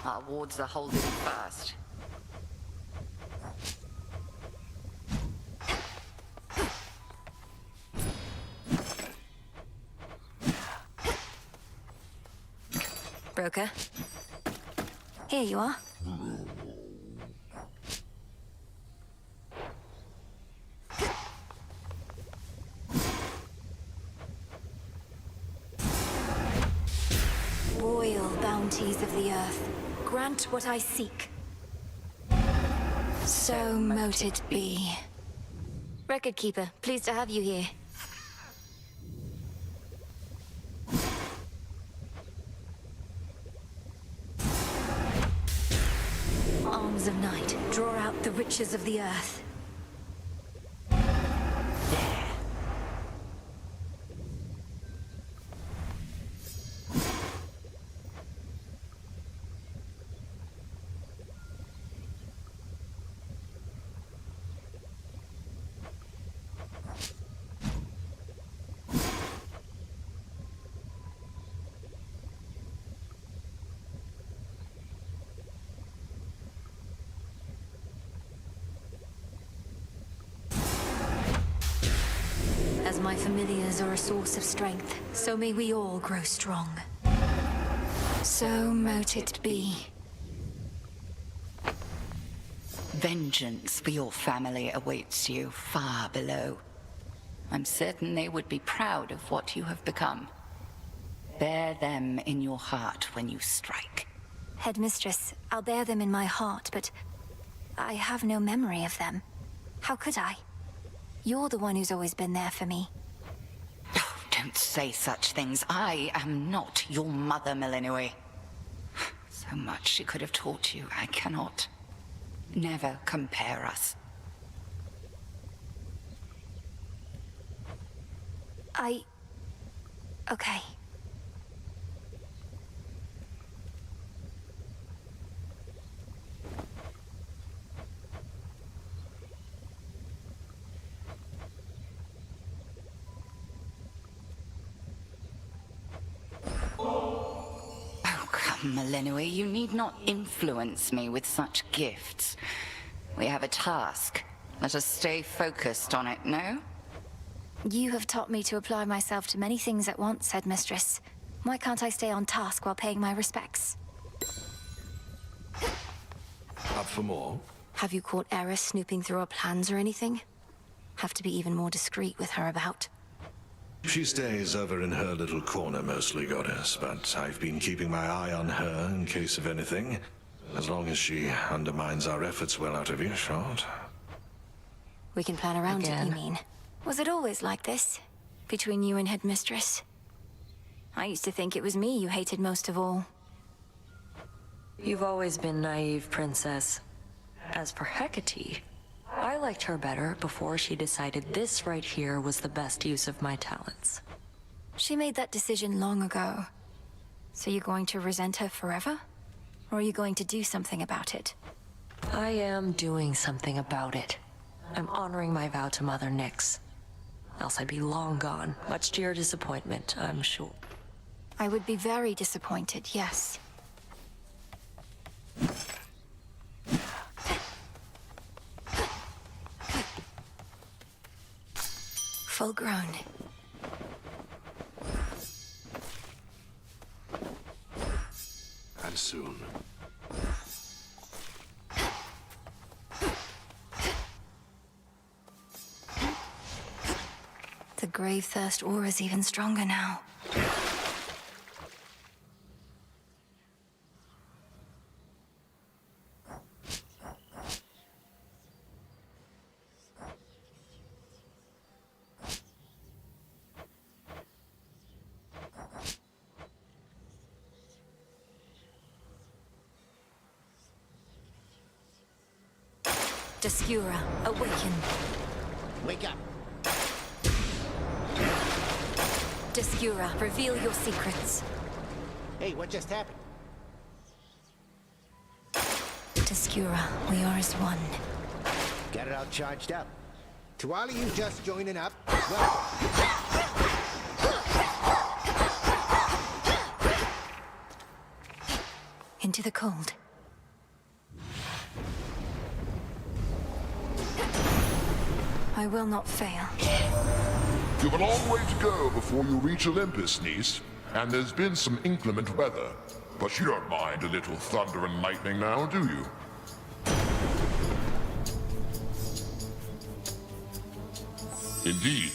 Our wards are holding fast. Broker. Here you are. Royal bounties of the earth, grant what I seek. So mote it be. Record keeper, pleased to have you here. Arms of night, draw out the riches of the earth. As my familiars are a source of strength, so may we all grow strong. So mote it be. Vengeance for your family awaits you far below. I'm certain they would be proud of what you have become. Bear them in your heart when you strike. Headmistress, I'll bear them in my heart, but I have no memory of them. How could I? You're the one who's always been there for me. Oh, don't say such things. I am not your mother, Millennium. So much she could have taught you. I cannot. Never compare us. Okay. Millennium, you need not influence me with such gifts. We have a task. Let us stay focused on it, no? You have taught me to apply myself to many things at once, Headmistress. Why can't I stay on task while paying my respects? Up for more? Have you caught Eris snooping through our plans or anything? Have to be even more discreet with her about. She stays over in her little corner mostly, Goddess, but I've been keeping my eye on her in case of anything. As long as she undermines our efforts well out of earshot. We can plan around it, you mean? Was it always like this? Between you and Headmistress? I used to think it was me you hated most of all. You've always been naive, Princess. As for Hecate, I liked her better before she decided this right here was the best use of my talents. She made that decision long ago. So you're going to resent her forever? Or are you going to do something about it? I am doing something about it. I'm honoring my vow to Mother Nyx. Else I'd be long gone, much to your disappointment, I'm sure. I would be very disappointed, yes. Full grown. And soon. The grave thirst aura's even stronger now. Descura, awaken. Wake up. Descura, reveal your secrets. Hey, what just happened? Descura, we are as one. Got it all charged up. To all of you just joining up, well... Into the cold. I will not fail. You've a long way to go before you reach Olympus, niece. And there's been some inclement weather. But you don't mind a little thunder and lightning now, do you? Indeed.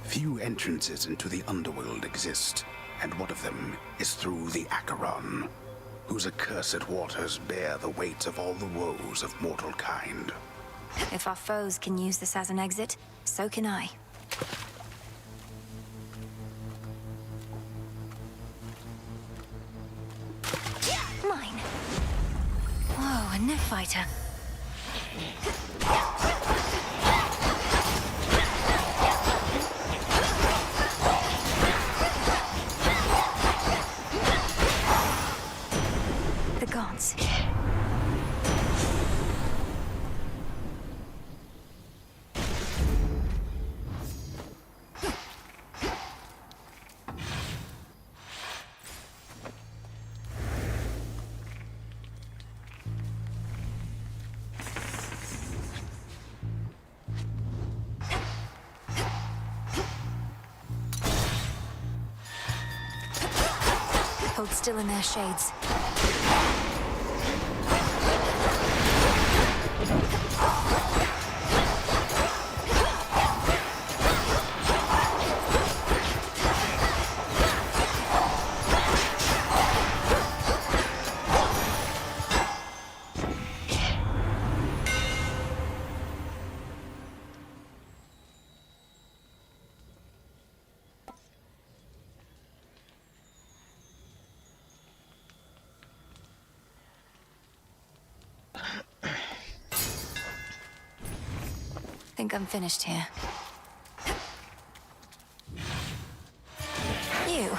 Few entrances into the underworld exist, and one of them is through the Acheron, whose accursed waters bear the weight of all the woes of mortal kind. If our foes can use this as an exit, so can I. Mine. Whoa, a net fighter. The gods. Hold still in their shades. Think I'm finished here. You.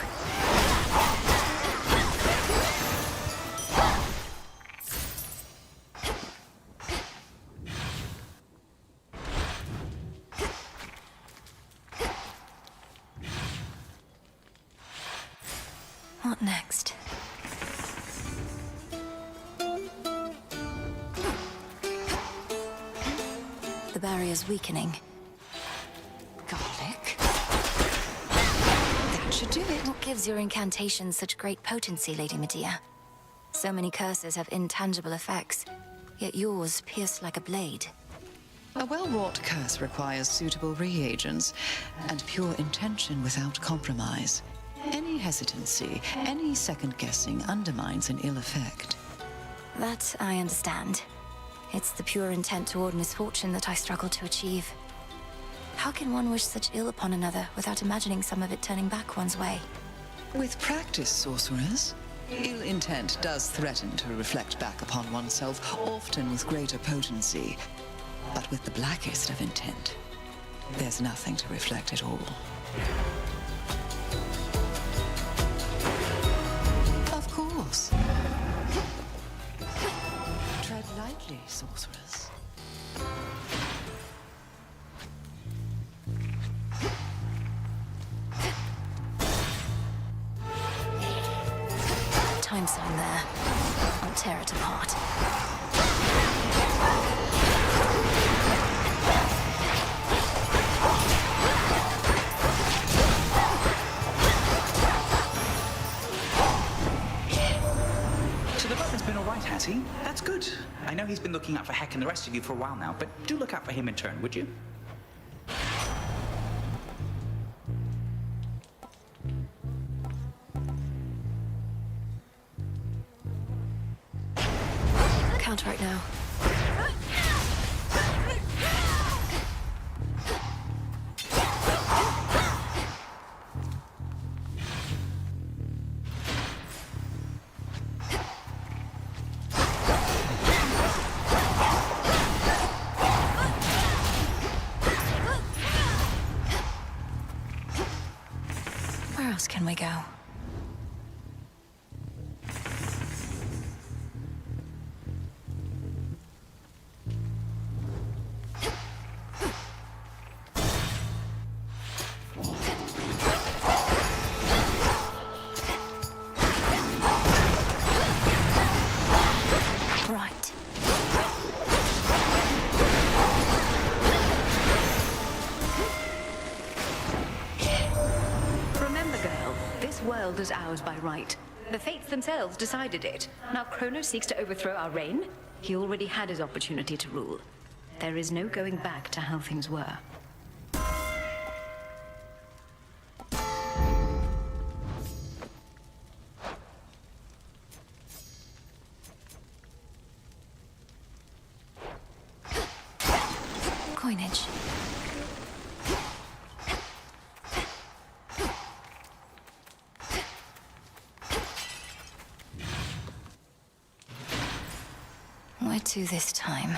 What next? The barrier's weakening. Garlic? That should do it. What gives your incantations such great potency, Lady Medea? So many curses have intangible effects, yet yours pierce like a blade. A well-wrought curse requires suitable reagents and pure intention without compromise. Any hesitancy, any second-guessing undermines an ill effect. That I understand. It's the pure intent toward misfortune that I struggle to achieve. How can one wish such ill upon another without imagining some of it turning back one's way? With practice, sorcerers, ill intent does threaten to reflect back upon oneself, often with greater potency. But with the blackest of intent, there's nothing to reflect at all. Of course. Tread lightly, sorcerers. Time sign there. I'll tear it apart. So the butler's been all right, has he? That's good. I know he's been looking out for Heck and the rest of you for a while now, but do look out for him in turn, would you? Count right now. Where else can we go? Right. Remember, girl, this world is ours by right. The fates themselves decided it. Now Kronos seeks to overthrow our reign. He already had his opportunity to rule. There is no going back to how things were. Coinage. Where to this time?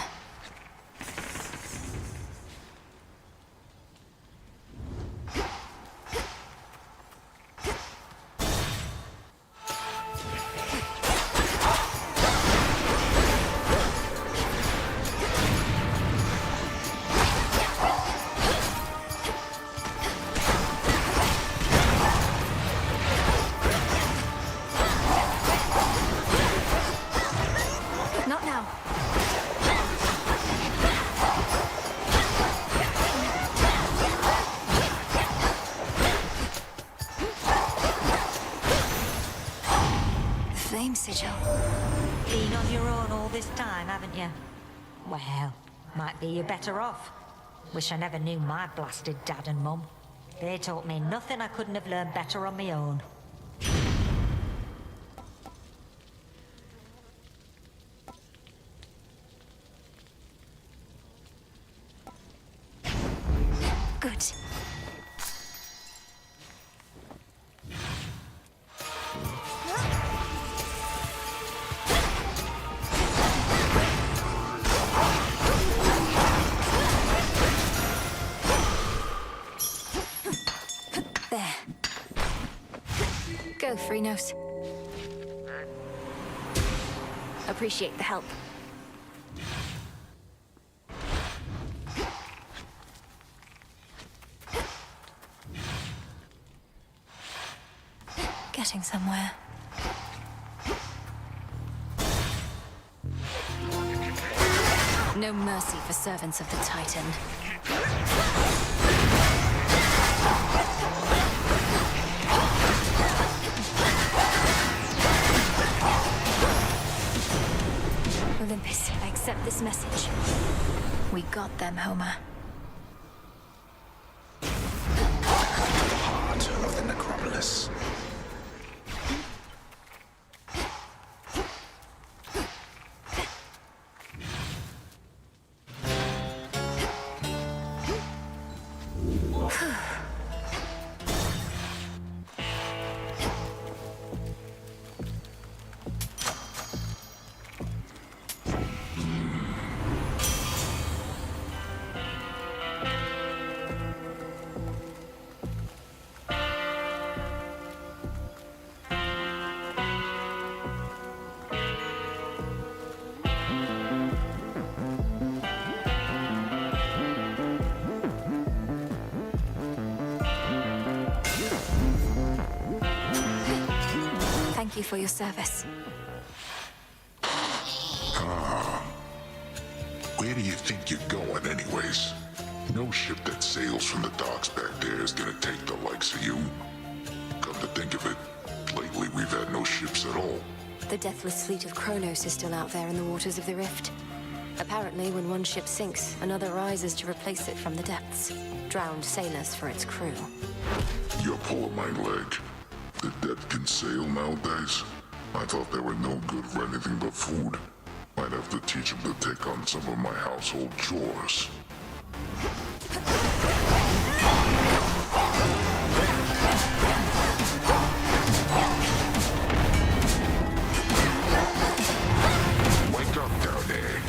Not now. Flame sigil. Been on your own all this time, haven't you? Well, might be you're better off. Wish I never knew my blasted dad and mum. They taught me nothing I couldn't have learned better on my own. Good. There. Go, Freenos. Appreciate the help. Getting somewhere. No mercy for servants of the Titan. Olympus, I accept this message. We got them, Homer. Heart of the necropolis. Thank you for your service. Where do you think you're going anyways? No ship that sails from the docks back there is gonna take the likes of you. Come to think of it, lately we've had no ships at all. The deathless fleet of Kronos is still out there in the waters of the Rift. Apparently, when one ship sinks, another rises to replace it from the depths. Drowned sailors for its crew. You're pulling my leg. The dead can sail nowadays? I thought they were no good for anything but food. Might have to teach them to take on some of my household chores. Wake up down there.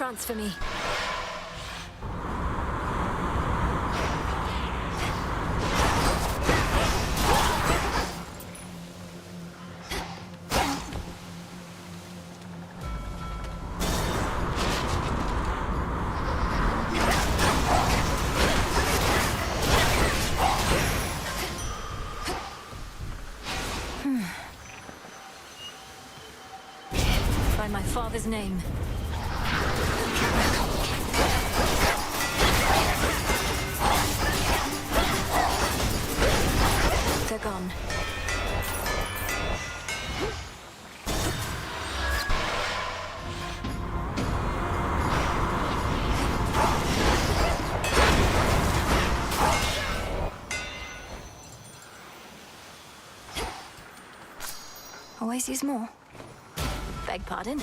Advance for me. By my father's name. They're gone. Always use more. Beg pardon?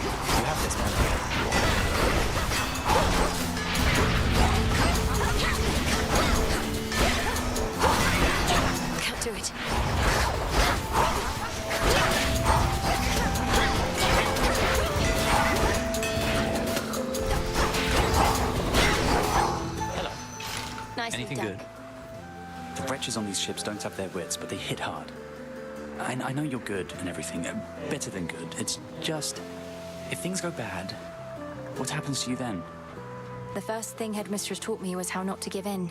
You have this, man. Can't do it. Nicely Anything done. good? The wretches on these ships don't have their wits, but they hit hard. I know you're good and everything, better than good. It's just, if things go bad, what happens to you then? The first thing Headmistress taught me was how not to give in.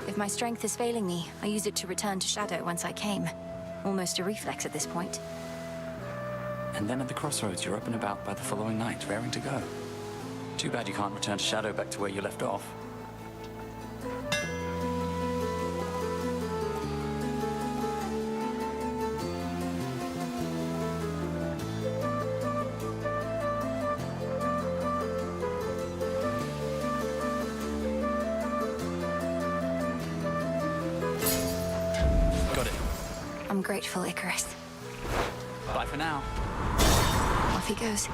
If my strength is failing me, I use it to return to Shadow whence I came. Almost a reflex at this point. And then at the crossroads, you're up and about by the following night, raring to go. Too bad you can't return to Shadow back to where you left off. Got it. I'm grateful, Icarus. Bye for now. Off he goes.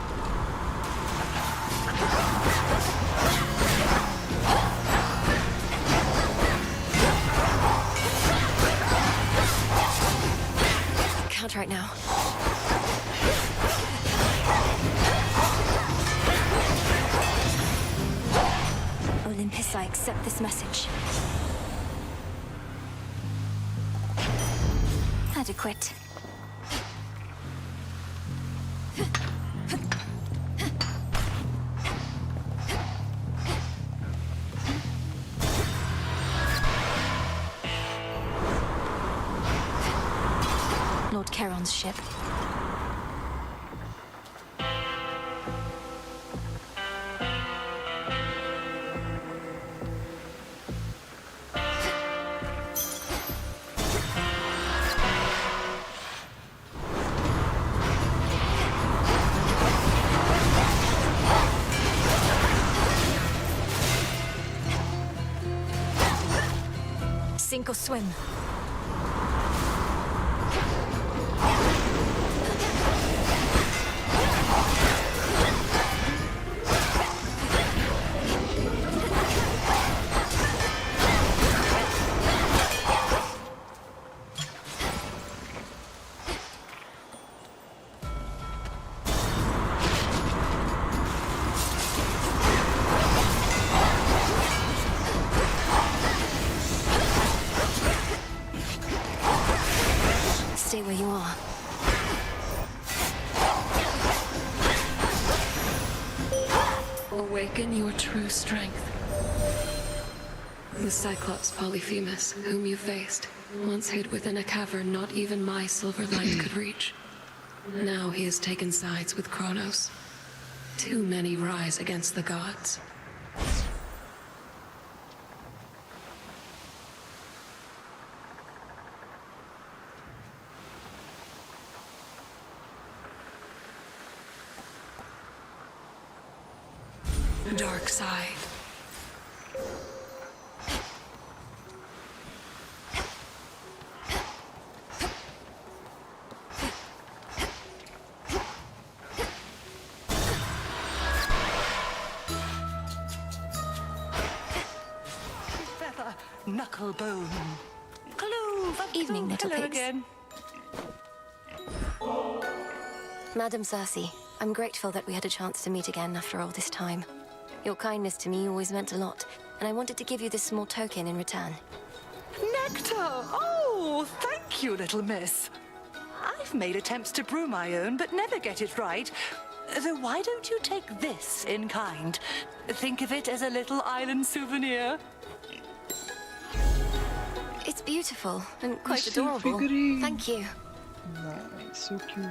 Can't right now. Olympus, I accept this message. Adequate. Lord Charon's ship. Sink or swim. Stay where you are. Awaken your true strength. The Cyclops Polyphemus, whom you faced, once hid within a cavern not even my silver light could reach. Now he has taken sides with Kronos. Too many rise against the gods. Dark side. ankle bone. Clove, Evening, little hello pigs. again. Madam Cersei, I'm grateful that we had a chance to meet again after all this time. Your kindness to me always meant a lot, and I wanted to give you this small token in return. Nectar! Oh, thank you, little miss. I've made attempts to brew my own, but never get it right. Though why don't you take this in kind? Think of it as a little island souvenir. It's beautiful and quite It's so adorable. figurine. Thank you. Nice, so cute.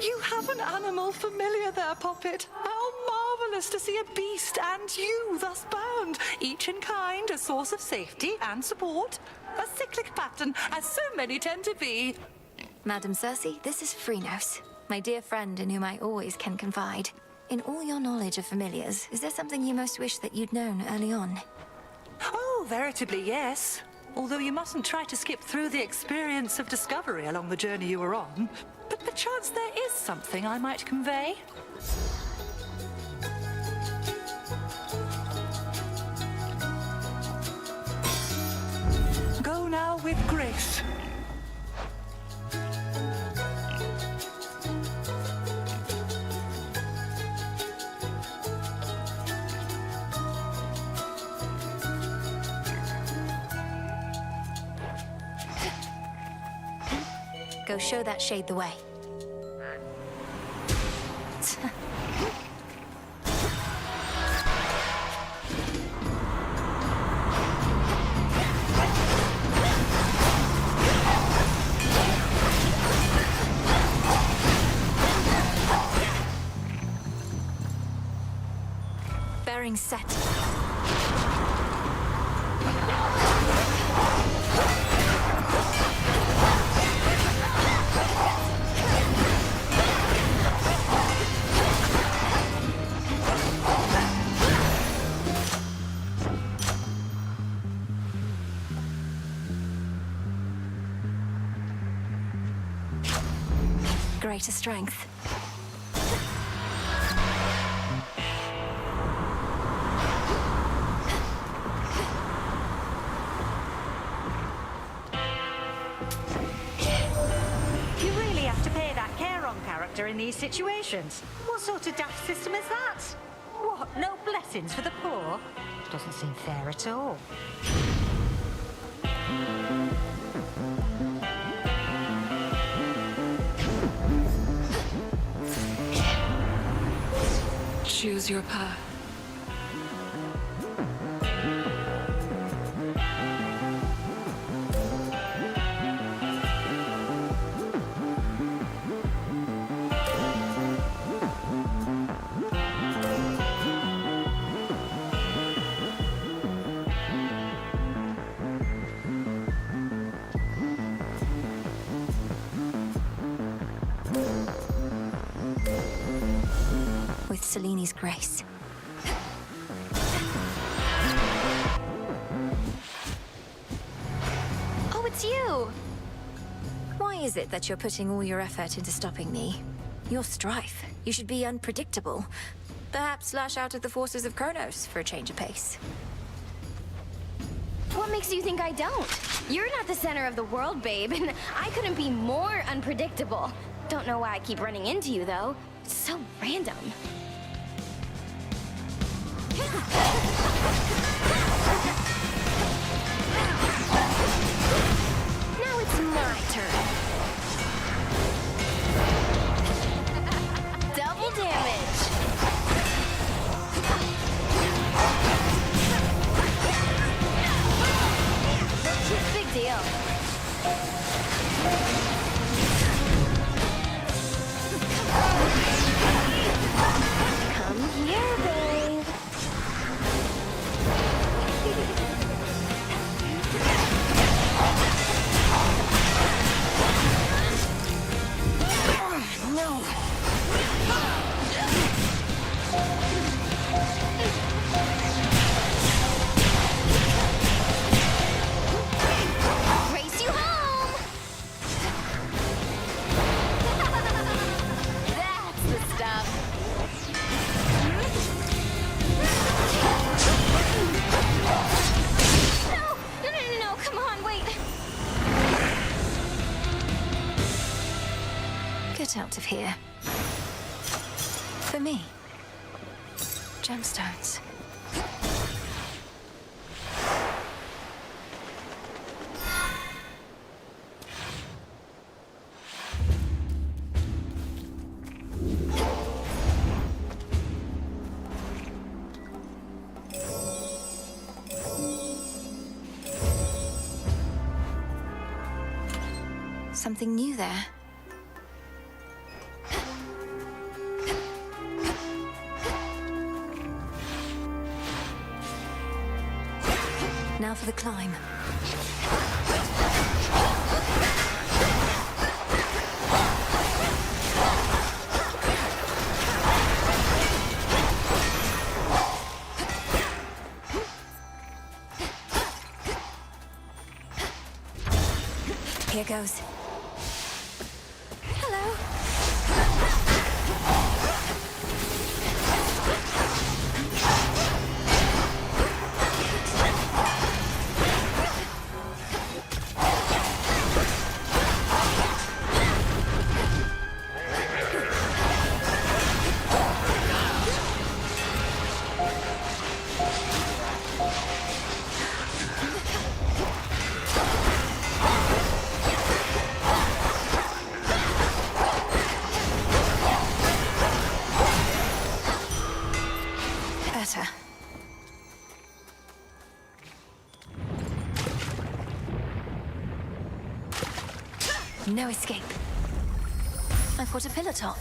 You have an animal familiar there, Poppet. How marvelous to see a beast and you thus bound, each in kind, a source of safety and support. A cyclic pattern, as so many tend to be. Madam Cersei, this is Freenos, my dear friend in whom I always can confide. In all your knowledge of familiars, is there something you most wish that you'd known early on? Oh, veritably yes. Although you mustn't try to skip through the experience of discovery along the journey you were on. But perchance there is something I might convey. Go now with grace. Go show that shade the way. Bearing set. Greater strength. You really have to pay that Charon character in these situations. What sort of daft system is that? What, no blessings for the poor? Doesn't seem fair at all. Choose your path. With Seleni's grace. Oh, it's you! Why is it that you're putting all your effort into stopping me? You're Strife. You should be unpredictable. Perhaps lash out at the forces of Kronos for a change of pace. What makes you think I don't? You're not the center of the world, babe, and I couldn't be more unpredictable. Don't know why I keep running into you, though. It's so random. Now it's my turn. Double damage. Big deal. Come here, babe. here. For me. Gemstones. Something new there. Now for the climb. Here goes. Better. No escape. I've got a pillar top.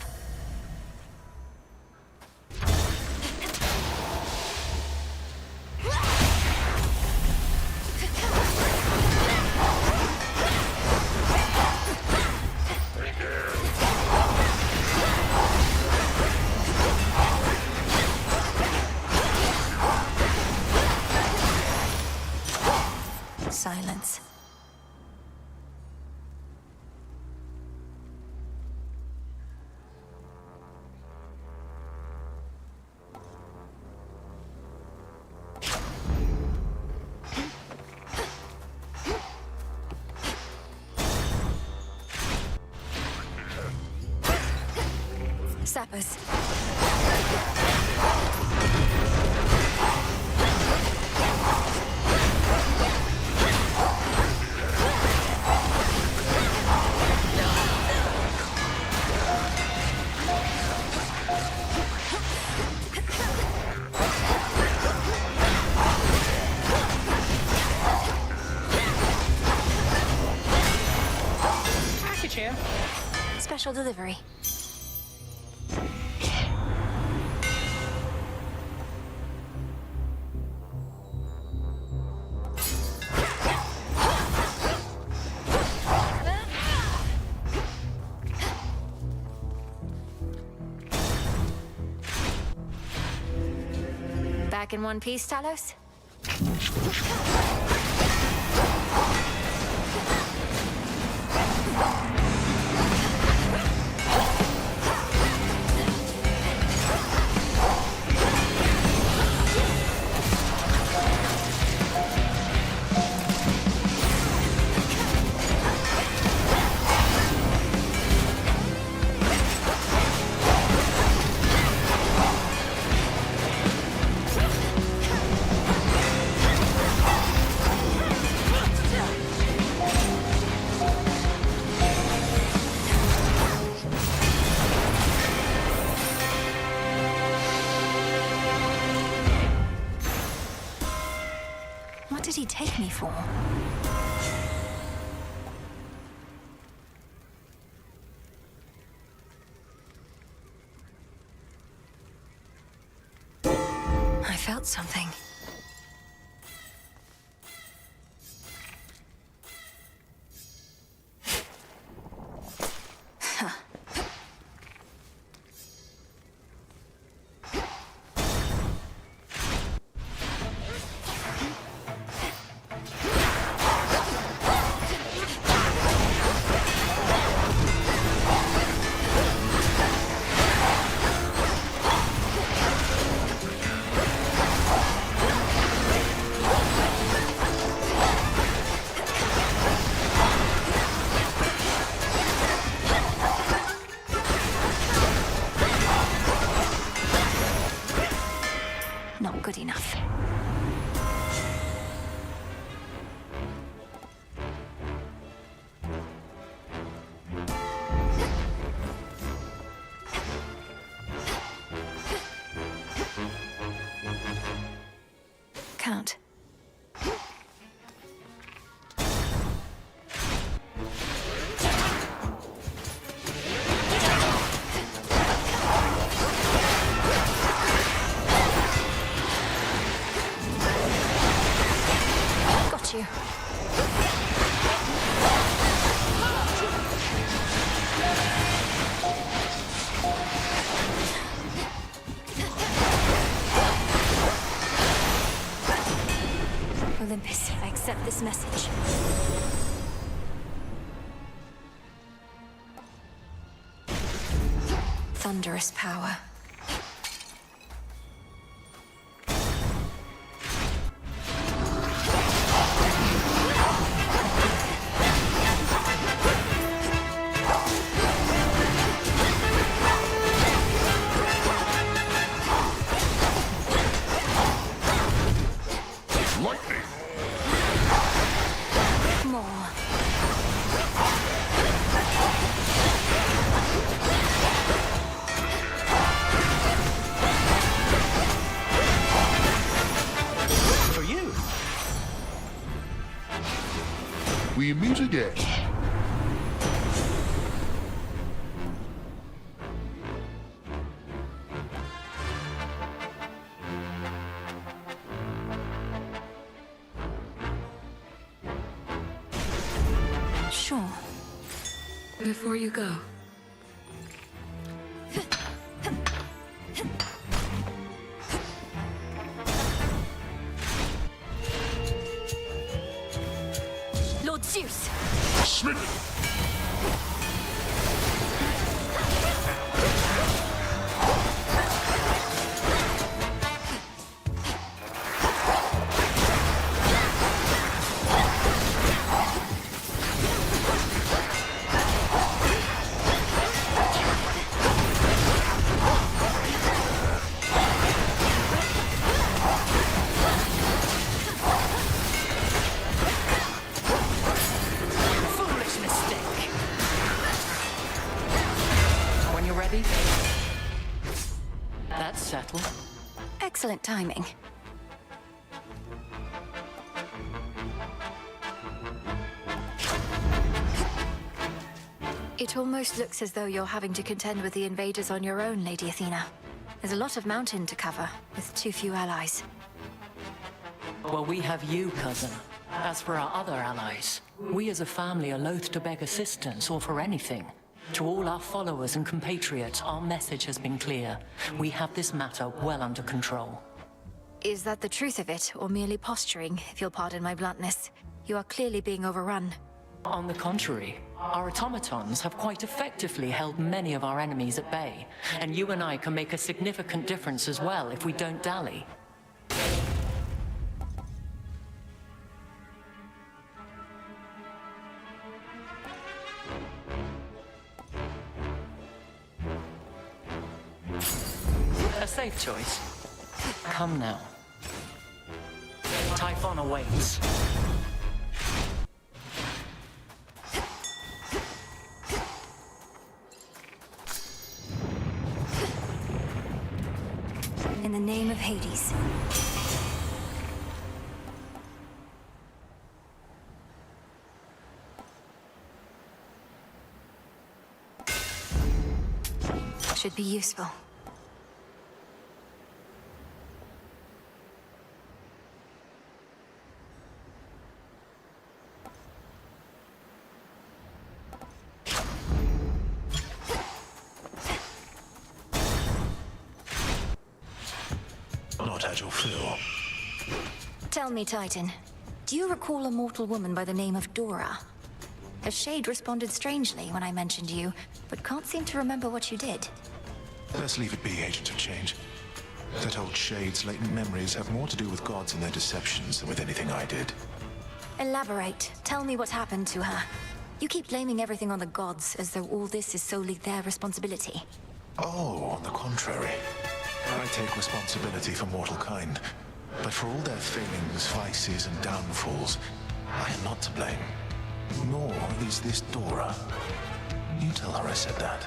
Silence. Sappers. Package here. Special delivery. Back in one piece, Talos? What did he take me for? I felt something. Huh. good enough. Count. Got you. Olympus, I accept this message. Thunderous power. More. For you. We meet again. Sure. Before you go, Lord Zeus! Smitten! Foolish mistake. When you're ready, that's settled. Excellent timing. It almost looks as though you're having to contend with the invaders on your own, Lady Athena. There's a lot of mountain to cover, with too few allies. Well, we have you, cousin. As for our other allies, we as a family are loath to beg assistance or for anything. To all our followers and compatriots, our message has been clear. We have this matter well under control. Is that the truth of it, or merely posturing, if you'll pardon my bluntness? You are clearly being overrun. On the contrary, our automatons have quite effectively held many of our enemies at bay, and you and I can make a significant difference as well if we don't dally. A safe choice. Come now. Typhon awaits. In the name of Hades. Should be useful. Not at your fill. Tell me, Titan, do you recall a mortal woman by the name of Dora? A shade responded strangely when I mentioned you, but can't seem to remember what you did. Let's leave it be, Agent of Change. That old shade's latent memories have more to do with gods and their deceptions than with anything I did. Elaborate. Tell me what happened to her. You keep blaming everything on the gods, as though all this is solely their responsibility. Oh, on the contrary. I take responsibility for mortal kind. But for all their failings, vices, and downfalls, I am not to blame. Nor is this Dora. You tell her I said that.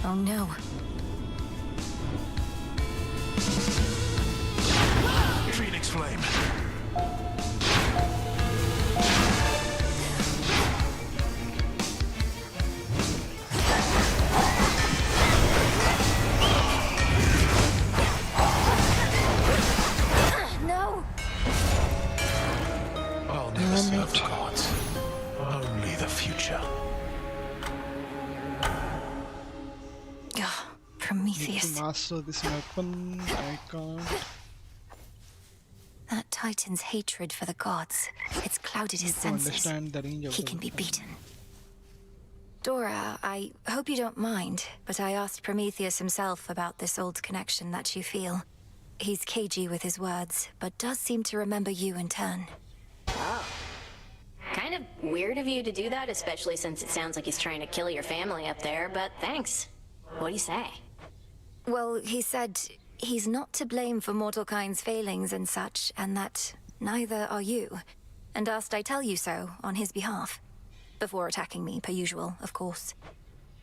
Oh no. Phoenix Flame. No! I'll never serve the gods. Only the future. Prometheus. To master this weapon, I can't. That Titan's hatred for the gods, it's clouded his To senses. understand the range of He the can be weapon. beaten. Dora, I hope you don't mind, but I asked Prometheus himself about this old connection that you feel. He's cagey with his words, but does seem to remember you in turn. Oh. Kind of weird of you to do that, especially since it sounds like he's trying to kill your family up there, but thanks. What do you say? Well, he said he's not to blame for mortal kind's failings and such, and that neither are you, and asked I tell you so on his behalf. Before attacking me, per usual, of course.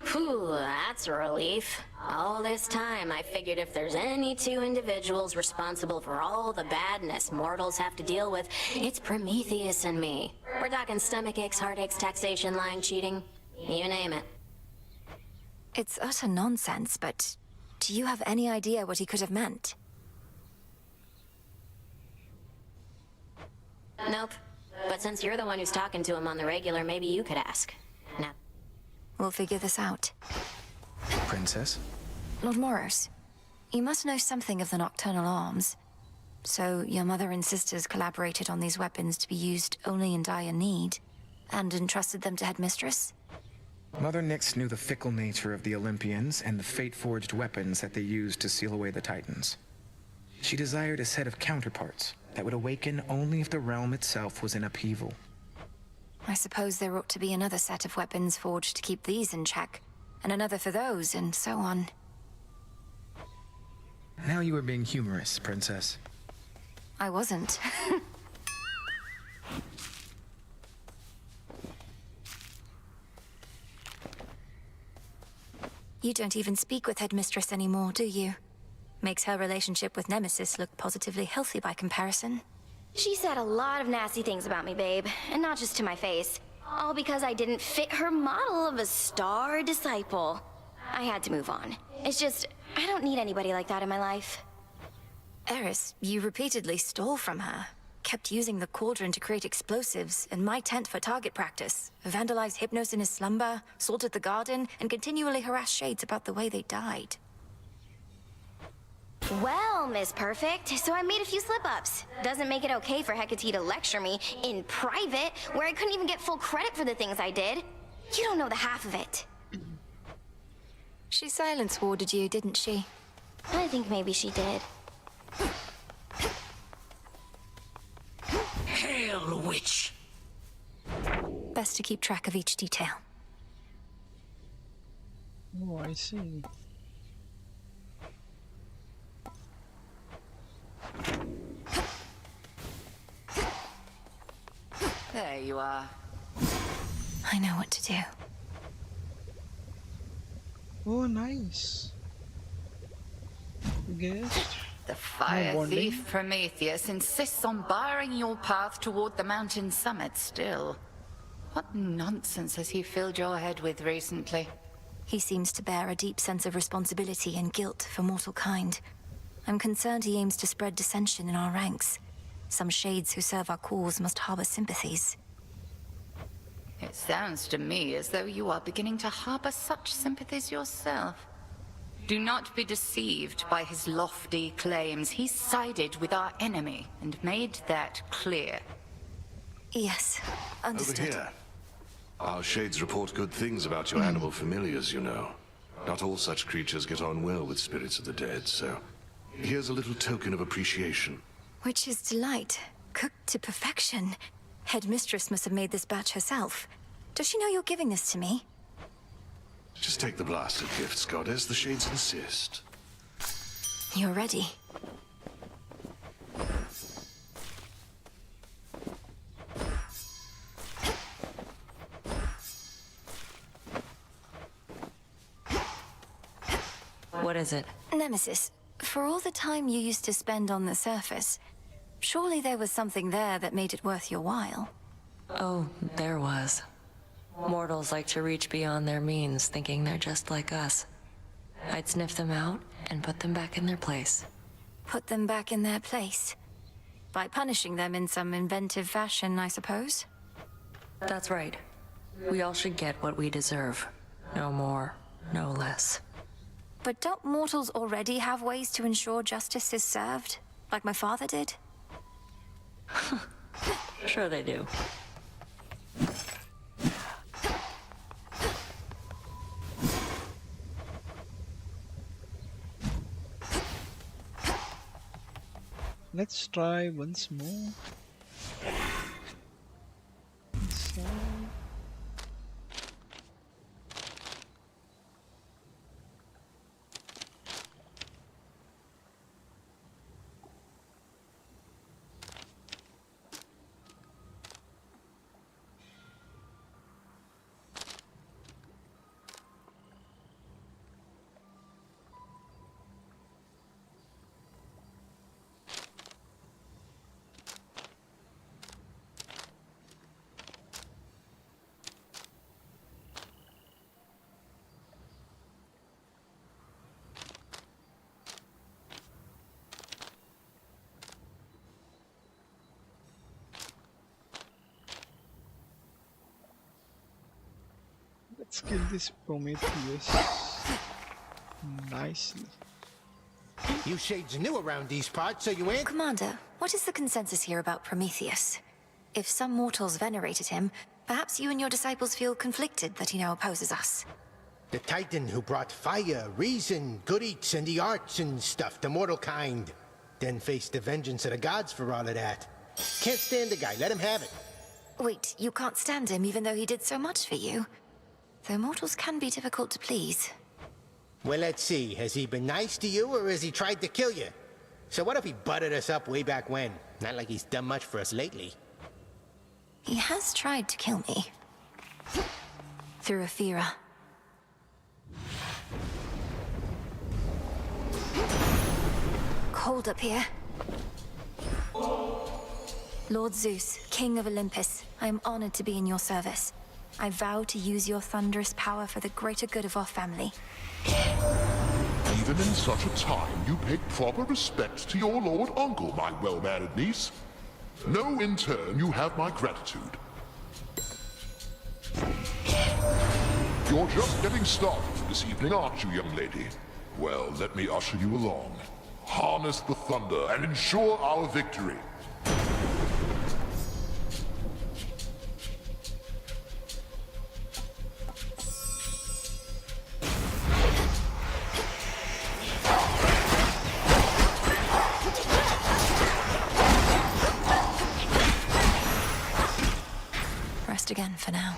Whew, that's a relief. All this time, I figured if there's any two individuals responsible for all the badness mortals have to deal with, it's Prometheus and me. We're talking stomach aches, heartaches, taxation, lying, cheating. You name it. It's utter nonsense, but do you have any idea what he could have meant? Nope. But since you're the one who's talking to him on the regular, maybe you could ask. Now. We'll figure this out. Princess? Lord Moros, you must know something of the nocturnal arms. So your mother and sisters collaborated on these weapons to be used only in dire need, and entrusted them to Headmistress? Mother Nyx knew the fickle nature of the Olympians and the fate-forged weapons that they used to seal away the Titans. She desired a set of counterparts that would awaken only if the realm itself was in upheaval. I suppose there ought to be another set of weapons forged to keep these in check, and another for those, and so on. Now you are being humorous, Princess. I wasn't. You don't even speak with Headmistress anymore, do you? Makes her relationship with Nemesis look positively healthy by comparison. She said a lot of nasty things about me, babe, and not just to my face. All because I didn't fit her model of a star disciple. I had to move on. It's just, I don't need anybody like that in my life. Eris, you repeatedly stole from her. Kept using the cauldron to create explosives, and my tent for target practice. Vandalized Hypnos in his slumber, salted the garden, and continually harassed Shades about the way they died. Well, Miss Perfect, so I made a few slip-ups. Doesn't make it okay for Hecate to lecture me in private, where I couldn't even get full credit for the things I did. You don't know the half of it. She silence warded you, didn't she? I think maybe she did. Hail, witch! Best to keep track of each detail. Oh, I see. There you are. I know what to do. Oh, nice. Guess. The fire bonding. thief Prometheus insists on barring your path toward the mountain summit still. What nonsense has he filled your head with recently? He seems to bear a deep sense of responsibility and guilt for mortal kind. I'm concerned he aims to spread dissension in our ranks. Some shades who serve our cause must harbor sympathies. It sounds to me as though you are beginning to harbor such sympathies yourself. Do not be deceived by his lofty claims. He sided with our enemy and made that clear. Yes, understood. Over here. Our shades report good things about your animal familiars, you know. Not all such creatures get on well with spirits of the dead, so here's a little token of appreciation. Witch's delight, cooked to perfection. Headmistress must have made this batch herself. Does she know you're giving this to me? Just take the blasted gifts, Goddess. The shades insist. You're ready. What is it? Nemesis, for all the time you used to spend on the surface, surely there was something there that made it worth your while. Oh, there was. Mortals like to reach beyond their means, thinking they're just like us. I'd sniff them out and put them back in their place. Put them back in their place? By punishing them in some inventive fashion, I suppose? That's right. We all should get what we deserve. No more, no less. But don't mortals already have ways to ensure justice is served? Like my father did? Sure they do. Let's try once more. So... Let's kill this Prometheus nicely. You shades new around these parts, so you ain't... Commander, what is the consensus here about Prometheus? If some mortals venerated him, perhaps you and your disciples feel conflicted that he now opposes us. The Titan who brought fire, reason, good eats, and the arts and stuff to mortal kind. Then faced the vengeance of the gods for all of that. Can't stand the guy, let him have it. Wait, you can't stand him even though he did so much for you? Though mortals can be difficult to please. Well, let's see. Has he been nice to you, or has he tried to kill you? So what if he butted us up way back when? Not like he's done much for us lately. He has tried to kill me. Through Aphira. Cold up here. Lord Zeus, King of Olympus, I am honored to be in your service. I vow to use your thunderous power for the greater good of our family. Even in such a time, you paid proper respect to your lord uncle, my well-mannered niece. Know in turn you have my gratitude. You're just getting started for this evening, aren't you, young lady? Well, let me usher you along. Harness the thunder and ensure our victory. Rest again for now.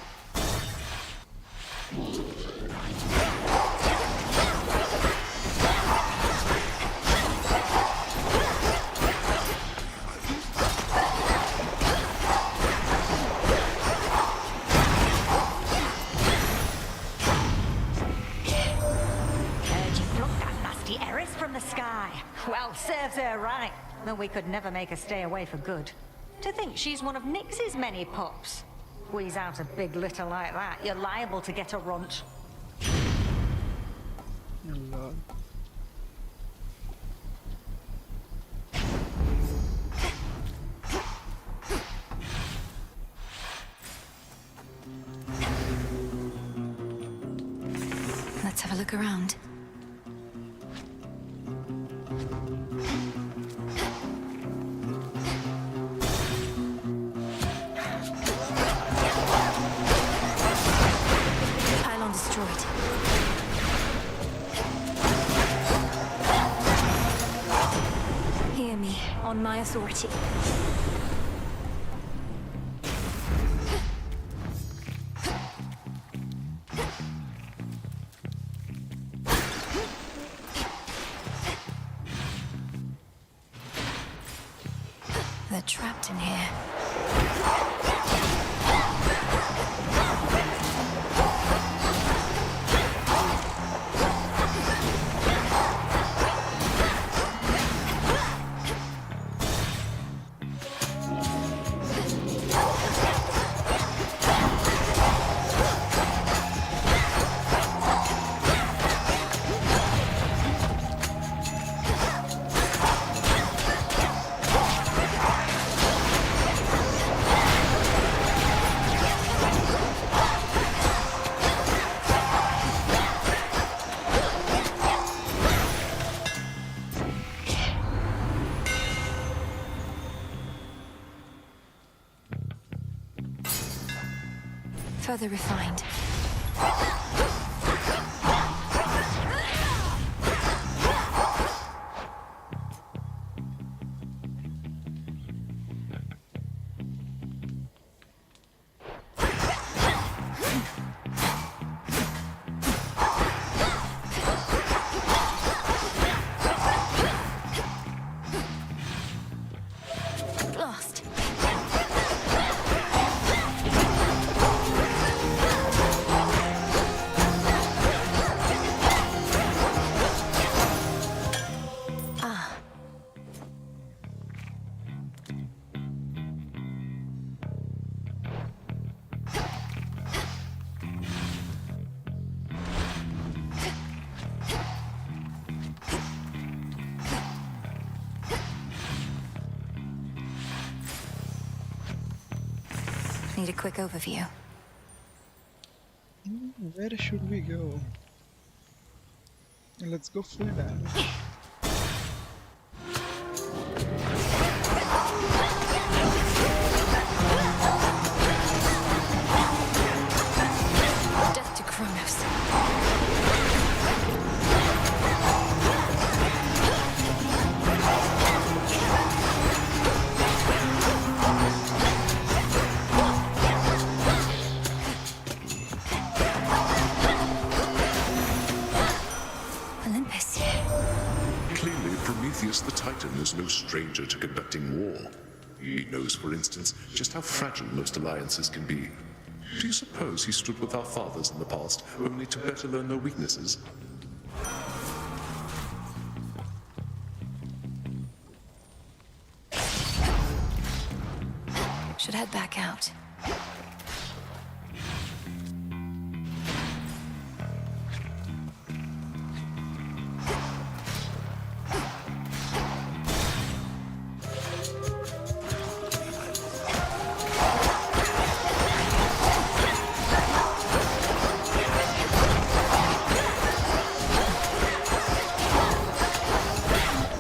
her right, that we could never make her stay away for good. To think she's one of Nyx's many pups. Squeeze out a big litter like that, you're liable to get a runt. Oh Lord. Let's have a look around. Pylon destroyed. Hear me, on my authority. They're trapped in here. Further refined. Blast. Need a quick overview. Where should we go? Let's go full damage. Death to Kronos. Olympus. Clearly, Prometheus the Titan is no stranger to conducting war. He knows, for instance, just how fragile most alliances can be. Do you suppose he stood with our fathers in the past, only to better learn their weaknesses? Should head back out.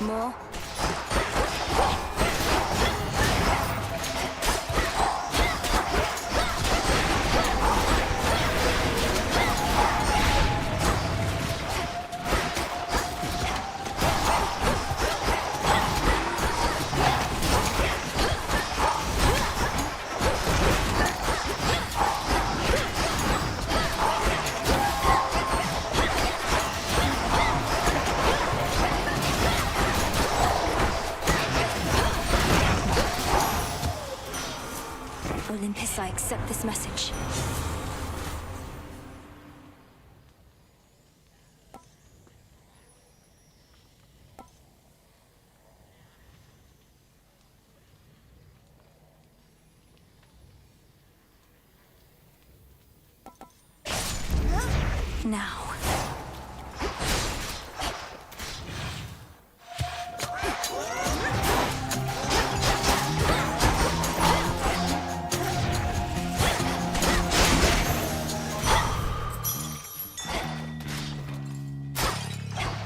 More? Olympus, I accept this message. Now.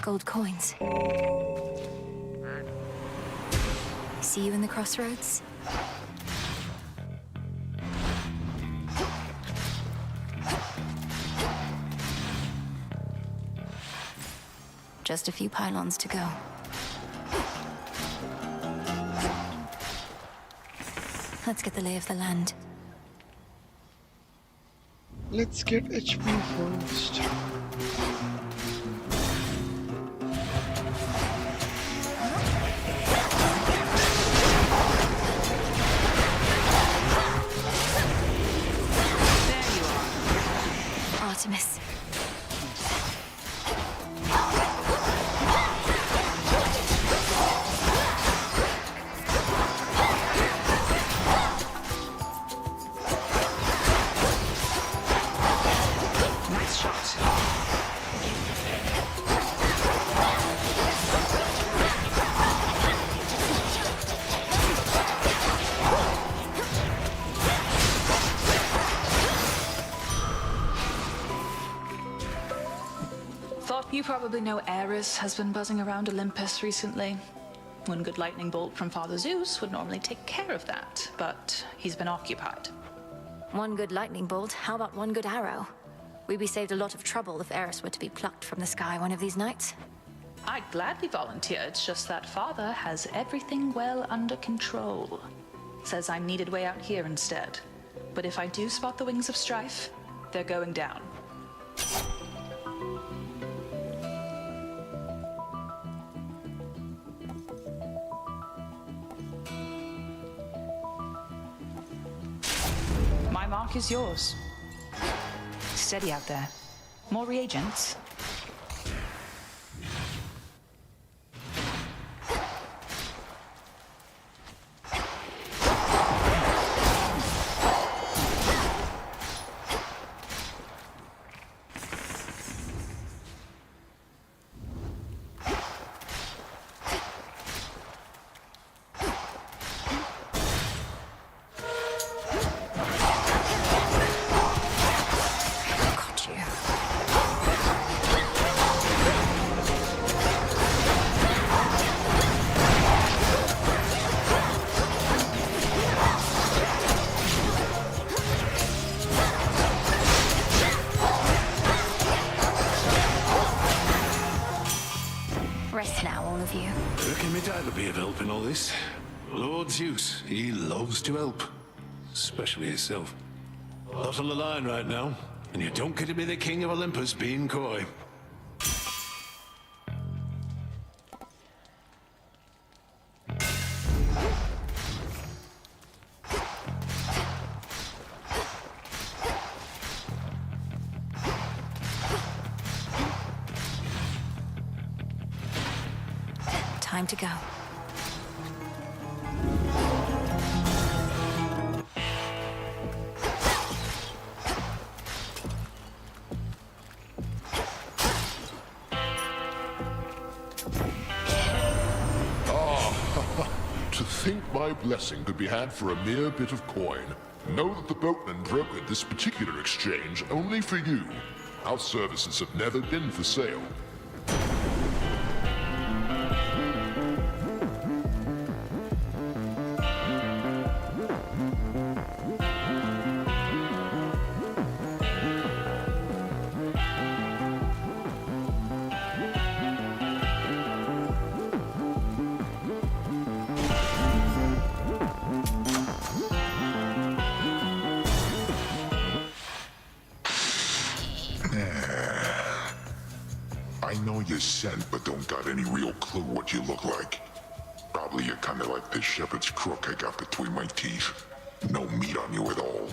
Gold coins. See you in the crossroads? Just a few pylons to go. Let's get the lay of the land. Let's get HP first. Artemis. Nice shot. Thought you probably know Ares has been buzzing around Olympus recently. One good lightning bolt from Father Zeus would normally take care of that, but he's been occupied. One good lightning bolt, how about one good arrow? We'd be saved a lot of trouble if Eris were to be plucked from the sky one of these nights. I'd gladly volunteer, it's just that Father has everything well under control. Says I'm needed way out here instead. But if I do spot the wings of strife, they're going down. My mark is yours. Steady out there. More reagents? Rest now, all of you. Reckon me dad'll be of help in all this. Lord Zeus, he loves to help. Especially himself. Lot on the line right now, and you don't get to be the king of Olympus being coy. Time to go. To think my blessing could be had for a mere bit of coin. Know that the boatman brokered this particular exchange only for you. Our services have never been for sale. I know you're sent, but don't got any real clue what you look like. Probably you're kinda like this shepherd's crook I got between my teeth. No meat on you at all.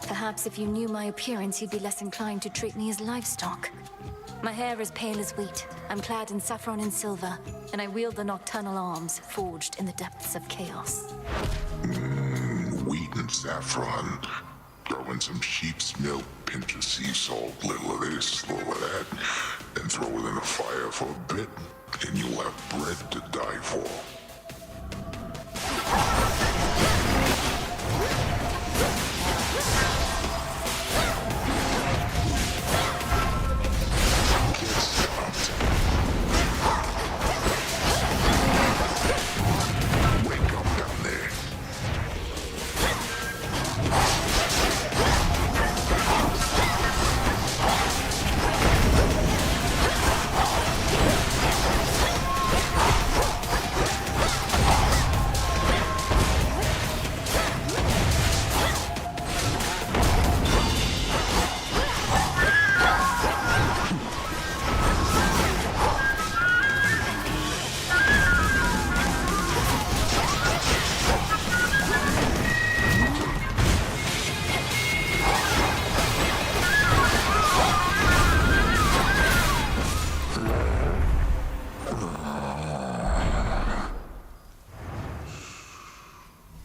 Perhaps if you knew my appearance, you'd be less inclined to treat me as livestock. My hair is pale as wheat. I'm clad in saffron and silver, and I wield the nocturnal arms forged in the depths of chaos. Wheat and saffron. Throw in some sheep's milk, pinch of sea salt, little of this, little of that, and throw it in the fire for a bit, and you'll have bread to die for.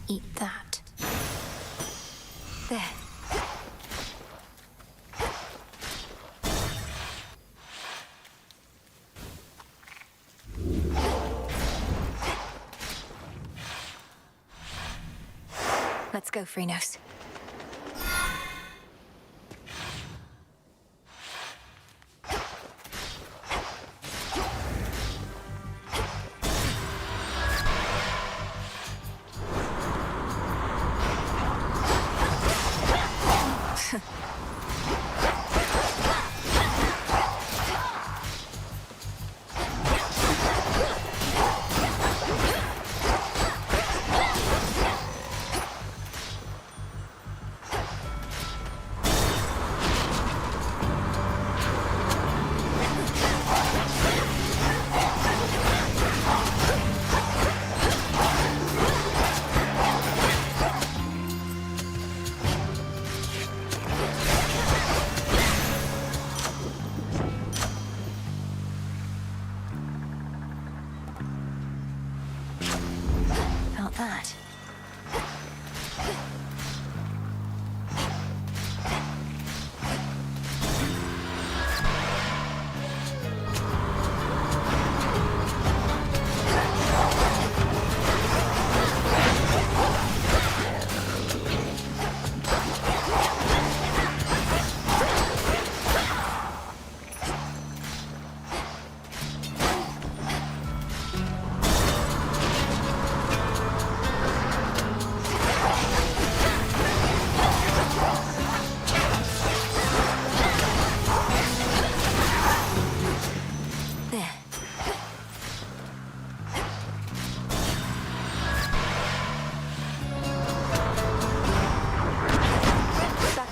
Eat that. There. Let's go, Freenos. Felt that.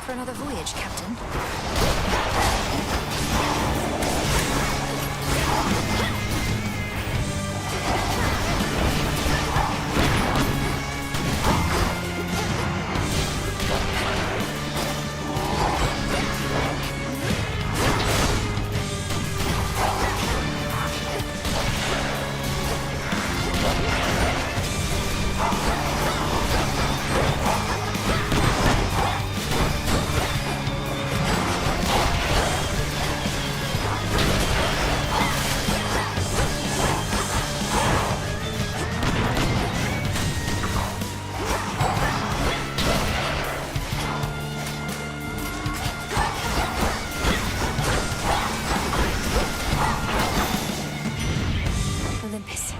For another voyage, Captain.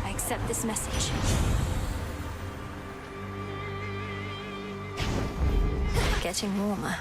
Accept this message. Getting warmer.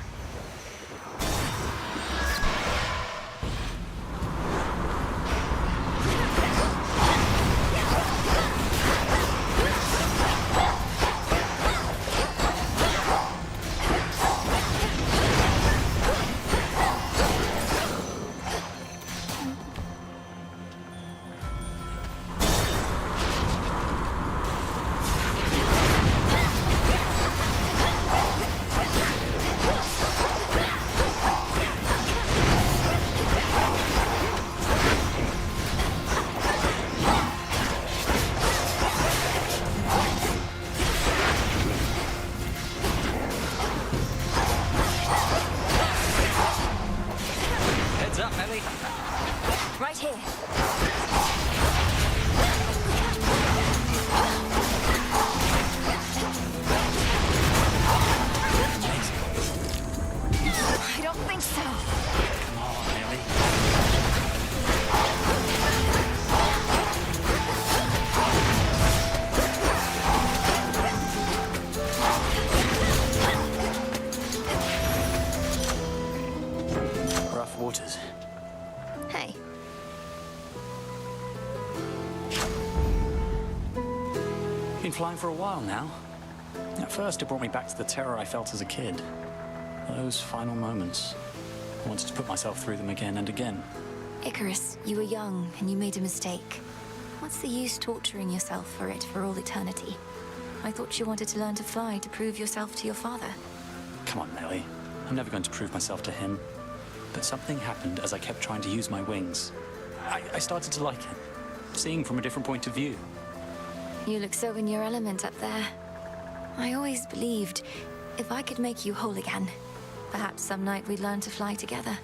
been flying for a while now. At first, it brought me back to the terror I felt as a kid. Those final moments. I wanted to put myself through them again and again. Icarus, you were young and you made a mistake. What's the use torturing yourself for it for all eternity? I thought you wanted to learn to fly to prove yourself to your father. Come on, Nellie. I'm never going to prove myself to him. But something happened as I kept trying to use my wings. I started to like it, seeing from a different point of view. You look so in your element up there. I always believed if I could make you whole again, perhaps some night we'd learn to fly together.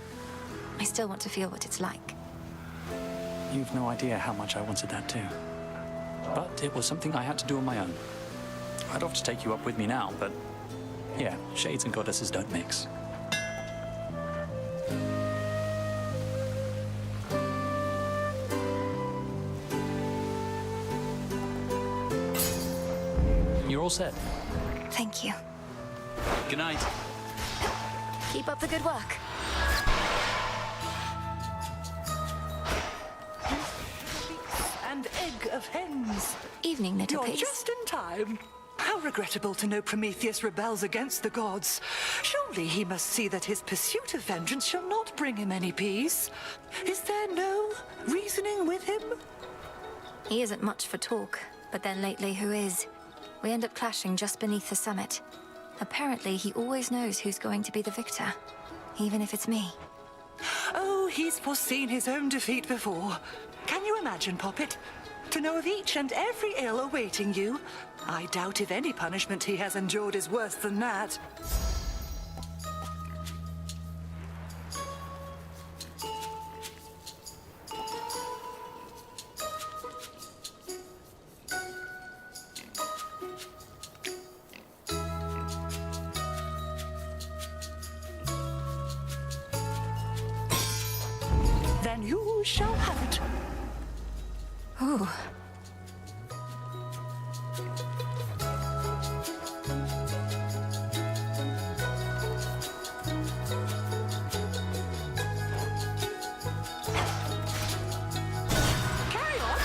I still want to feel what it's like. You've no idea how much I wanted that too. But it was something I had to do on my own. I'd love to take you up with me now, but yeah, shades and goddesses don't mix. You're all set. Thank you. Good night. Keep up the good work. And egg of hens. Evening, little You're pigs. just in time. How regrettable to know Prometheus rebels against the gods. Surely he must see that his pursuit of vengeance shall not bring him any peace. Is there no reasoning with him? He isn't much for talk, but then lately who is? We end up clashing just beneath the summit. Apparently, he always knows who's going to be the victor, even if it's me. Oh, he's foreseen his own defeat before. Can you imagine, Poppet? To know of each and every ill awaiting you? I doubt if any punishment he has endured is worse than that. Then you shall have it. Ooh. Carry on.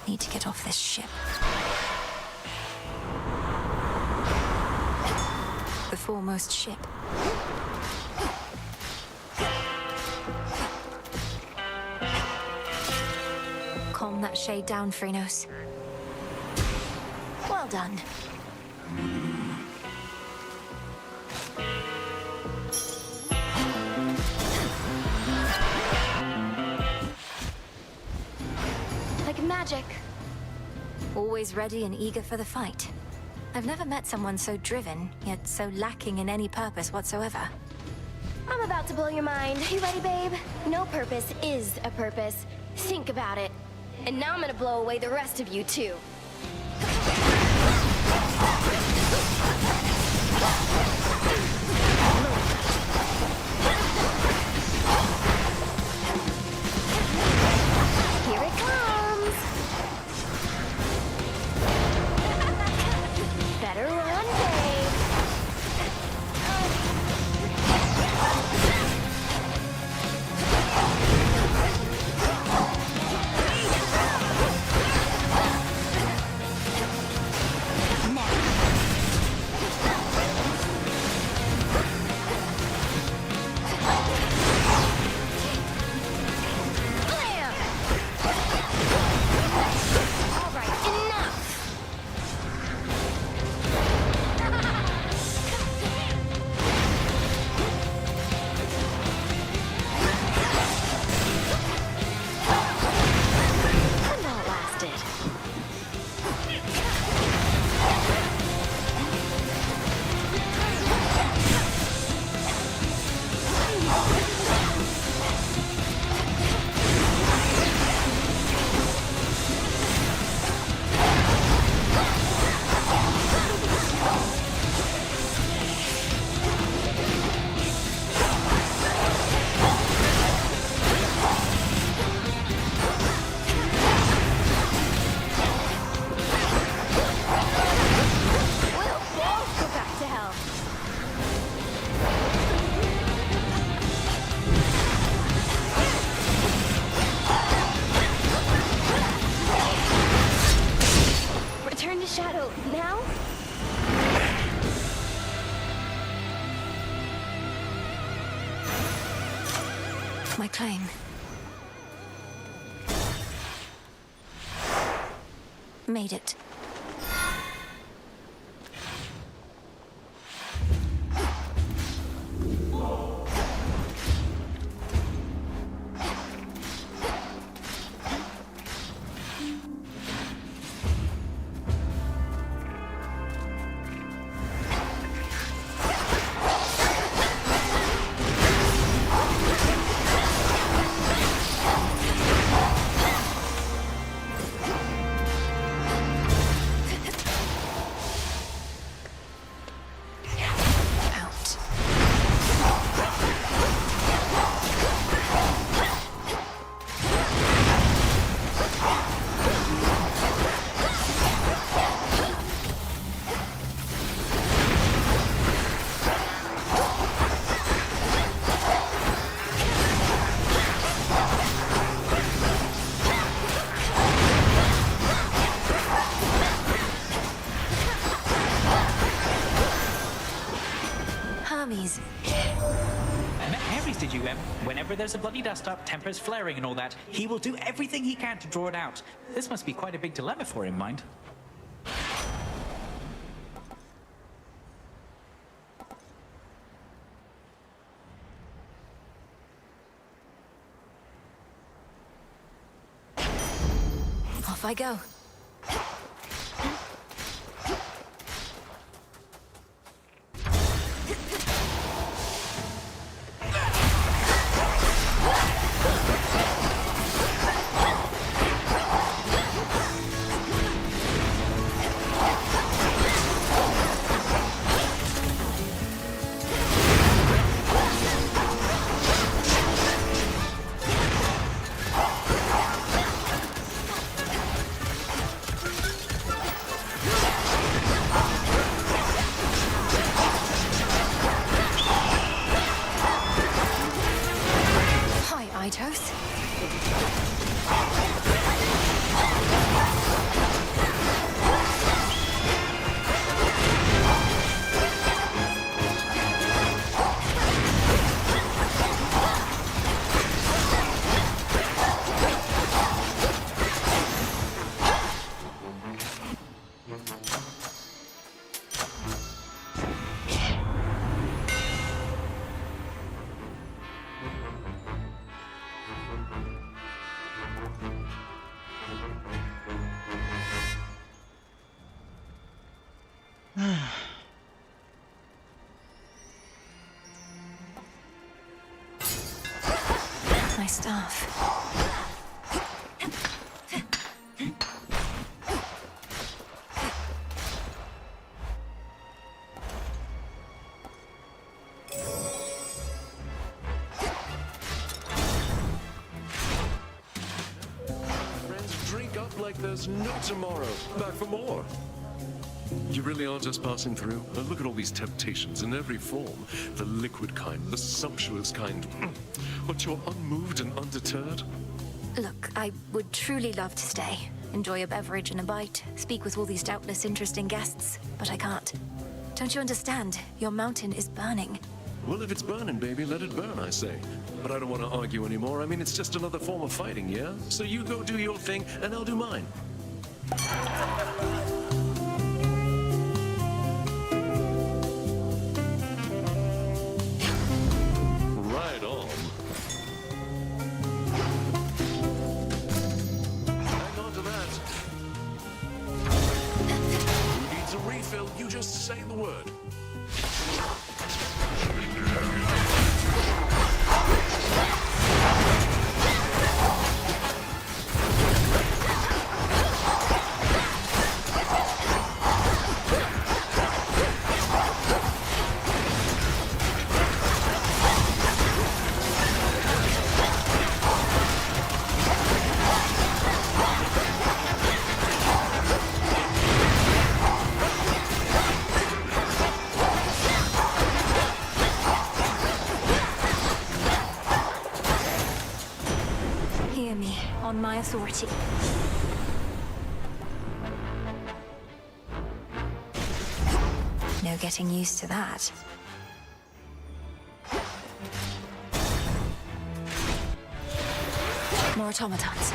Need to get off this ship. The foremost ship. Calm that shade down, Phrenos. Well done. Like magic. Always ready and eager for the fight. I've never met someone so driven, yet so lacking in any purpose whatsoever. I'm about to blow your mind. You ready, babe? No purpose is a purpose. Think about it. And now I'm gonna blow away the rest of you, too. Here it comes. Better run, babe. My claim. Made it. Hermes. I met Ares, did you? Whenever there's a bloody dust-up, tempers flaring and all that, he will do everything he can to draw it out. This must be quite a big dilemma for him, mind. Off I go. My staff. Friends, drink up like there's no tomorrow. Back for more. You really are just passing through? Look at all these temptations in every form. The liquid kind, the sumptuous kind. But you're unmoved and undeterred? Look, I would truly love to stay. Enjoy a beverage and a bite. Speak with all these doubtless interesting guests. But I can't. Don't you understand? Your mountain is burning. Well, if it's burning, baby, let it burn, I say. But I don't want to argue anymore. I mean, it's just another form of fighting, yeah? So you go do your thing, and I'll do mine. Right on. Hang on to that. Who needs a refill? You just say the word. Hear me, on my authority. No getting used to that. More automatons.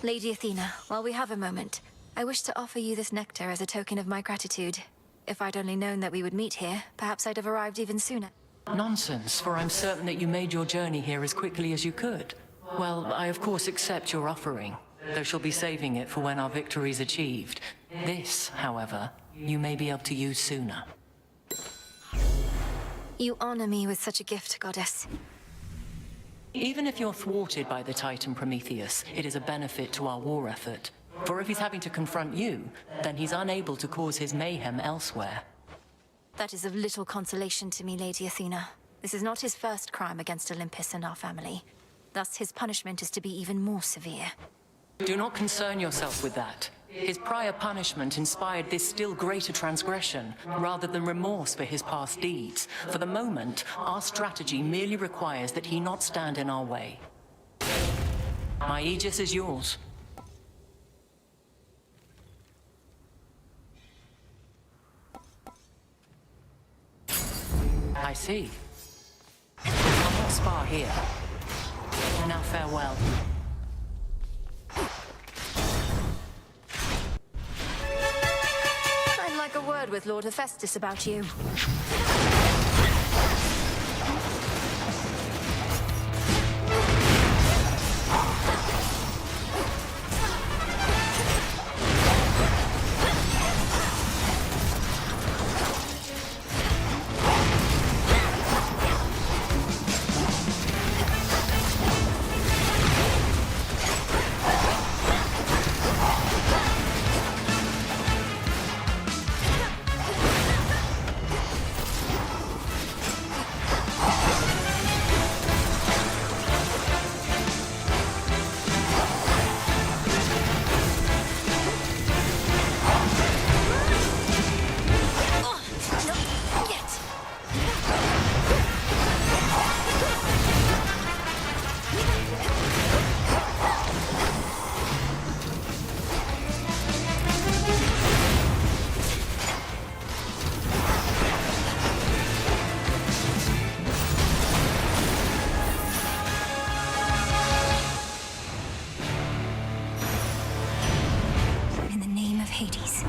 Lady Athena, while we have a moment, I wish to offer you this nectar as a token of my gratitude. If I'd only known that we would meet here, perhaps I'd have arrived even sooner. Nonsense, for I'm certain that you made your journey here as quickly as you could. Well, I of course accept your offering, though shall be saving it for when our victory's achieved. This, however, you may be able to use sooner. You honor me with such a gift, Goddess. Even if you're thwarted by the Titan Prometheus, it is a benefit to our war effort. For if he's having to confront you, then he's unable to cause his mayhem elsewhere. That is of little consolation to me, Lady Athena. This is not his first crime against Olympus and our family. Thus, his punishment is to be even more severe. Do not concern yourself with that. His prior punishment inspired this still greater transgression, rather than remorse for his past deeds. For the moment, our strategy merely requires that he not stand in our way. My Aegis is yours. I see. One more spar here. Now farewell. I'd like a word with Lord Hephaestus about you. Hades.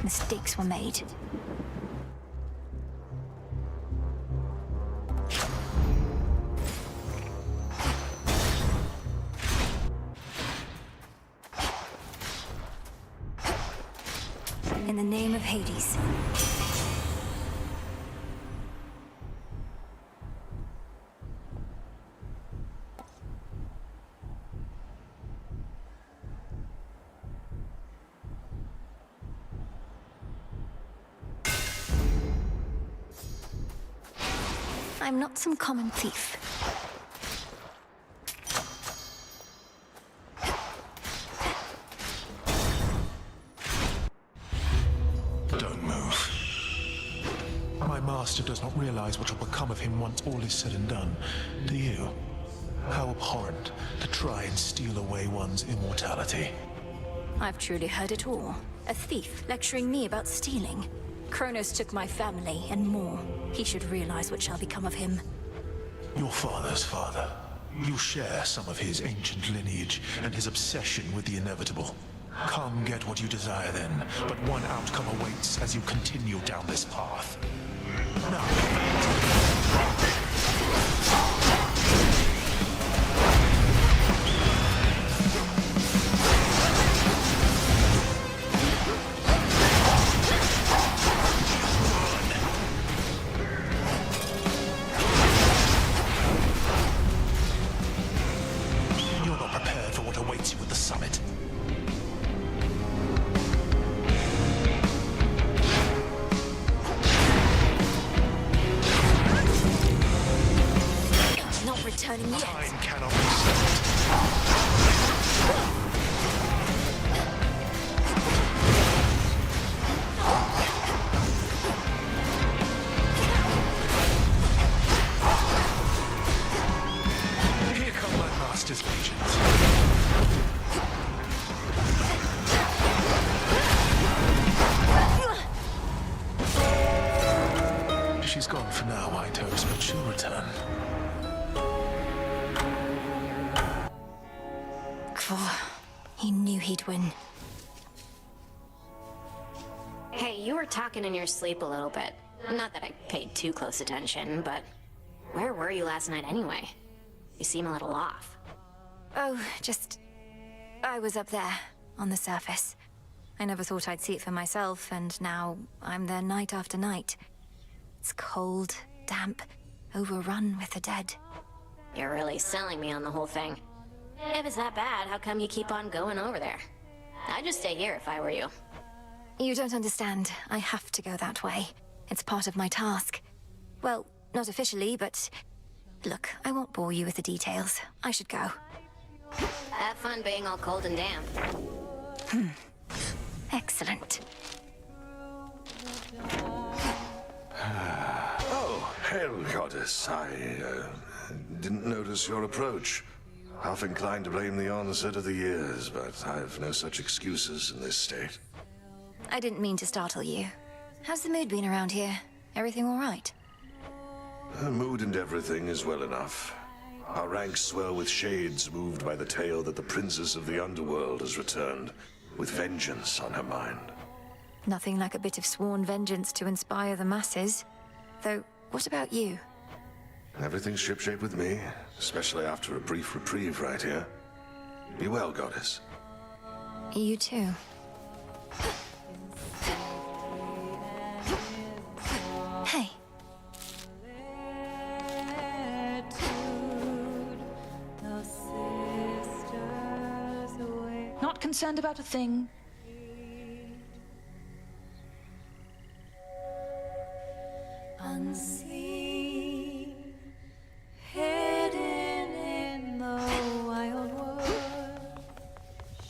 Mistakes were made. In the name of Hades. I'm not some common thief. Don't move. My master does not realize what will become of him once all is said and done. Do you? How abhorrent to try and steal away one's immortality. I've truly heard it all. A thief lecturing me about stealing. Kronos took my family and more. He should realize what shall become of him. Your father's father. You share some of his ancient lineage and his obsession with the inevitable. Come get what you desire then, but one outcome awaits as you continue down this path. You're not prepared for what awaits you at the summit. Not returning yet. Time cannot be stopped. Here come my master's legions. She's gone for now, I toast, but she'll return. He knew he'd win. Hey, you were talking in your sleep a little bit. Not that I paid too close attention, but where were you last night anyway? You seem a little off. Oh, I was up there, on the surface. I never thought I'd see it for myself, and now I'm there night after night. It's cold, damp, overrun with the dead. You're really selling me on the whole thing. If it's that bad, how come you keep on going over there? I'd just stay here if I were you. You don't understand. I have to go that way. It's part of my task. Well, not officially, but... Look, I won't bore you with the details. I should go. Have fun being all cold and damp. Excellent. Oh, hail, goddess. I didn't notice your approach. Half inclined to blame the onset of the years, but I've no such excuses in this state. I didn't mean to startle you. How's the mood been around here? Everything all right? The mood and everything is well enough. Our ranks swell with shades moved by the tale that the princess of the underworld has returned, with vengeance on her mind. Nothing like a bit of sworn vengeance to inspire the masses. Though, what about you? Everything's shipshape with me, especially after a brief reprieve right here. Be well, goddess. You too. Hey. Not concerned about a thing. Unseen, hidden in the wild wood,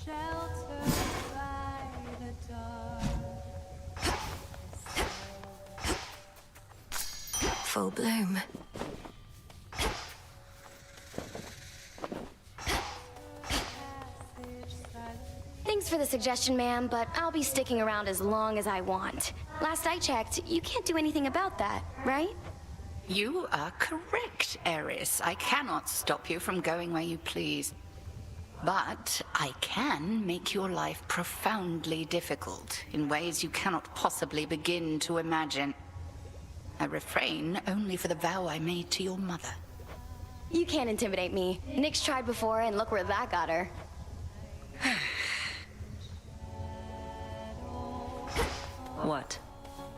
sheltered by the dark. Full bloom. Thanks for the suggestion, ma'am, but I'll be sticking around as long as I want. Last I checked, you can't do anything about that, right? You are correct, Eris. I cannot stop you from going where you please. But I can make your life profoundly difficult in ways you cannot possibly begin to imagine. I refrain only for the vow I made to your mother. You can't intimidate me. Nyx tried before, and look where that got her. What?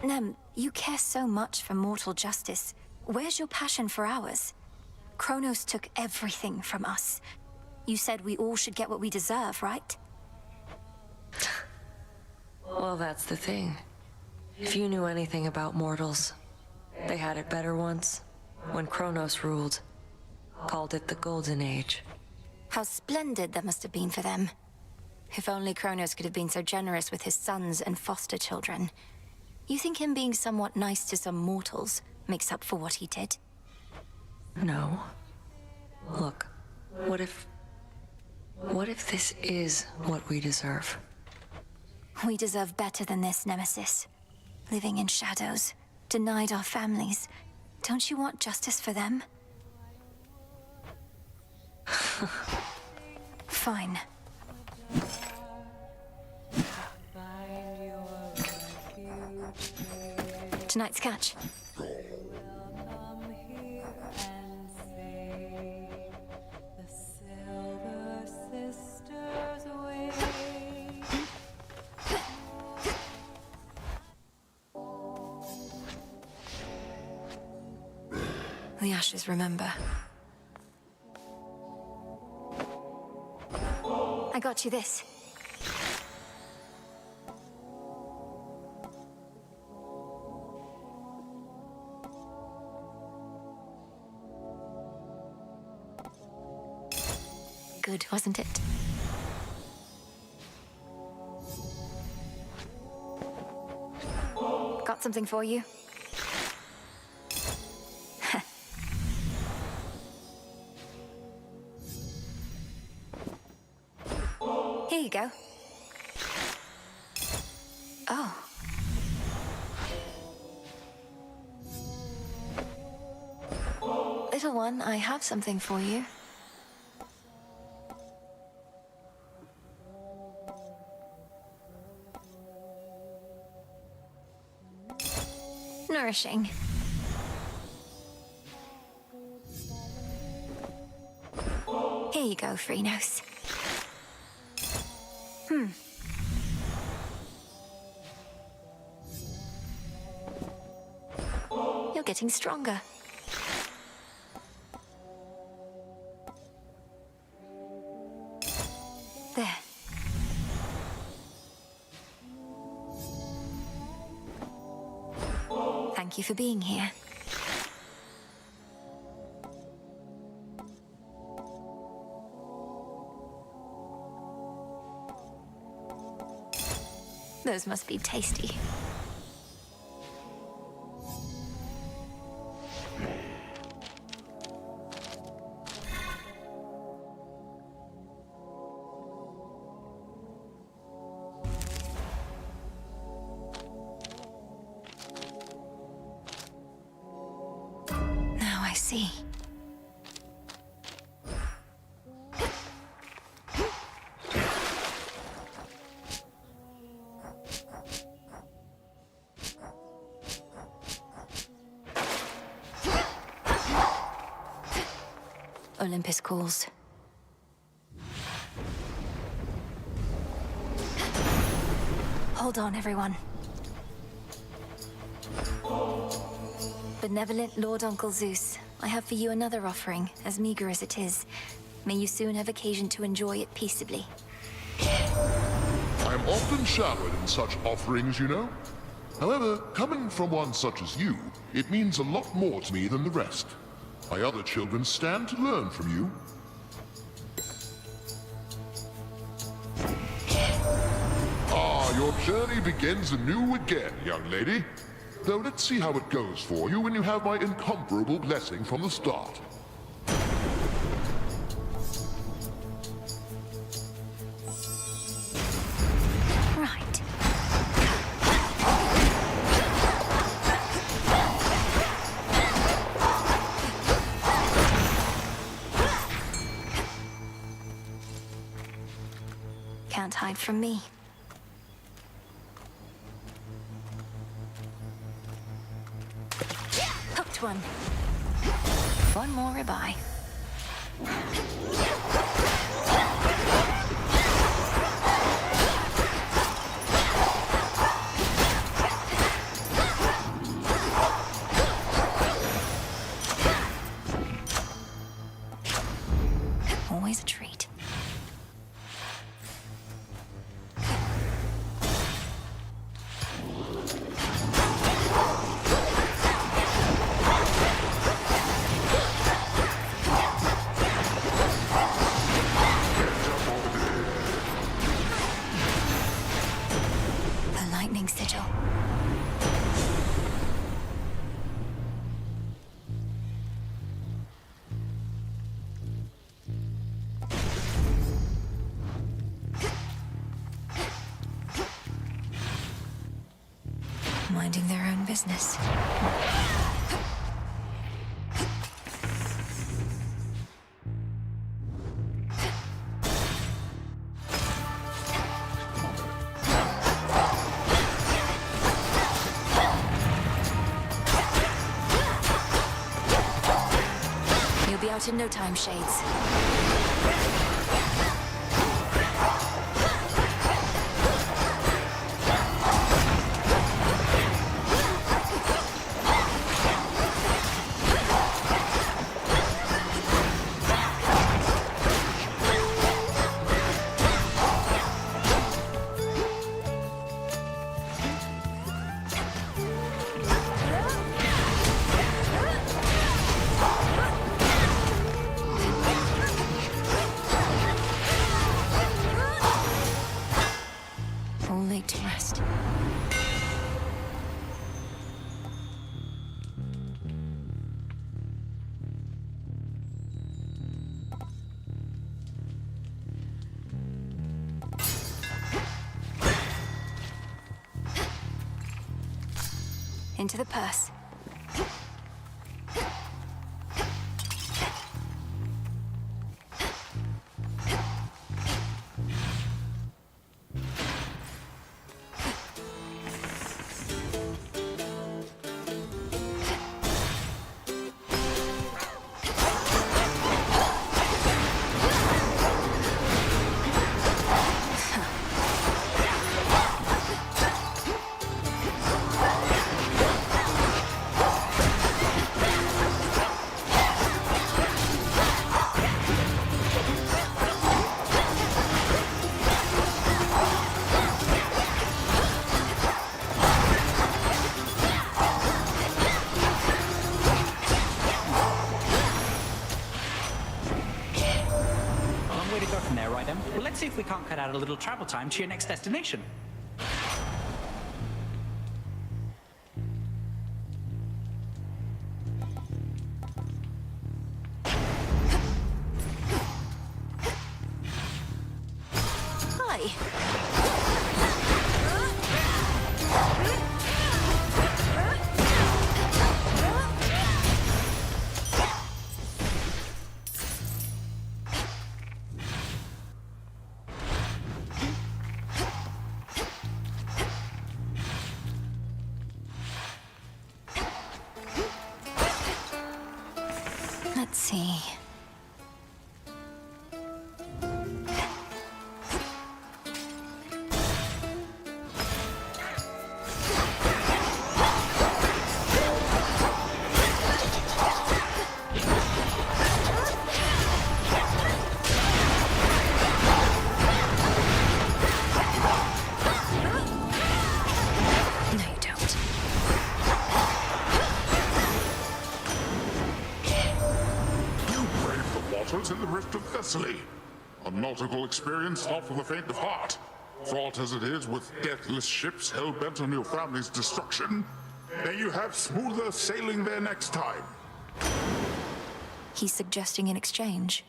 Nem, you care so much for mortal justice. Where's your passion for ours? Kronos took everything from us. You said we all should get what we deserve, right? Well, that's the thing. If you knew anything about mortals, they had it better once, when Kronos ruled. Called it the Golden Age. How splendid that must have been for them. If only Kronos could have been so generous with his sons and foster children. You think him being somewhat nice to some mortals makes up for what he did? No. Look, what if this is what we deserve? We deserve better than this, Nemesis. Living in shadows, denied our families. Don't you want justice for them? Fine. Tonight's catch. The ashes remember. I got you this. Good, wasn't it? Got something for you. Here you go. Oh. Little one, I have something for you. Nourishing. Here you go, Freenos. You're getting stronger. There. Thank you for being here. Those must be tasty. Now I see. Olympus calls. Hold on, everyone. Benevolent Lord Uncle Zeus, I have for you another offering, as meager as it is. May you soon have occasion to enjoy it peaceably. I am often showered in such offerings, you know. However, coming from one such as you, it means a lot more to me than the rest. My other children stand to learn from you. Ah, your journey begins anew again, young lady. Though let's see how it goes for you when you have my incomparable blessing from the start. Right. Can't hide from me. Hooked one. One more ribeye. Always a treat. The lightning sigil. Minding their own business. You'll be out in no time, Shades. All laid to rest. Into the purse. Well, let's see if we can't cut out a little travel time to your next destination. Let's see. In the Rift of Thessaly. A nautical experience not for the faint of heart. Fraught as it is with deathless ships hell-bent on your family's destruction. May you have smoother sailing there next time. He's suggesting an exchange.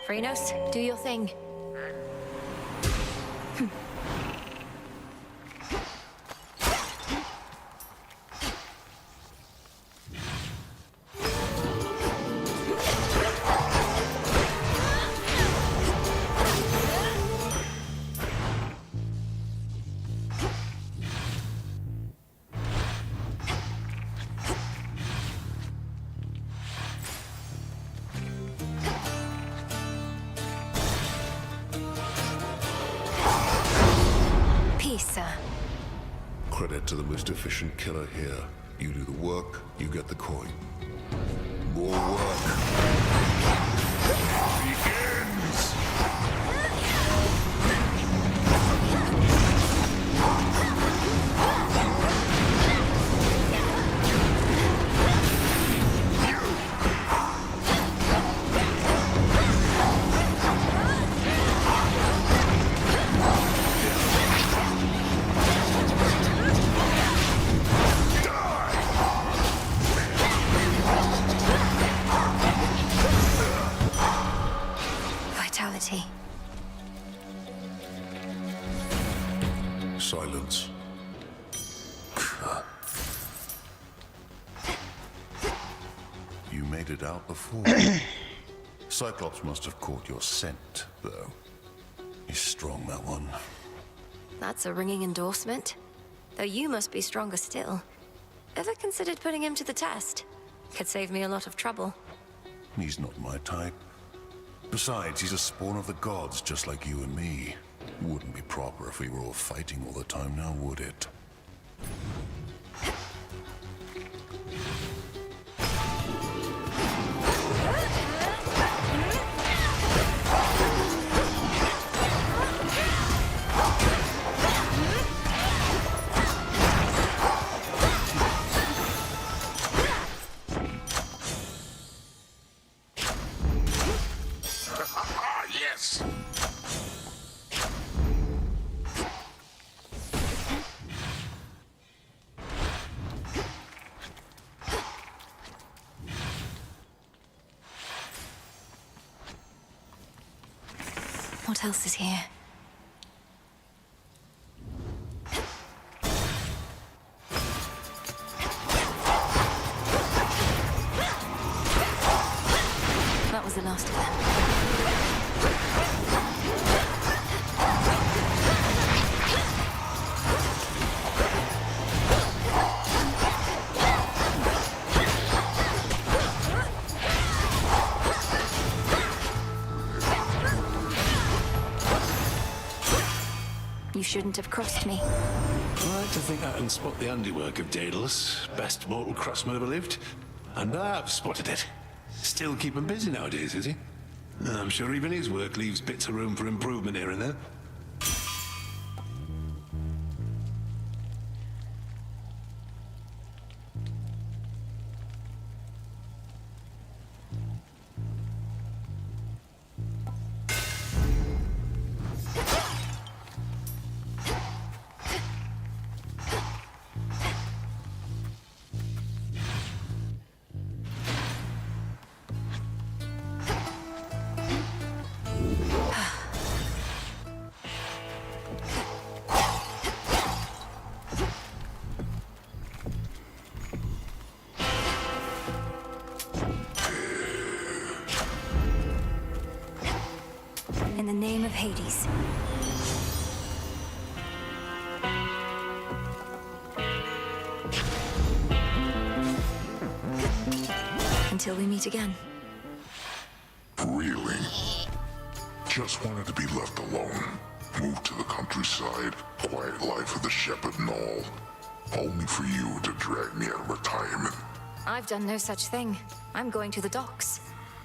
Phrynos, do your thing. Credit to the most efficient killer here. You do the work, you get the coin. More gravity. Silence. You made it out before. Cyclops must have caught your scent, though. He's strong, that one. That's a ringing endorsement. Though you must be stronger still. Ever considered putting him to the test? Could save me a lot of trouble. He's not my type. Besides, he's a spawn of the gods, just like you and me. Wouldn't be proper if we were all fighting all the time now, would it? Yes! What else is here? That was the last of them. You shouldn't have crossed me. I like to think I can spot the handiwork of Daedalus, best mortal craftsman ever lived. And I've spotted it. Still keeping busy nowadays, is he? I'm sure even his work leaves bits of room for improvement here and there. In the name of Hades. Until we meet again. Really? Just wanted to be left alone. Moved to the countryside, quiet life of the shepherd and all. Only for you to drag me out of retirement. I've done no such thing. I'm going to the docks.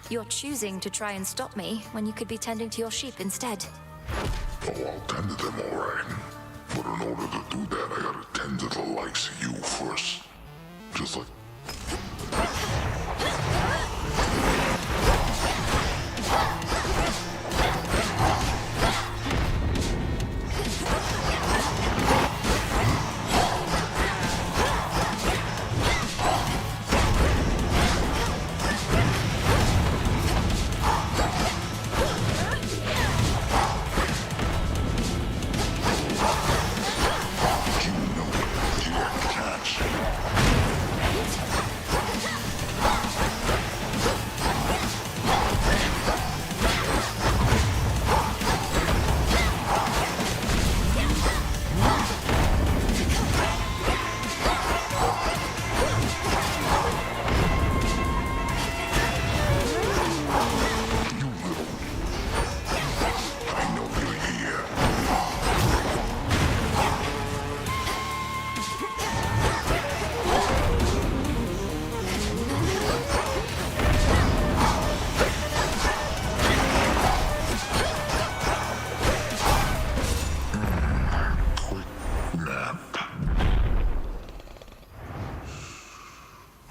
You're choosing to try and stop me when you could be tending to your sheep instead. Oh, I'll tend to them all right. But in order to do that, I gotta tend to the likes of you first. Just like...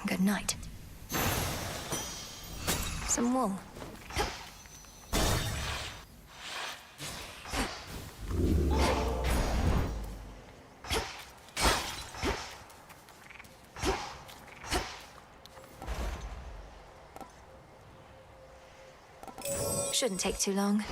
Good night. Some wool. Shouldn't take too long.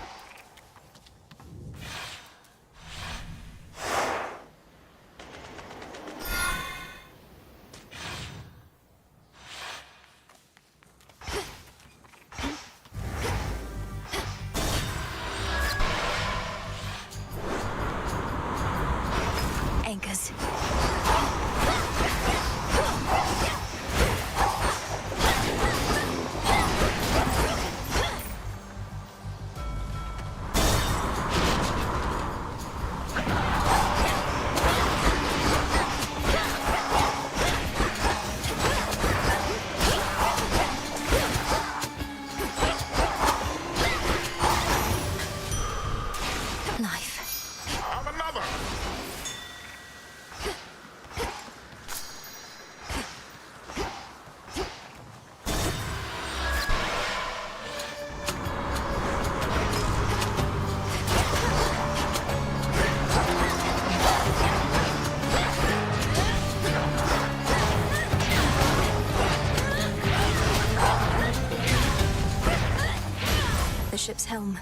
ship's helm.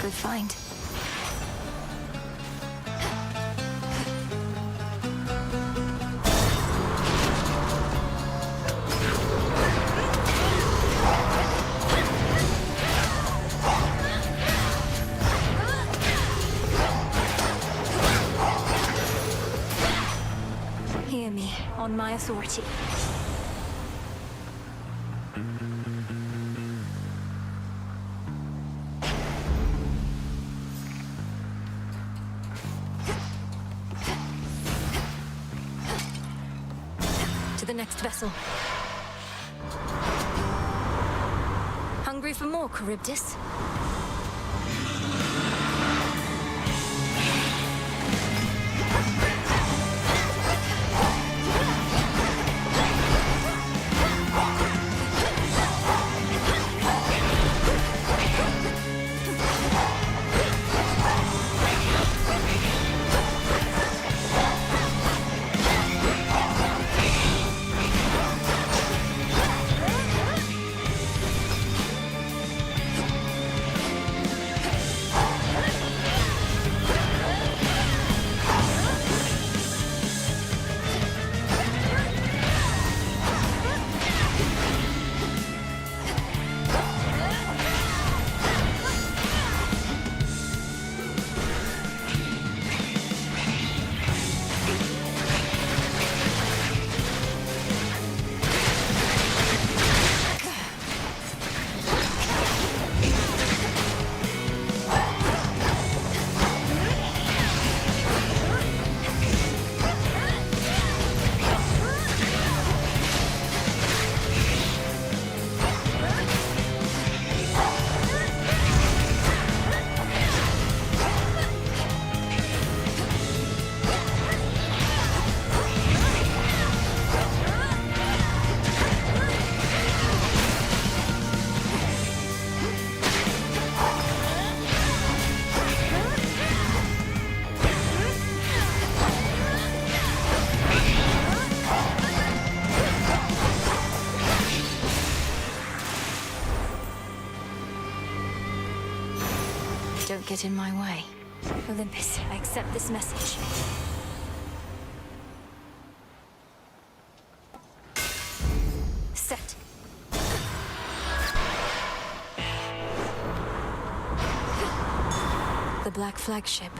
Good find. Hear me, on my authority. To the next vessel. Hungry for more, Charybdis? Don't get in my way. Olympus, I accept this message. Set. The Black Flagship.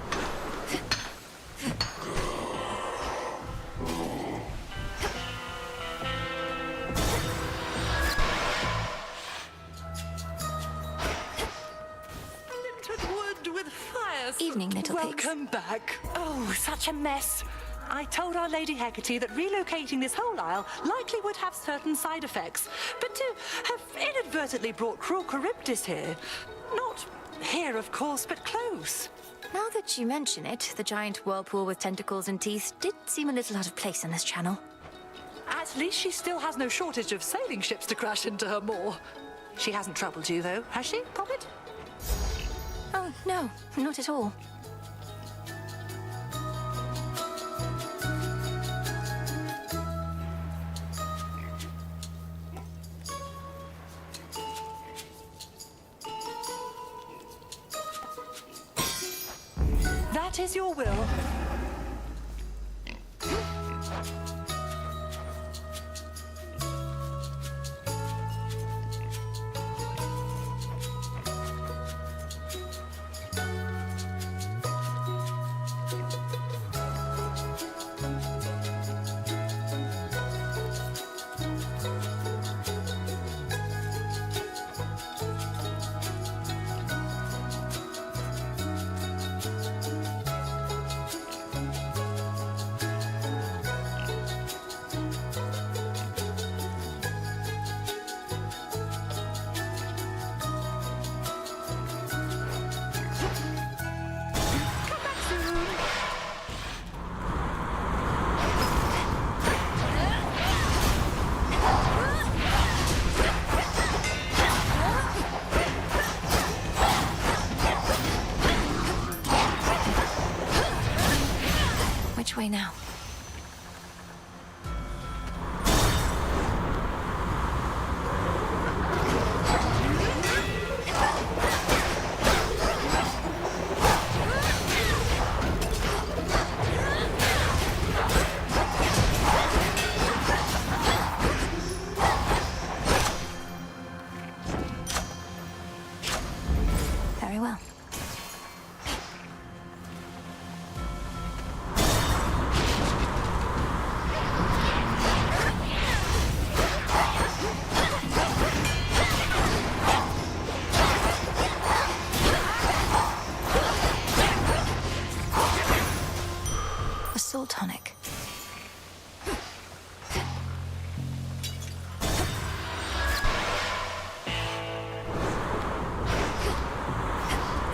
Evening, little pigs. Welcome back. Oh, such a mess. I told our Lady Hecate that relocating this whole isle likely would have certain side effects. But to have inadvertently brought cruel Charybdis here, not here, of course, but close. Now that you mention it, the giant whirlpool with tentacles and teeth did seem a little out of place in this channel. At least she still has no shortage of sailing ships to crash into her maw. She hasn't troubled you, though, has she, Poppet? Oh, no, not at all. That is your will.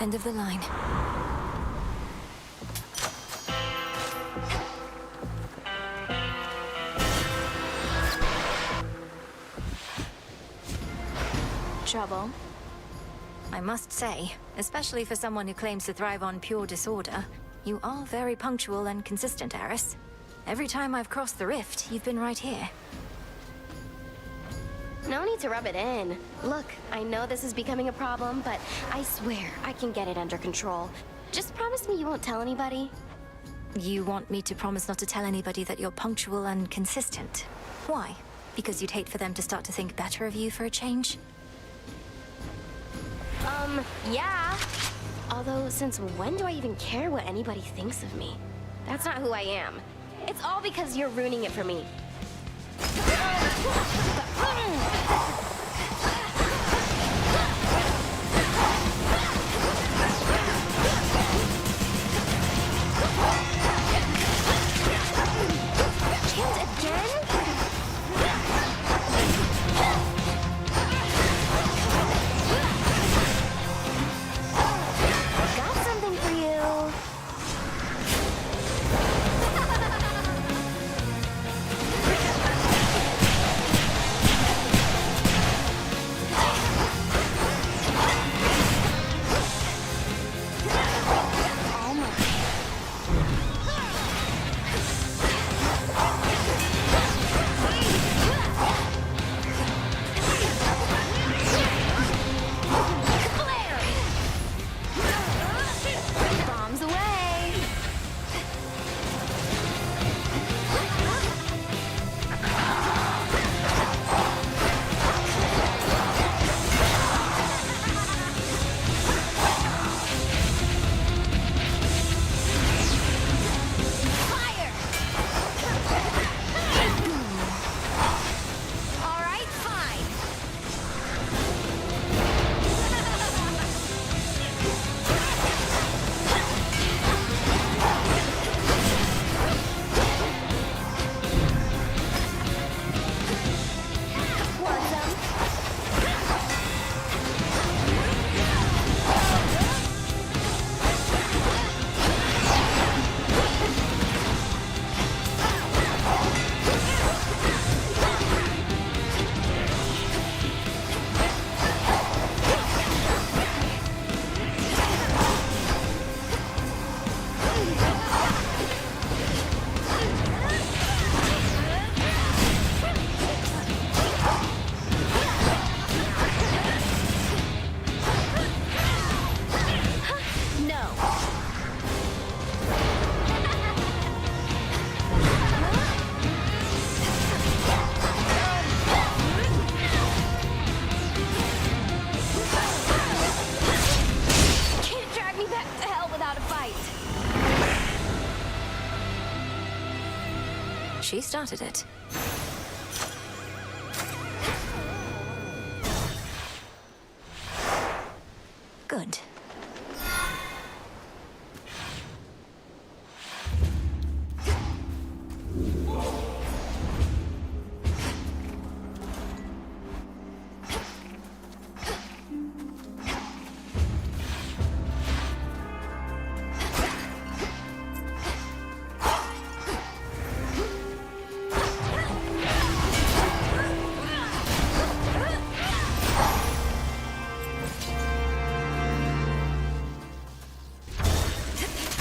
End of the line. Trouble? I must say, especially for someone who claims to thrive on pure disorder, you are very punctual and consistent, Eris. Every time I've crossed the rift, you've been right here. No need to rub it in. Look, I know this is becoming a problem, but I swear I can get it under control. Just promise me you won't tell anybody. You want me to promise not to tell anybody that you're punctual and consistent? Why? Because you'd hate for them to start to think better of you for a change? Yeah. Although, since when do I even care what anybody thinks of me? That's not who I am. It's all because you're ruining it for me. Chance again? Got something for you. Bombs away. Fire! All right, fine. Want some? No. Can't drag me back to hell without a fight. She started it. Good.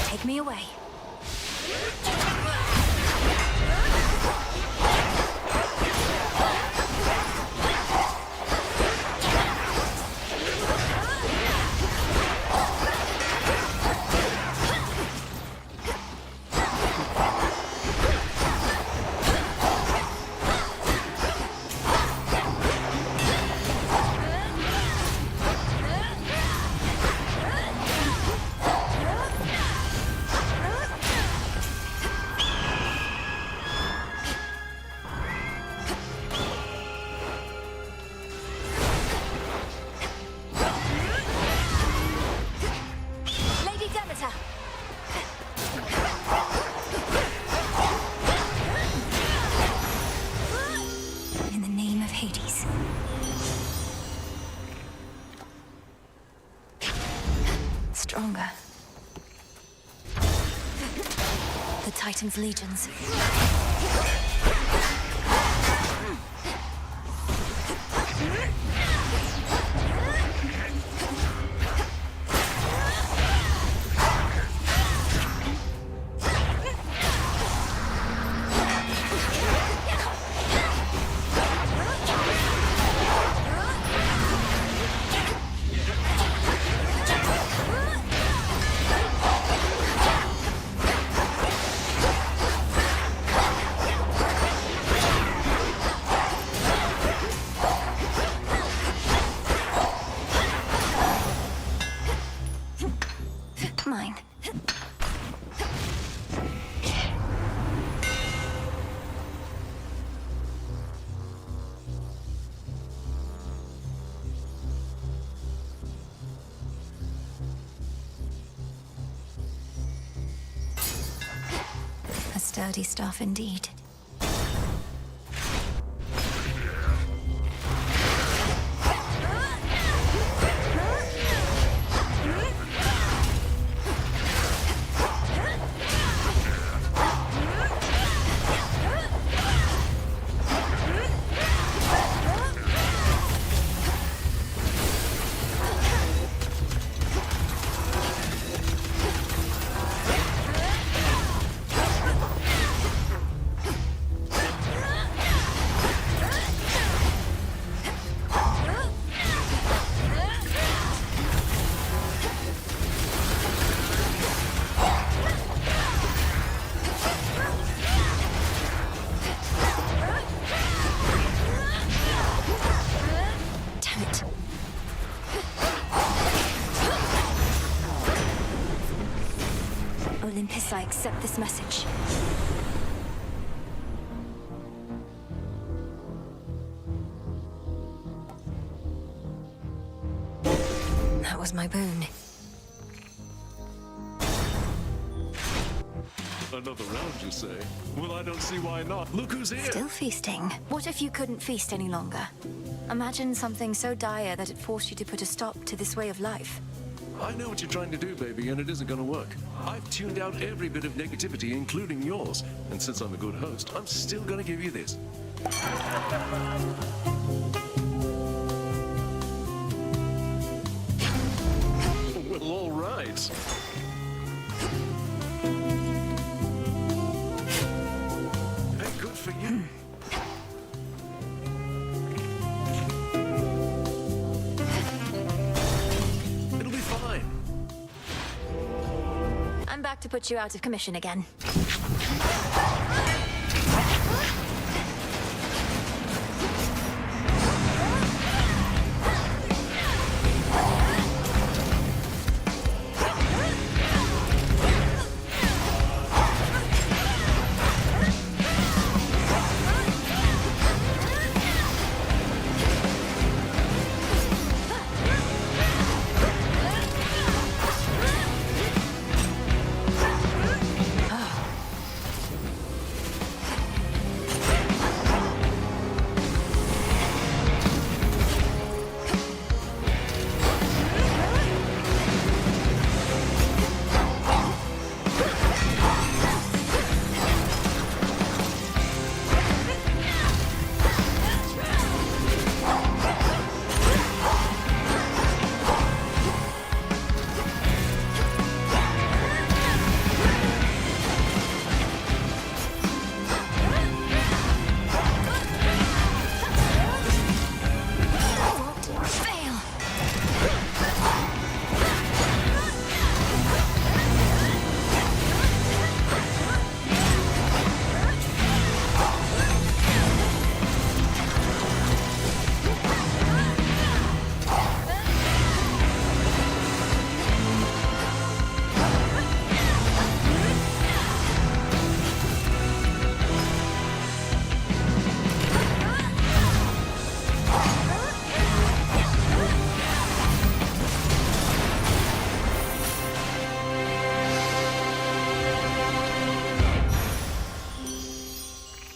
Take me away. Lady Demeter. In the name of Hades. stronger. The Titan's legions. Mine. A sturdy staff indeed. Olympus, I accept this message. That was my boon. Another round, you say? Well, I don't see why not. Look who's here! Still feasting? What if you couldn't feast any longer? Imagine something so dire that it forced you to put a stop to this way of life. I know what you're trying to do, baby, and it isn't gonna work. I've tuned out every bit of negativity, including yours. And since I'm a good host, I'm still gonna give you this. Well, all right. Hey, good for you. It'll be fine. I'm back to put you out of commission again.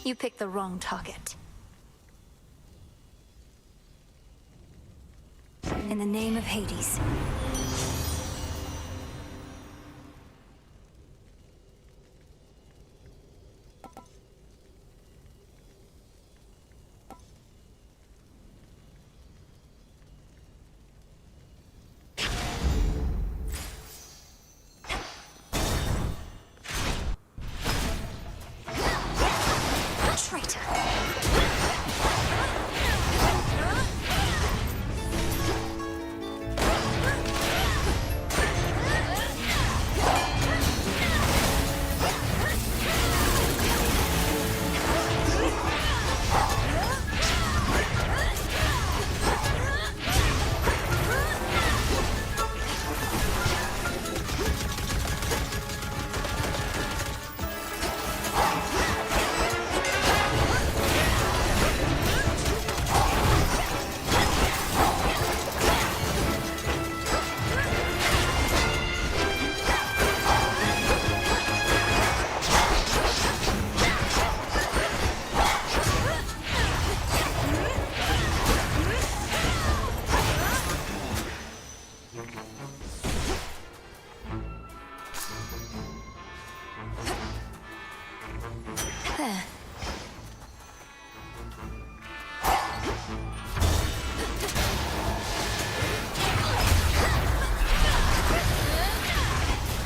You picked the wrong target. In the name of Hades,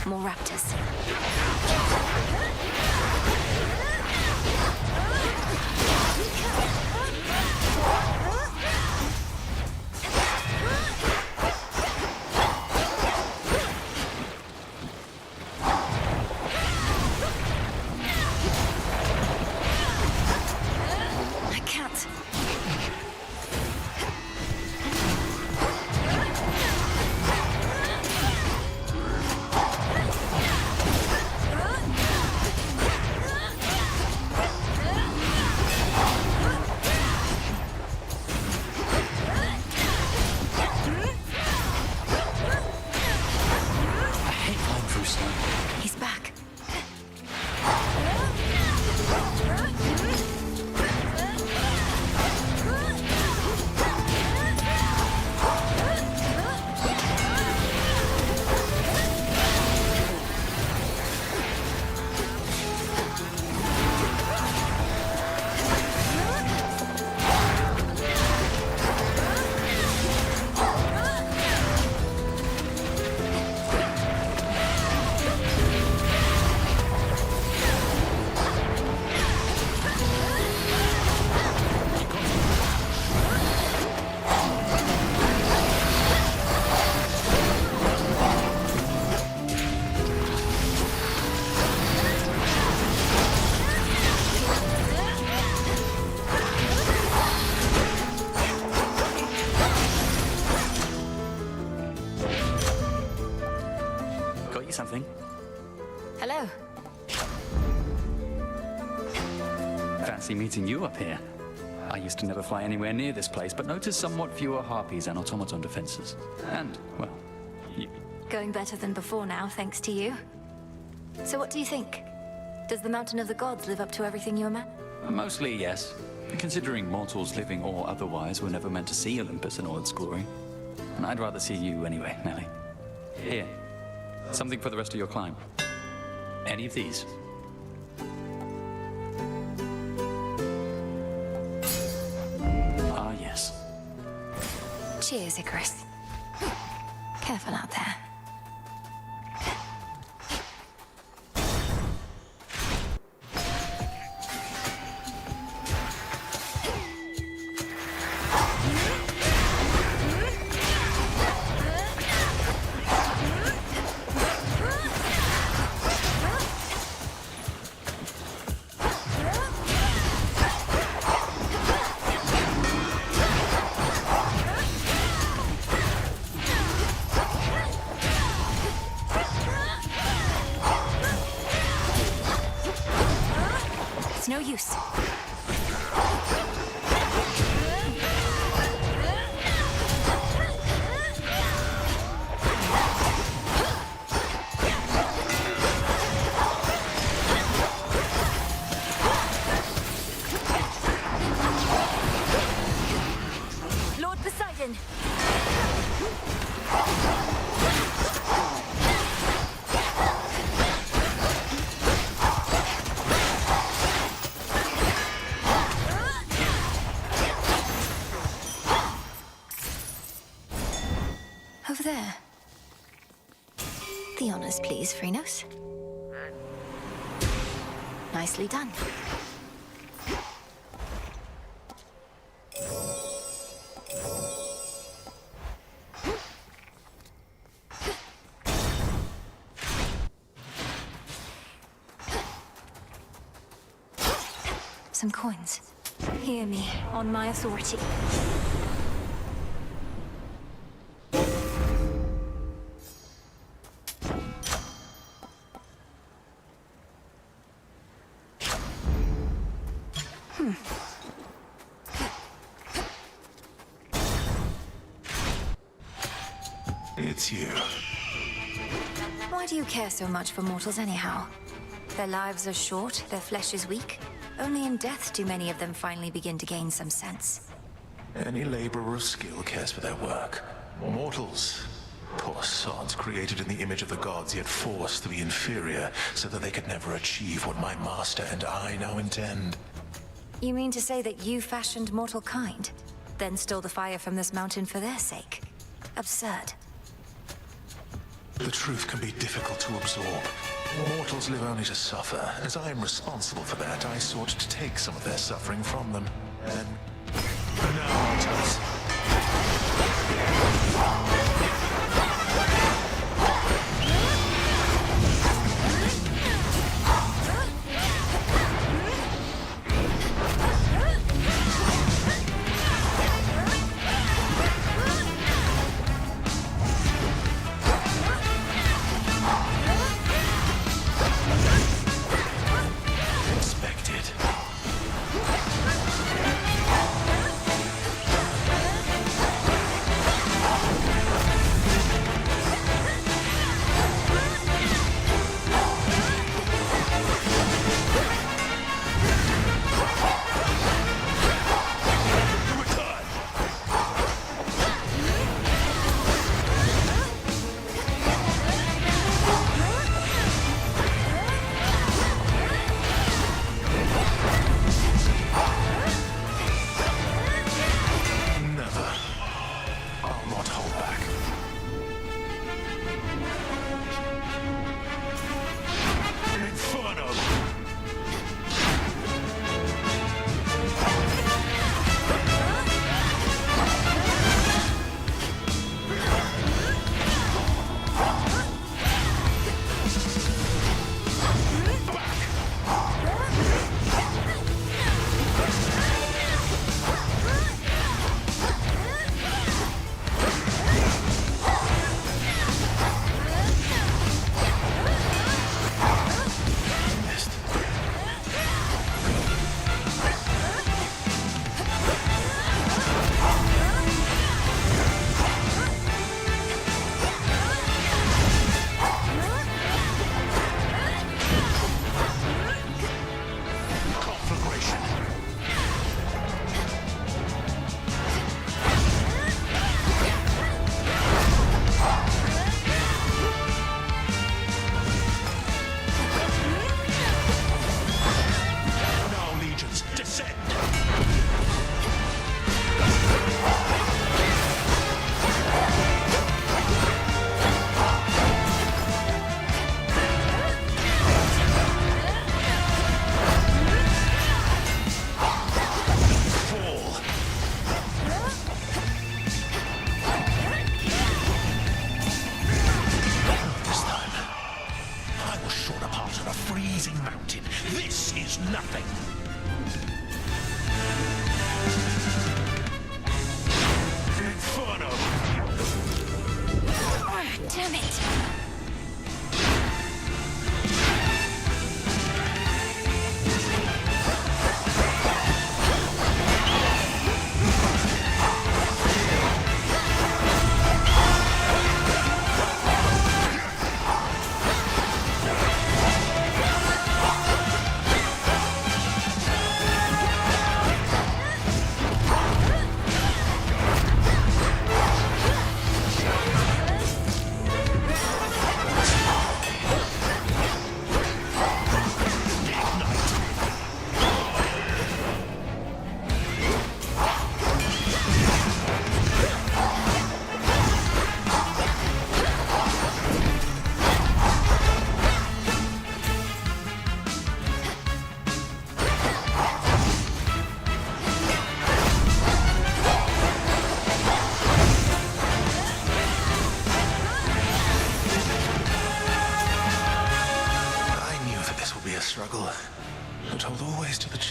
More raptors. I can't. He's back. Got you something? Hello. Fancy meeting you up here. I used to never fly anywhere near this place, but noticed somewhat fewer harpies and automaton defenses. And, well, you. Going better than before now, thanks to you. So what do you think? Does the Mountain of the Gods live up to everything you imagined? Mostly, yes. Considering mortals, living or otherwise, were never meant to see Olympus in all its glory. And I'd rather see you anyway, Nelly. Here. Something for the rest of your climb. Any of these? Ah, yes. Cheers, Icarus. Careful out there. It's no use. Lord Poseidon! Over there. The honors, please, Phrynos. Nicely done. Some coins. Hear me, on my authority. It's you. Why do you care so much for mortals anyhow? Their lives are short, their flesh is weak. Only in death do many of them finally begin to gain some sense. Any laborer of skill cares for their work. Mortals. Poor sods created in the image of the gods, yet forced to be inferior so that they could never achieve what my master and I now intend. You mean to say that you fashioned mortal kind? then stole the fire from this mountain for their sake. Absurd. The truth can be difficult to absorb. Mortals live only to suffer. As I am responsible for that, I sought to take some of their suffering from them. And now, mortals.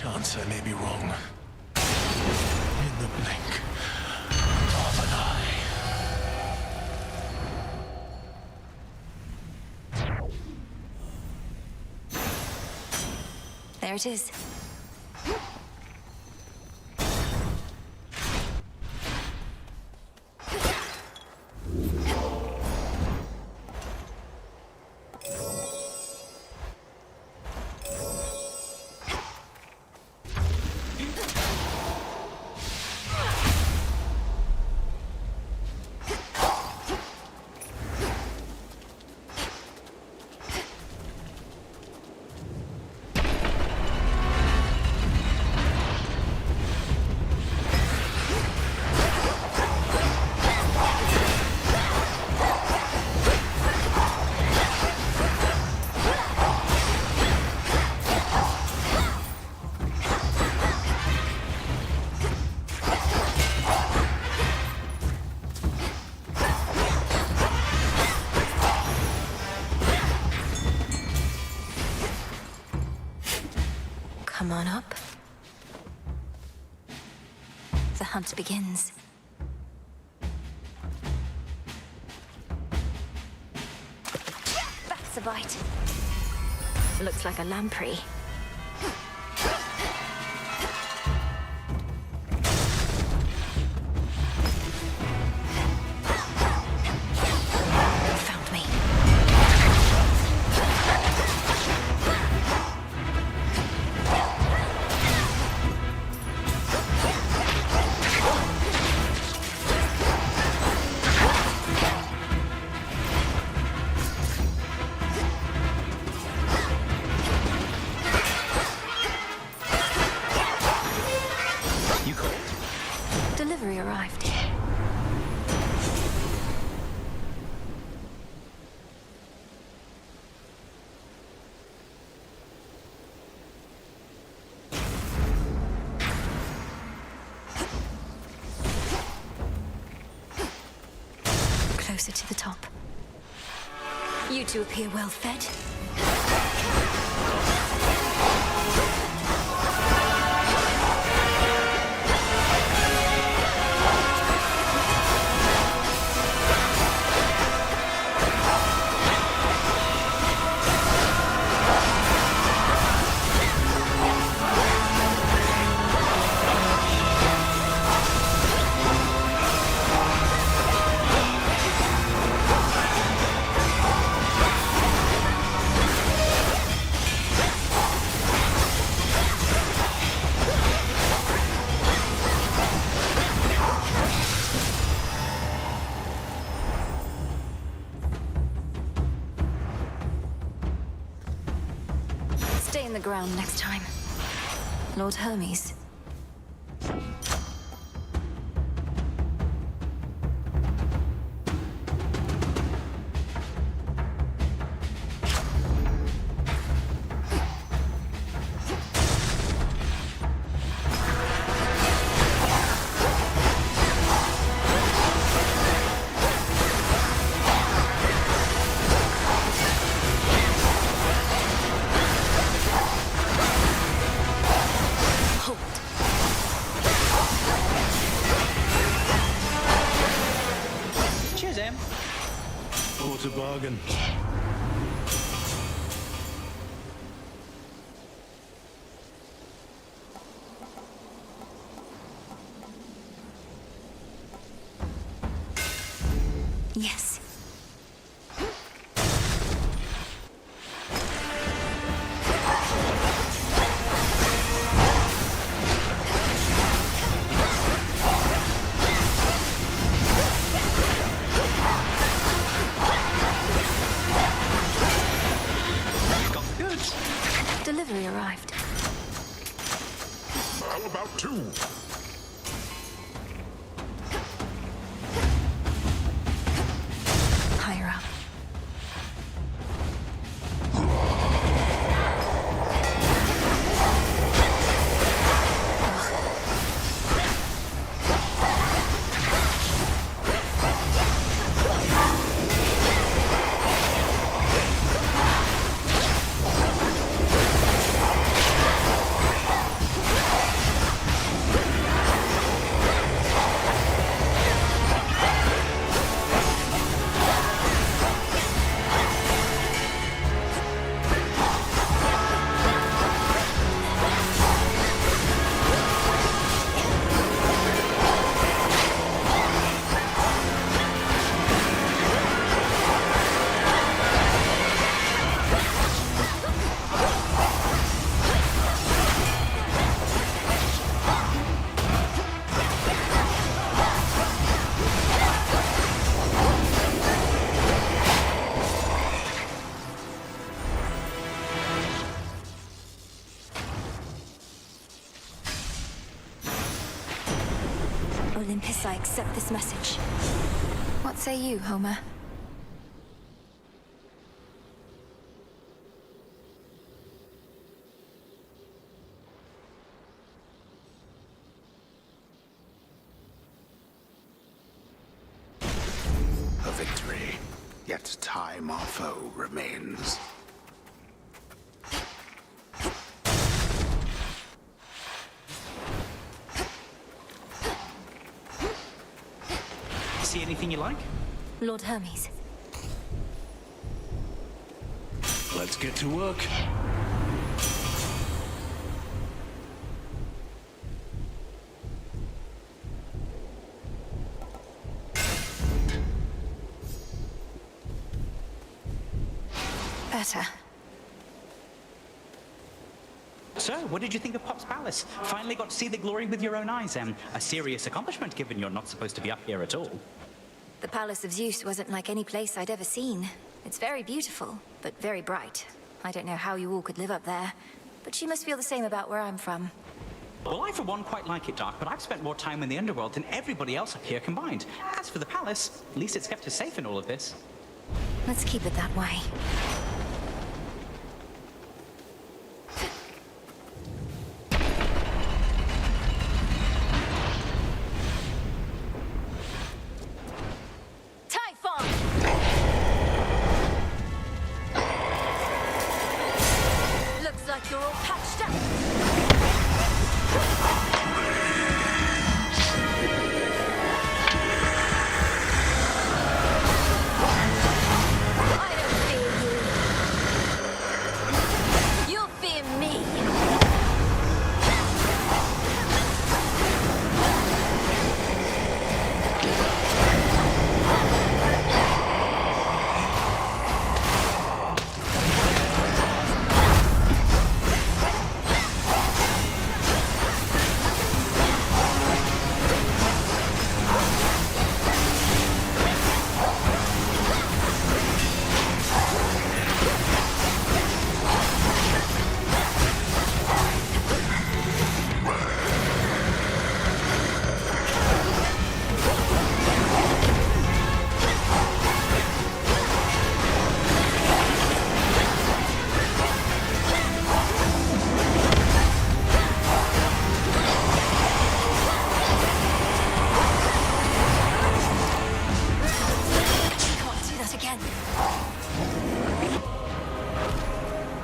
chance I may be wrong. In the blink of an eye. There it is. the hunt begins. That's a bite. Looks like a lamprey. Found me. You called? Delivery arrived. Closer to the top. You two appear well fed. Stay in the ground next time. Lord Hermes. Cheers, Em. What a bargain. Yes. Delivery arrived. How about two? Higher up. Olympus, I accept this message. What say you, Homer? A victory, yet time our foe remains. See anything you like? Lord Hermes. Let's get to work. Better. So, what did you think of Pop's Palace? Finally got to see the glory with your own eyes, a serious accomplishment given you're not supposed to be up here at all. The Palace of Zeus wasn't like any place I'd ever seen. It's very beautiful, but very bright. I don't know how you all could live up there, but you must feel the same about where I'm from. Well, I for one quite like it, Doc, but I've spent more time in the underworld than everybody else up here combined. As for the palace, at least it's kept us safe in all of this. Let's keep it that way. Looks like you're all patched up. I don't fear you. You'll fear me.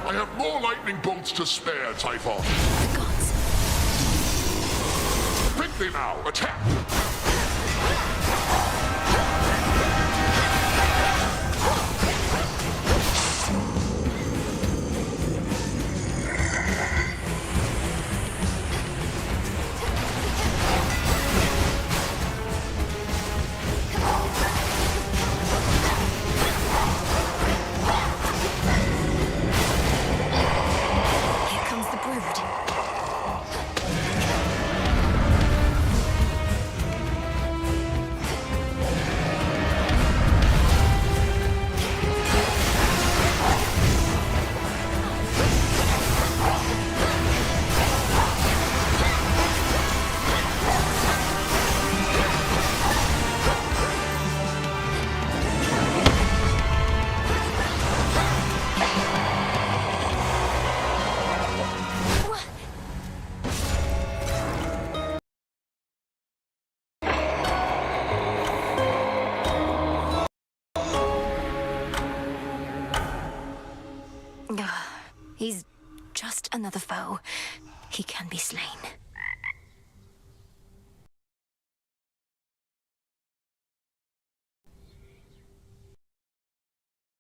I have more lightning bolts to spare, Typhon. The gods. Quickly now, attack! Here comes the brood. He's just another foe. He can be slain.